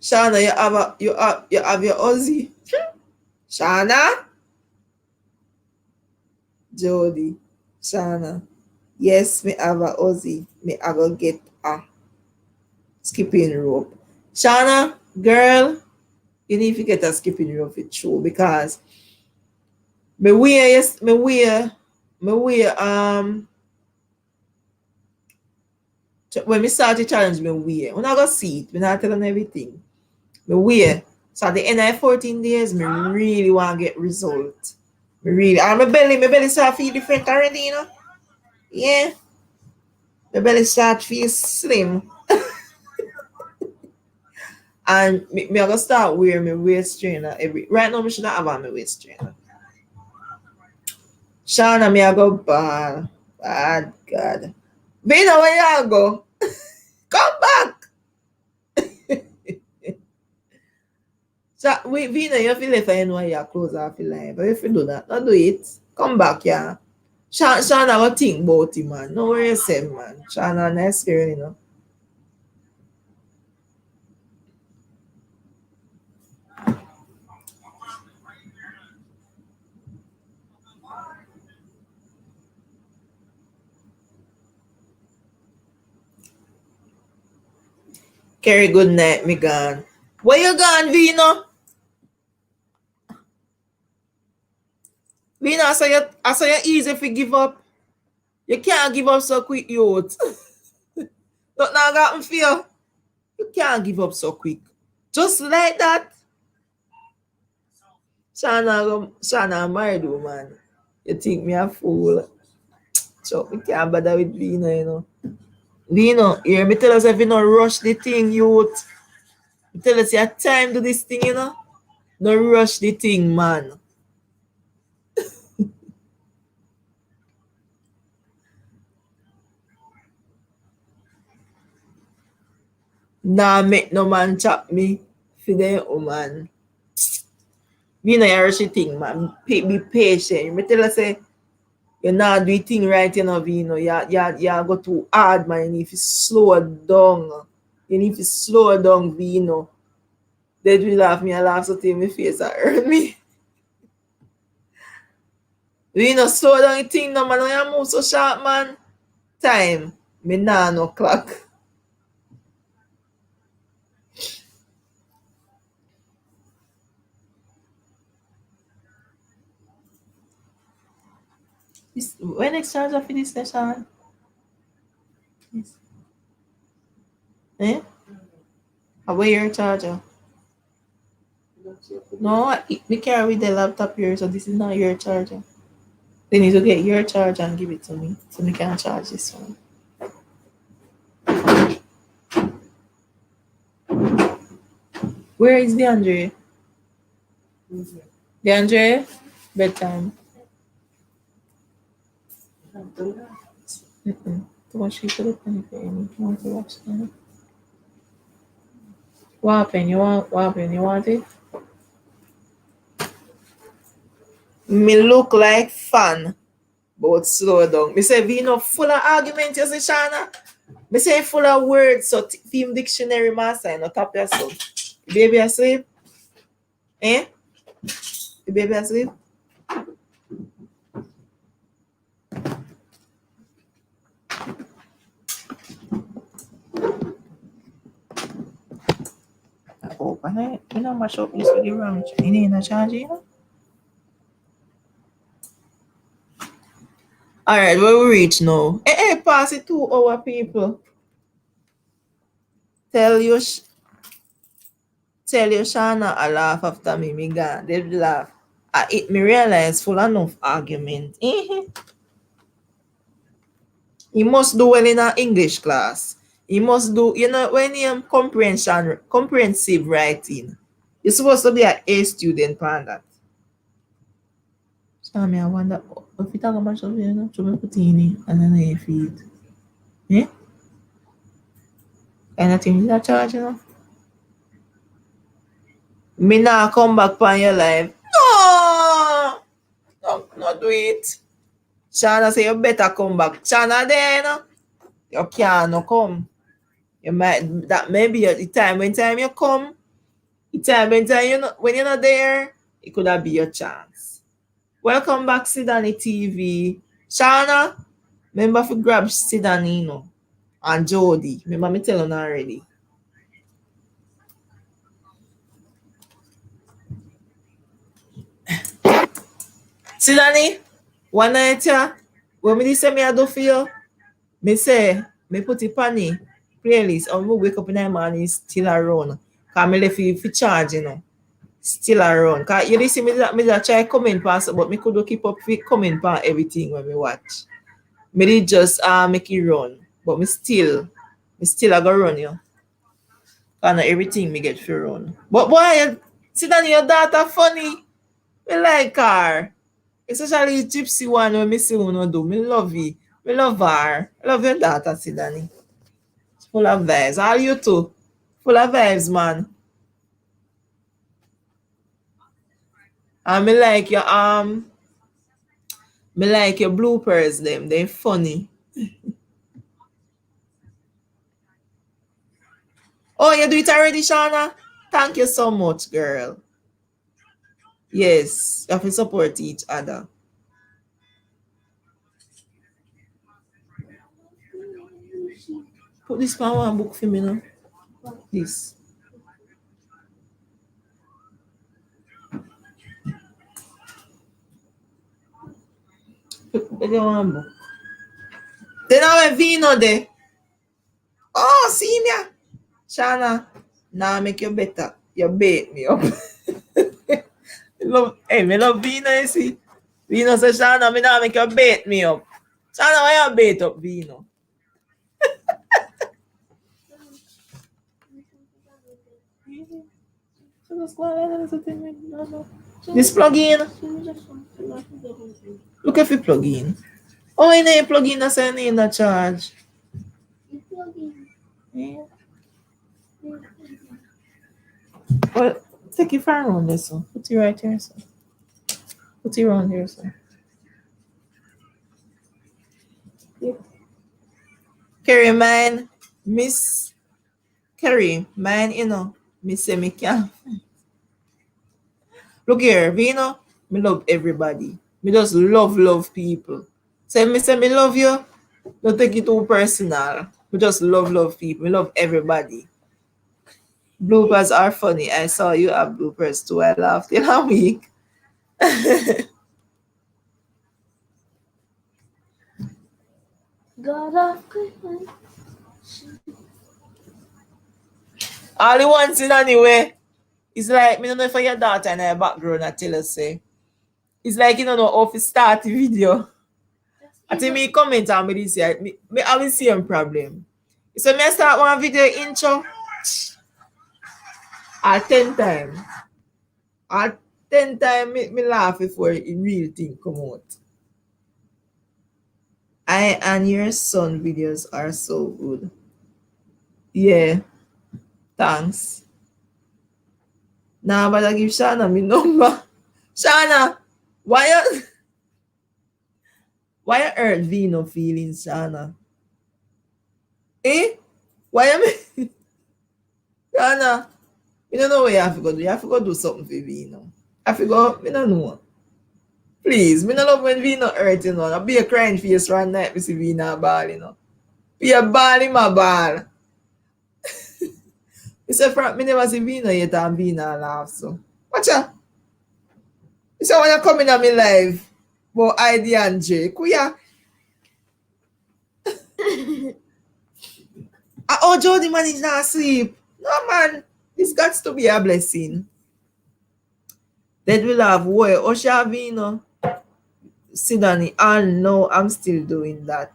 Shana, you have your Aussie. Shana? Jody. Shana. Yes, me have a Aussie. Me I go get a skipping rope. Shana, girl, you need to get a skipping rope with you because me wear when me start the challenge me wear. When I go see it, me not telling everything. Me wear. So at the end of 14 days, me really want to get result. Me really and my belly start feel different already, Yeah. My belly start feel slim. And me I go start wearing my waist trainer every right now. Me should not have on my waist trainer. Shana, me I go bad. Bad God. Vina, where you go? Come back. So Vina, you feel if I know your clothes off your line. But if you do that, don't do it. Come back, yeah. Shana, what think about it, man? No worry yourself, man. Shana, nice girl. Carry good night, me gone. Where you gone, Vina? Vina, I saw you easy if you give up. You can't give up so quick, youth. Don't now got me feel. You can't give up so quick. Just like that. Shana married woman. You think me a fool. So we can't bother with Vina. Vina, hear me tell us if you not rush the thing, youth. Me tell us your time to this thing. No rush the thing, man. Nah, make no man chop me. For them woman. Vina, you rush the thing, man. Be patient. Me tell us say you not do the thing right, Vino. You go too hard, man. You need to slow down. You need to slow down, Vino. They do laugh me, I laugh so till my face that hurt me. Vino, slow down the thing no, man. When you move so sharp, man. Time. Me 9 o'clock. When next charger for this session? Yes. Eh? Where your charger? No, we carry the laptop here, so this is not your charger. They need to get your charger and give it to me so we can charge this one. Where is DeAndre? DeAndre? Bedtime. Too much people look funny for you. You want to watch that? What happened? What happened? You want it? Me look like fun, but slow down. Me say Vino full of argument, you see, Shana? Me say full of words, so theme dictionary master, no tap yourself. Baby asleep? Eh? The baby asleep? I open it. You know, mash up this with the wrong. You need a charger, Alright, where we reach now? Pass it to our people. Tell you, Shana, I laugh after me gone. They laugh. Me realize full enough argument. You must do well in an English class. You must do, when you comprehensive writing, you're supposed to be an A student on that. So I wonder if you talk about something, to me put in and then you feed. Yeah? And I think that charge, Me nah come back on your life. No! No, not do it. Shana say you better come back. Shana then you can't no come. You might that maybe the time when time you come, the time when time you not when you're not there, it could have be your chance. Welcome back, Sidani TV. Shana, remember to grab Sidani, and Jody. Remember me telling already. Sidani, one night when me say me I do for you, me say me put it on the playlist and me wake up in the morning still around. Cause me left you for charge, Still around. Cause you see me that try comment past but me could keep up with comment past everything when me watch. Me did just make it run. But me still I go run you. Cause not everything me get to run. But boy, sit down your daughter funny. Me like her. Especially gypsy one when me see uno do. Me love it. Me love her. I love your daughter, Sidani. Full of vibes. All you too. Full of vibes, man. And me like your bloopers them. They funny. Oh, you do it already, Shauna? Thank you so much, girl. Yes, you have to support each other. Put this on one book for me now. This. Put the one book. Then I have vino there. Oh, senior. Shana, now make you better. You bait me up. Me love vino, you see. Vino says, Shana, me now make you bait me up. Shana, why you bait up vino? This plug in. Look if you plug in. Oh, I need plug in as I need a charge. Yeah. Well, take your phone on this one. Put it right here, sir. Put it around here, sir. Yeah. Carry mine, Miss Carry mine, Miss say me can. Look here, Vino, me love everybody. Me just love people. Say me love you, don't take it too personal. We just love people. We love everybody. Bloopers are funny. I saw you have bloopers too. I laughed in a week. All the ones in anyway. It's like me don't know if your daughter in her background I tell her say. It's like you don't know how to start the video. I think me comment and me say me have the same problem. So me start one video intro at 10 times. At 10 times me laugh before the real thing come out. I and your son videos are so good. Yeah. Thanks. Nah, but I give Shana my number. Shana, why you hurt Vino feelings, Shana? Eh? Why you Shana? You don't know what you have to go do. You have to go do something for Vino. I have to go, I don't know. Please, me not love when Vino hurt, I'll be a crying face one night, me see Vino ball, Be a ball in my ball. Me say, Frank, me never see Vino yet and Vino laugh, so. Watch out. You say, when you come in on me live, but ID and J, kuya. Oh, Jody man is not asleep. No, man. This got to be a blessing. That will have way. Oshavino. Sidani. And no, I'm still doing that.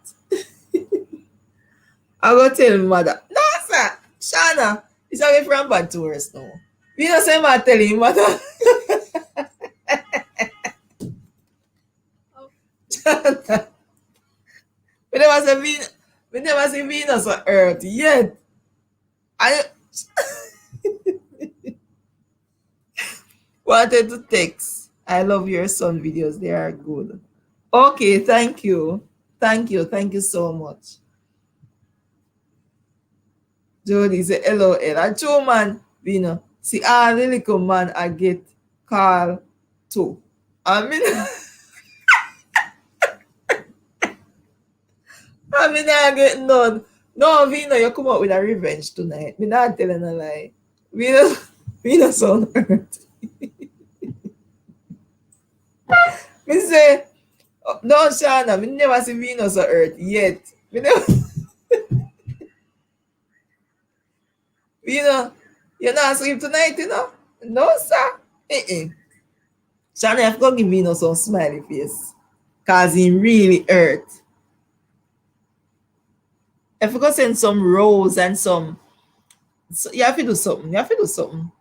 I go tell mother. No, sir. Shana. It's away from bad to worse now. We don't say my telling mother. Shana. We never see Venus on Earth yet. I Wanted to text. I love your son videos. They are good. Okay, thank you. Thank you. Thank you so much. Jody say LOL. And true man, you know, see all the little man I get call too. I mean I mean I get none. No, Vino, you come up with a revenge tonight. Me not telling a lie. Vino Vino sound hurt. Me say, oh, no, Shana, me never see Vino so hurt yet. Me never Vino, you not sleep tonight, you know? No, sir. Shana, you have to give Vino some smiley face. Cause he really hurt. If you go send some rose and some, so you have to do something. You have to do something.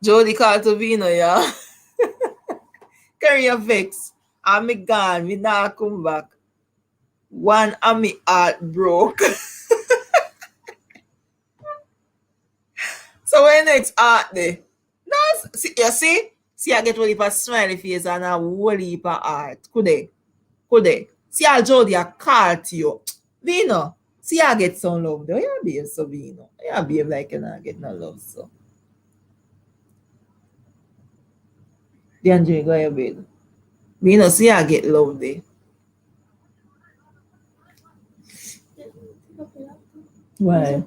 Jody called to Vino, yeah. Carry your vex. I'm gone. We not come back. One of me heart broke. So when next heart there? No, see, you see? See, I get one heap of smiley face and a whole heap of heart. Could they? Could they? See, I Jody, I call to you. Vino, see, I get some love there. You behave so, Vino. You behave like you not get no love, so. DeAndre, go ahead, bed. Vino, see, I get love there. Why?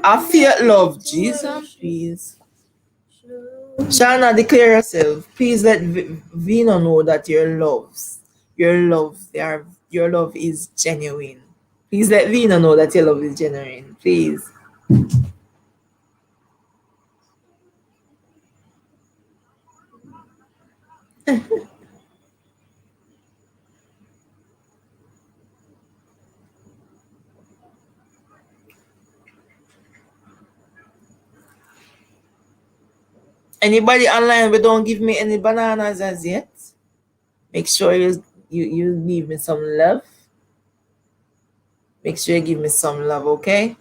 I fear love. Jesus, please. Shana, declare yourself. Please let Vino know that your love is genuine. Please let Vino know that your love is genuine. Please. Anybody online but don't give me any bananas as yet? Make sure you leave me some love. Make sure you give me some love, okay?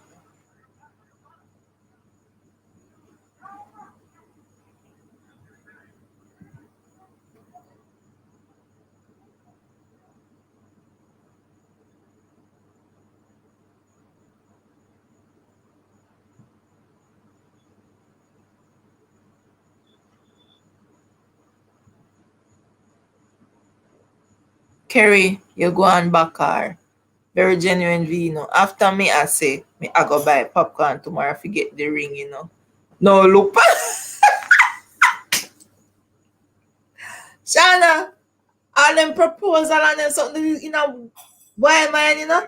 Kerry, you go on Bakar. Very genuine Vino. After me, I say, I go buy popcorn tomorrow if you get the ring, you know. No, look. Shana, all them proposal and them something, you know, boy man, you know.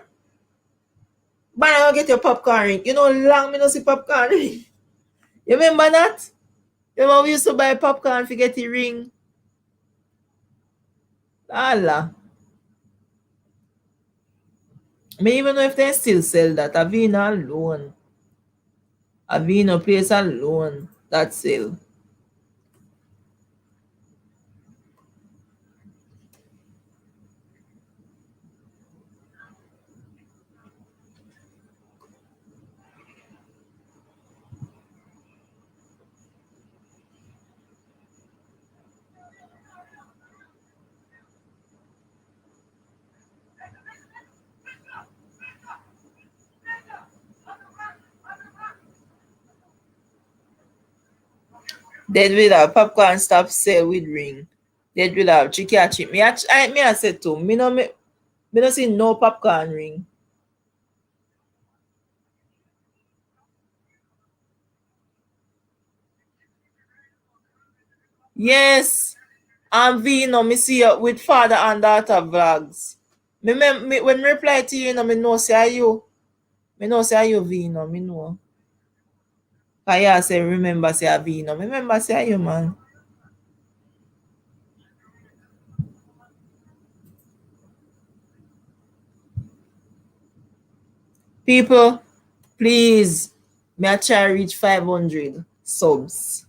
But I get your popcorn ring. You know, long me no see popcorn ring. You remember that? You remember we used to buy popcorn to get the ring? Allah. Me even know if they still sell that. Avina alone. Avino place alone. That sale. Dead will have popcorn stop sale with ring. Dead will have chicken and chip. Me I said to me no see no popcorn ring. Yes. And Vino, me see you with father and daughter vlogs. Me when me reply to you, me know say are you. Me know say are you Vino, me know. Cause you say remember say are Vino. Me remember say are you man. People, please, may I try reach 500 subs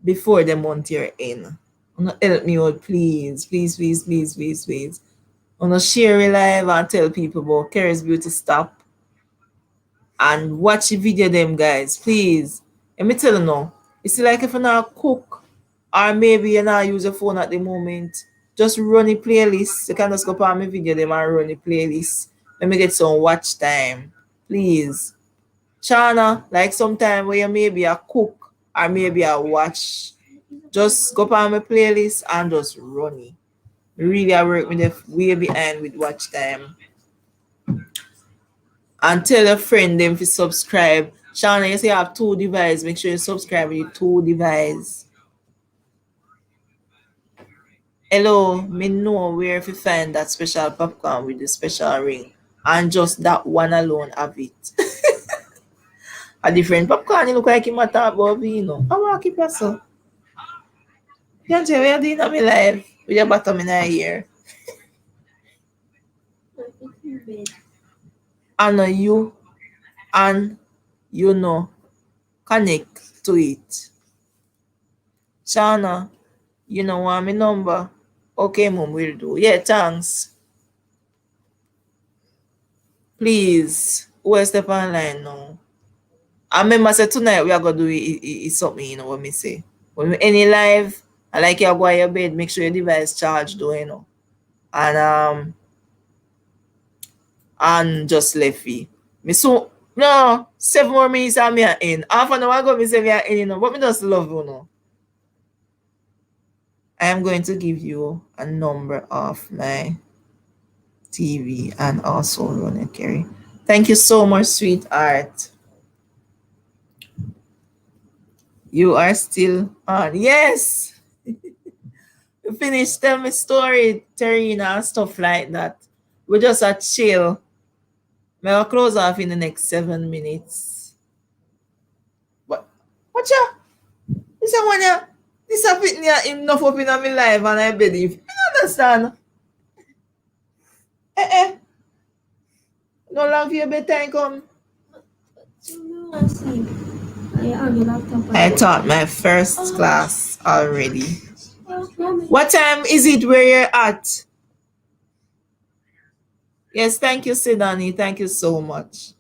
before the month you're in. Help me out, please. Please, please, please, please, please. Share a live and tell people about Kerry's Beauty Stop and watch the video them guys, please. Let me tell you now. It's like if you're not cook or maybe you're not use your phone at the moment, just run a playlist. You can just go on my video them and run a playlist. Let me get some watch time. Please. Chana, like sometime where you maybe a cook or maybe a watch. Just go on my playlist and just run it. Really I work with the way behind with watch time. And tell a friend them to subscribe. Shana, you say you have 2 devices. Make sure you subscribe with your 2 devices. Hello, me know where if you find that special popcorn with the special ring. And just that one alone have it. A different popcorn, you look like you matter about me, you know. I want to keep us up. Can't you wear doing on my life with your bottom in her ear? And you and you know connect to it. Shana, you know want my number? Okay, mom, will do. Yeah, thanks. Please, who step online now? I remember say tonight we are gonna do it something, you know what me say. When we any live, I like you go to your bed, make sure your device charged though, you know. And just left it. Me so no 7 more minutes and me are in. Half an hour ago me say me are in, you know, but me just love you know. I am going to give you a number of my TV and also Ronnie Kerry. Thank you so much, sweetheart. You are still on. Yes. Finish tell me story, Terina, and stuff like that. We just a chill. May I close off in the next 7 minutes. What ya? This is one ya. This a fit near enough up in my life and I believe. You understand? No long for your bedtime come. I taught my first class already. What time is it where you're at? Yes, thank you, Sidani. Thank you so much.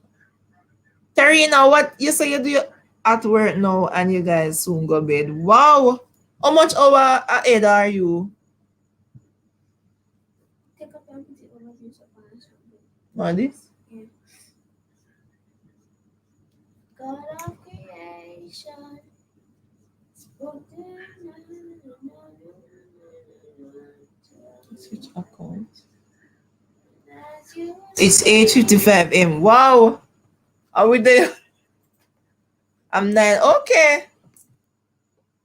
Tarina, what you say you do at work now and you guys soon go bed? Wow. How much hour ahead are you? What this? God of creation. Switch account. It's 8:55 a.m. Wow. Are we there? I'm 9. Okay.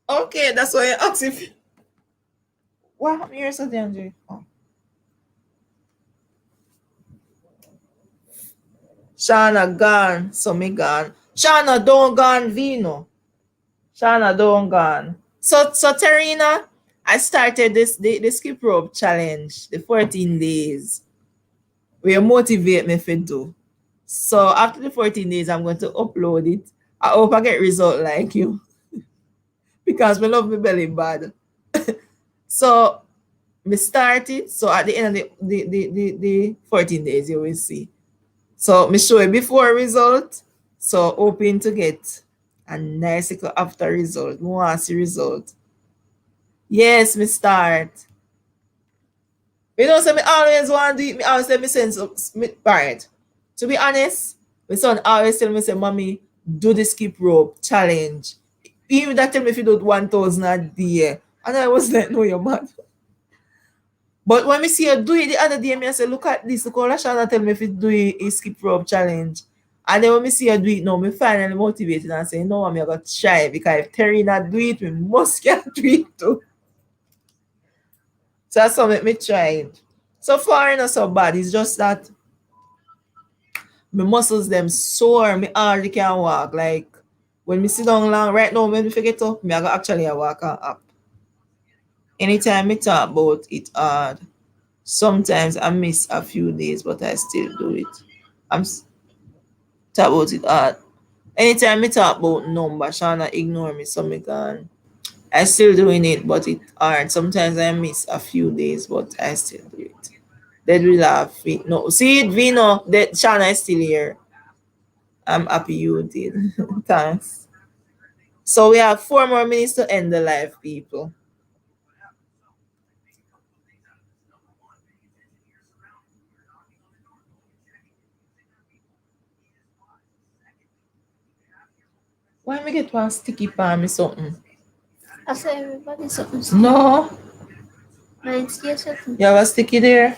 Okay, that's why I asked if. What happened here, so Andre? Oh. Shana gone, so me gone. Shana don't gone, Vino. Shana don't gone. So Terina, I started the skip rope challenge, the 14 days. Will motivate me to do. So after the 14 days, I'm going to upload it. I hope I get result like you. Because me love my belly bad. So me started. So at the end of the 14 days, you will see. So me show you before result. So hoping to get a nice little after result. Me want to see result. Yes, me start. You know, so me always want to do it. Me always say me sense of me part. To be honest, my son always tell me, say, Mommy, do the skip rope challenge. Even that tell me if you do 1,000 a day. And I was like, no, you're mad. But when me see her do it the other day, me I say, look at this. Look how Lashana tell me if you do a skip rope challenge. And then when me see her do it now, me finally motivated and say, no, I'm going to try. Because if Terry not do it, we must get do it too. So that's what make me try it. So far, not so bad. It's just that my muscles them sore. Me hardly can walk. Like when me sit down long, right now, when me forget up, me I go actually walk up. Anytime me talk about it hard, sometimes I miss a few days, but I still do it. Talk about it hard. Anytime me talk about number, Shana ignore me, so me gone. I still doing it, but it hard. Sometimes I miss a few days, but I still do it. They will laugh. No, see it, Vino. That Shana is still here. I'm happy you did. Thanks. So we have 4 more minutes to end the live, people. Why me get one sticky palm me something? I say everybody something. No, Mine's yes, something. you have a sticky there.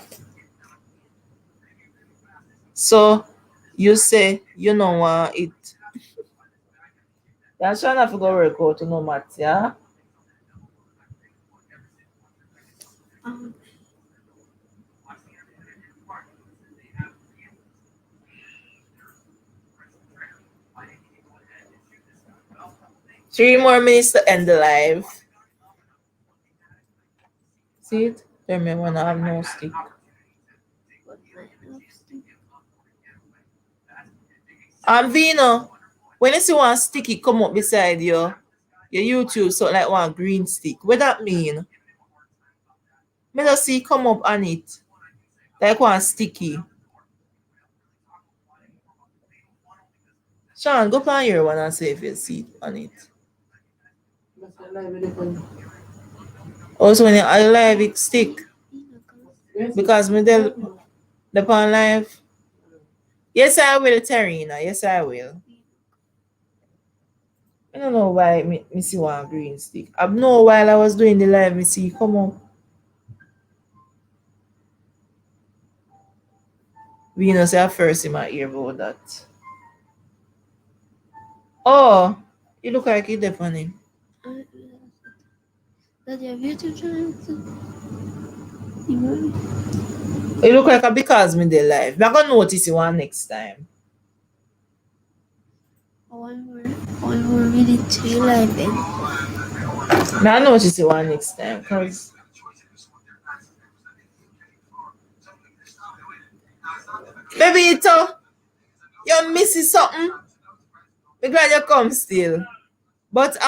So you say you know want it. You're trying to go work out to no math, yeah? Um, 3 more minutes to end the live. See it? Tell me when I have no stick. what my upstairs. Vino, when you see one sticky come up beside you, your YouTube so like one green stick. What that mean? Me just see come up on it. Like one sticky. Sean, go on your one and see if you see it on it. Also when you I live it stick. Because me the pan live. Yes I will, Tarina. Yes I will. I don't know why me see one green stick. I know while I was doing the live, me see come up. We know say first in my ear about that. Oh, you look like you dep on him. That your YouTube channel? You want You look like a because me the live. I'm gonna notice you one next time. one more minute to your life then. Me I notice you one next time because maybe you're missing something. We glad you come still. But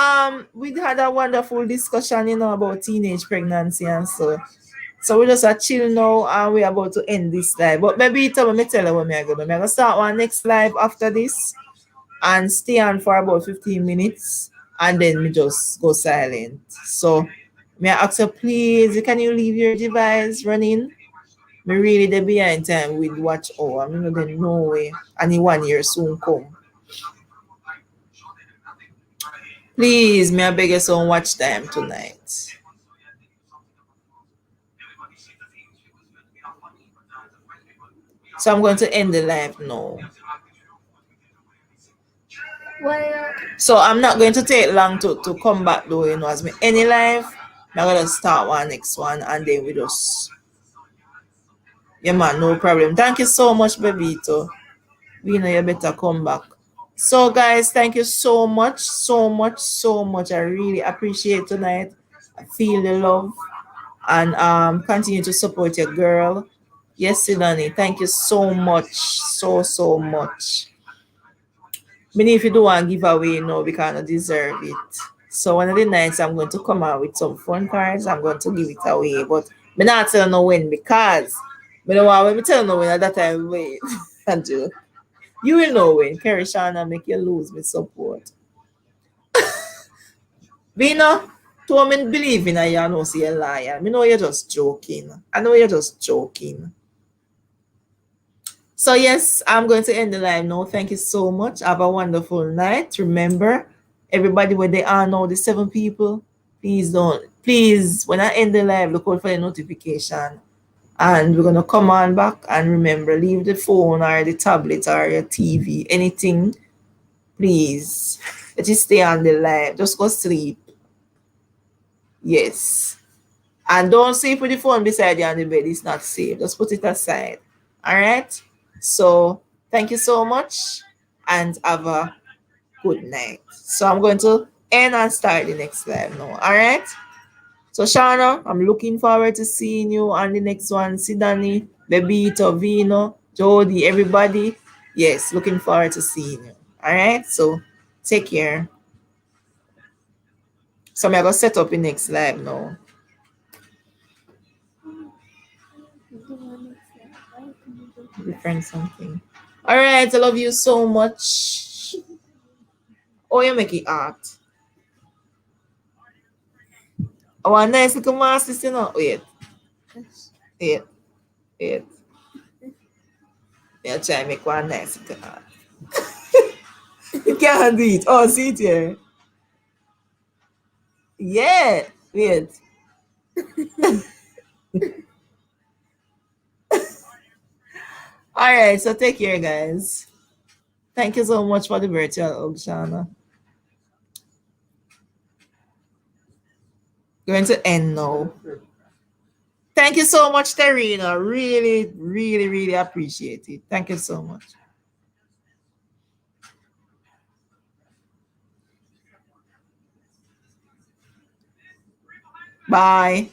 we had a wonderful discussion, about teenage pregnancy and so we just a chill now and we're about to end this live. But maybe me tell you what me I gonna do. Me I gonna start one next live after this and stay on for about 15 minutes and then we just go silent. So may I ask you please, can you leave your device running? Me really the behind time with watch hour. I mean then no way. And in 1 year soon come. Please, may I beg you some watch time tonight. So I'm going to end the live now. Why? So I'm not going to take long to come back though, as me any live. I'm gonna start one next one and then we just yeah man, no problem. Thank you so much, Bebito. We know you better come back. So guys, thank you so much, so much, so much. I really appreciate tonight. I feel the love and continue to support your girl. Yes, Sidani, thank you so much, so much. Many if you do want giveaway, no, we cannot deserve it. So one of the nights I'm going to come out with some fun cards. I'm going to give it away, but me not tell no when because me don't want when me tell no when at that time wait and do. You will know when Kerry Shana make you lose me support. Vina, to me believe in you know see a liar. Me know you're just joking. I know you're just joking. So yes, I'm going to end the live now. Thank you so much. Have a wonderful night. Remember, everybody where they are now, the 7 people, please, when I end the live, look out for the notification. And we're gonna come on back and remember, leave the phone or the tablet or your TV, anything, please. Let it stay on the live. Just go sleep. Yes. And don't sleep with the phone beside you on the bed. It's not safe. Just put it aside. All right. So thank you so much and have a good night. So I'm going to end and start the next live now. All right. So Shana, I'm looking forward to seeing you on the next one. Sidani, Bebito, Vino, Jody, everybody. Yes, looking forward to seeing you. All right, so take care. So I'm gonna set up the next live now. The one that's like, why can you do Different something. All right, I love you so much. Oh, you make it art. Oh, a nice little master, you know. this? Wait, wait. Yeah, try make one nice little art. You can't do it. Oh, see it here. Yeah. Wait. All right, so take care, guys. Thank you so much for the virtual hug, Shana. Going to end now. Thank you so much, Terina. Really, really, really appreciate it. Thank you so much. Bye.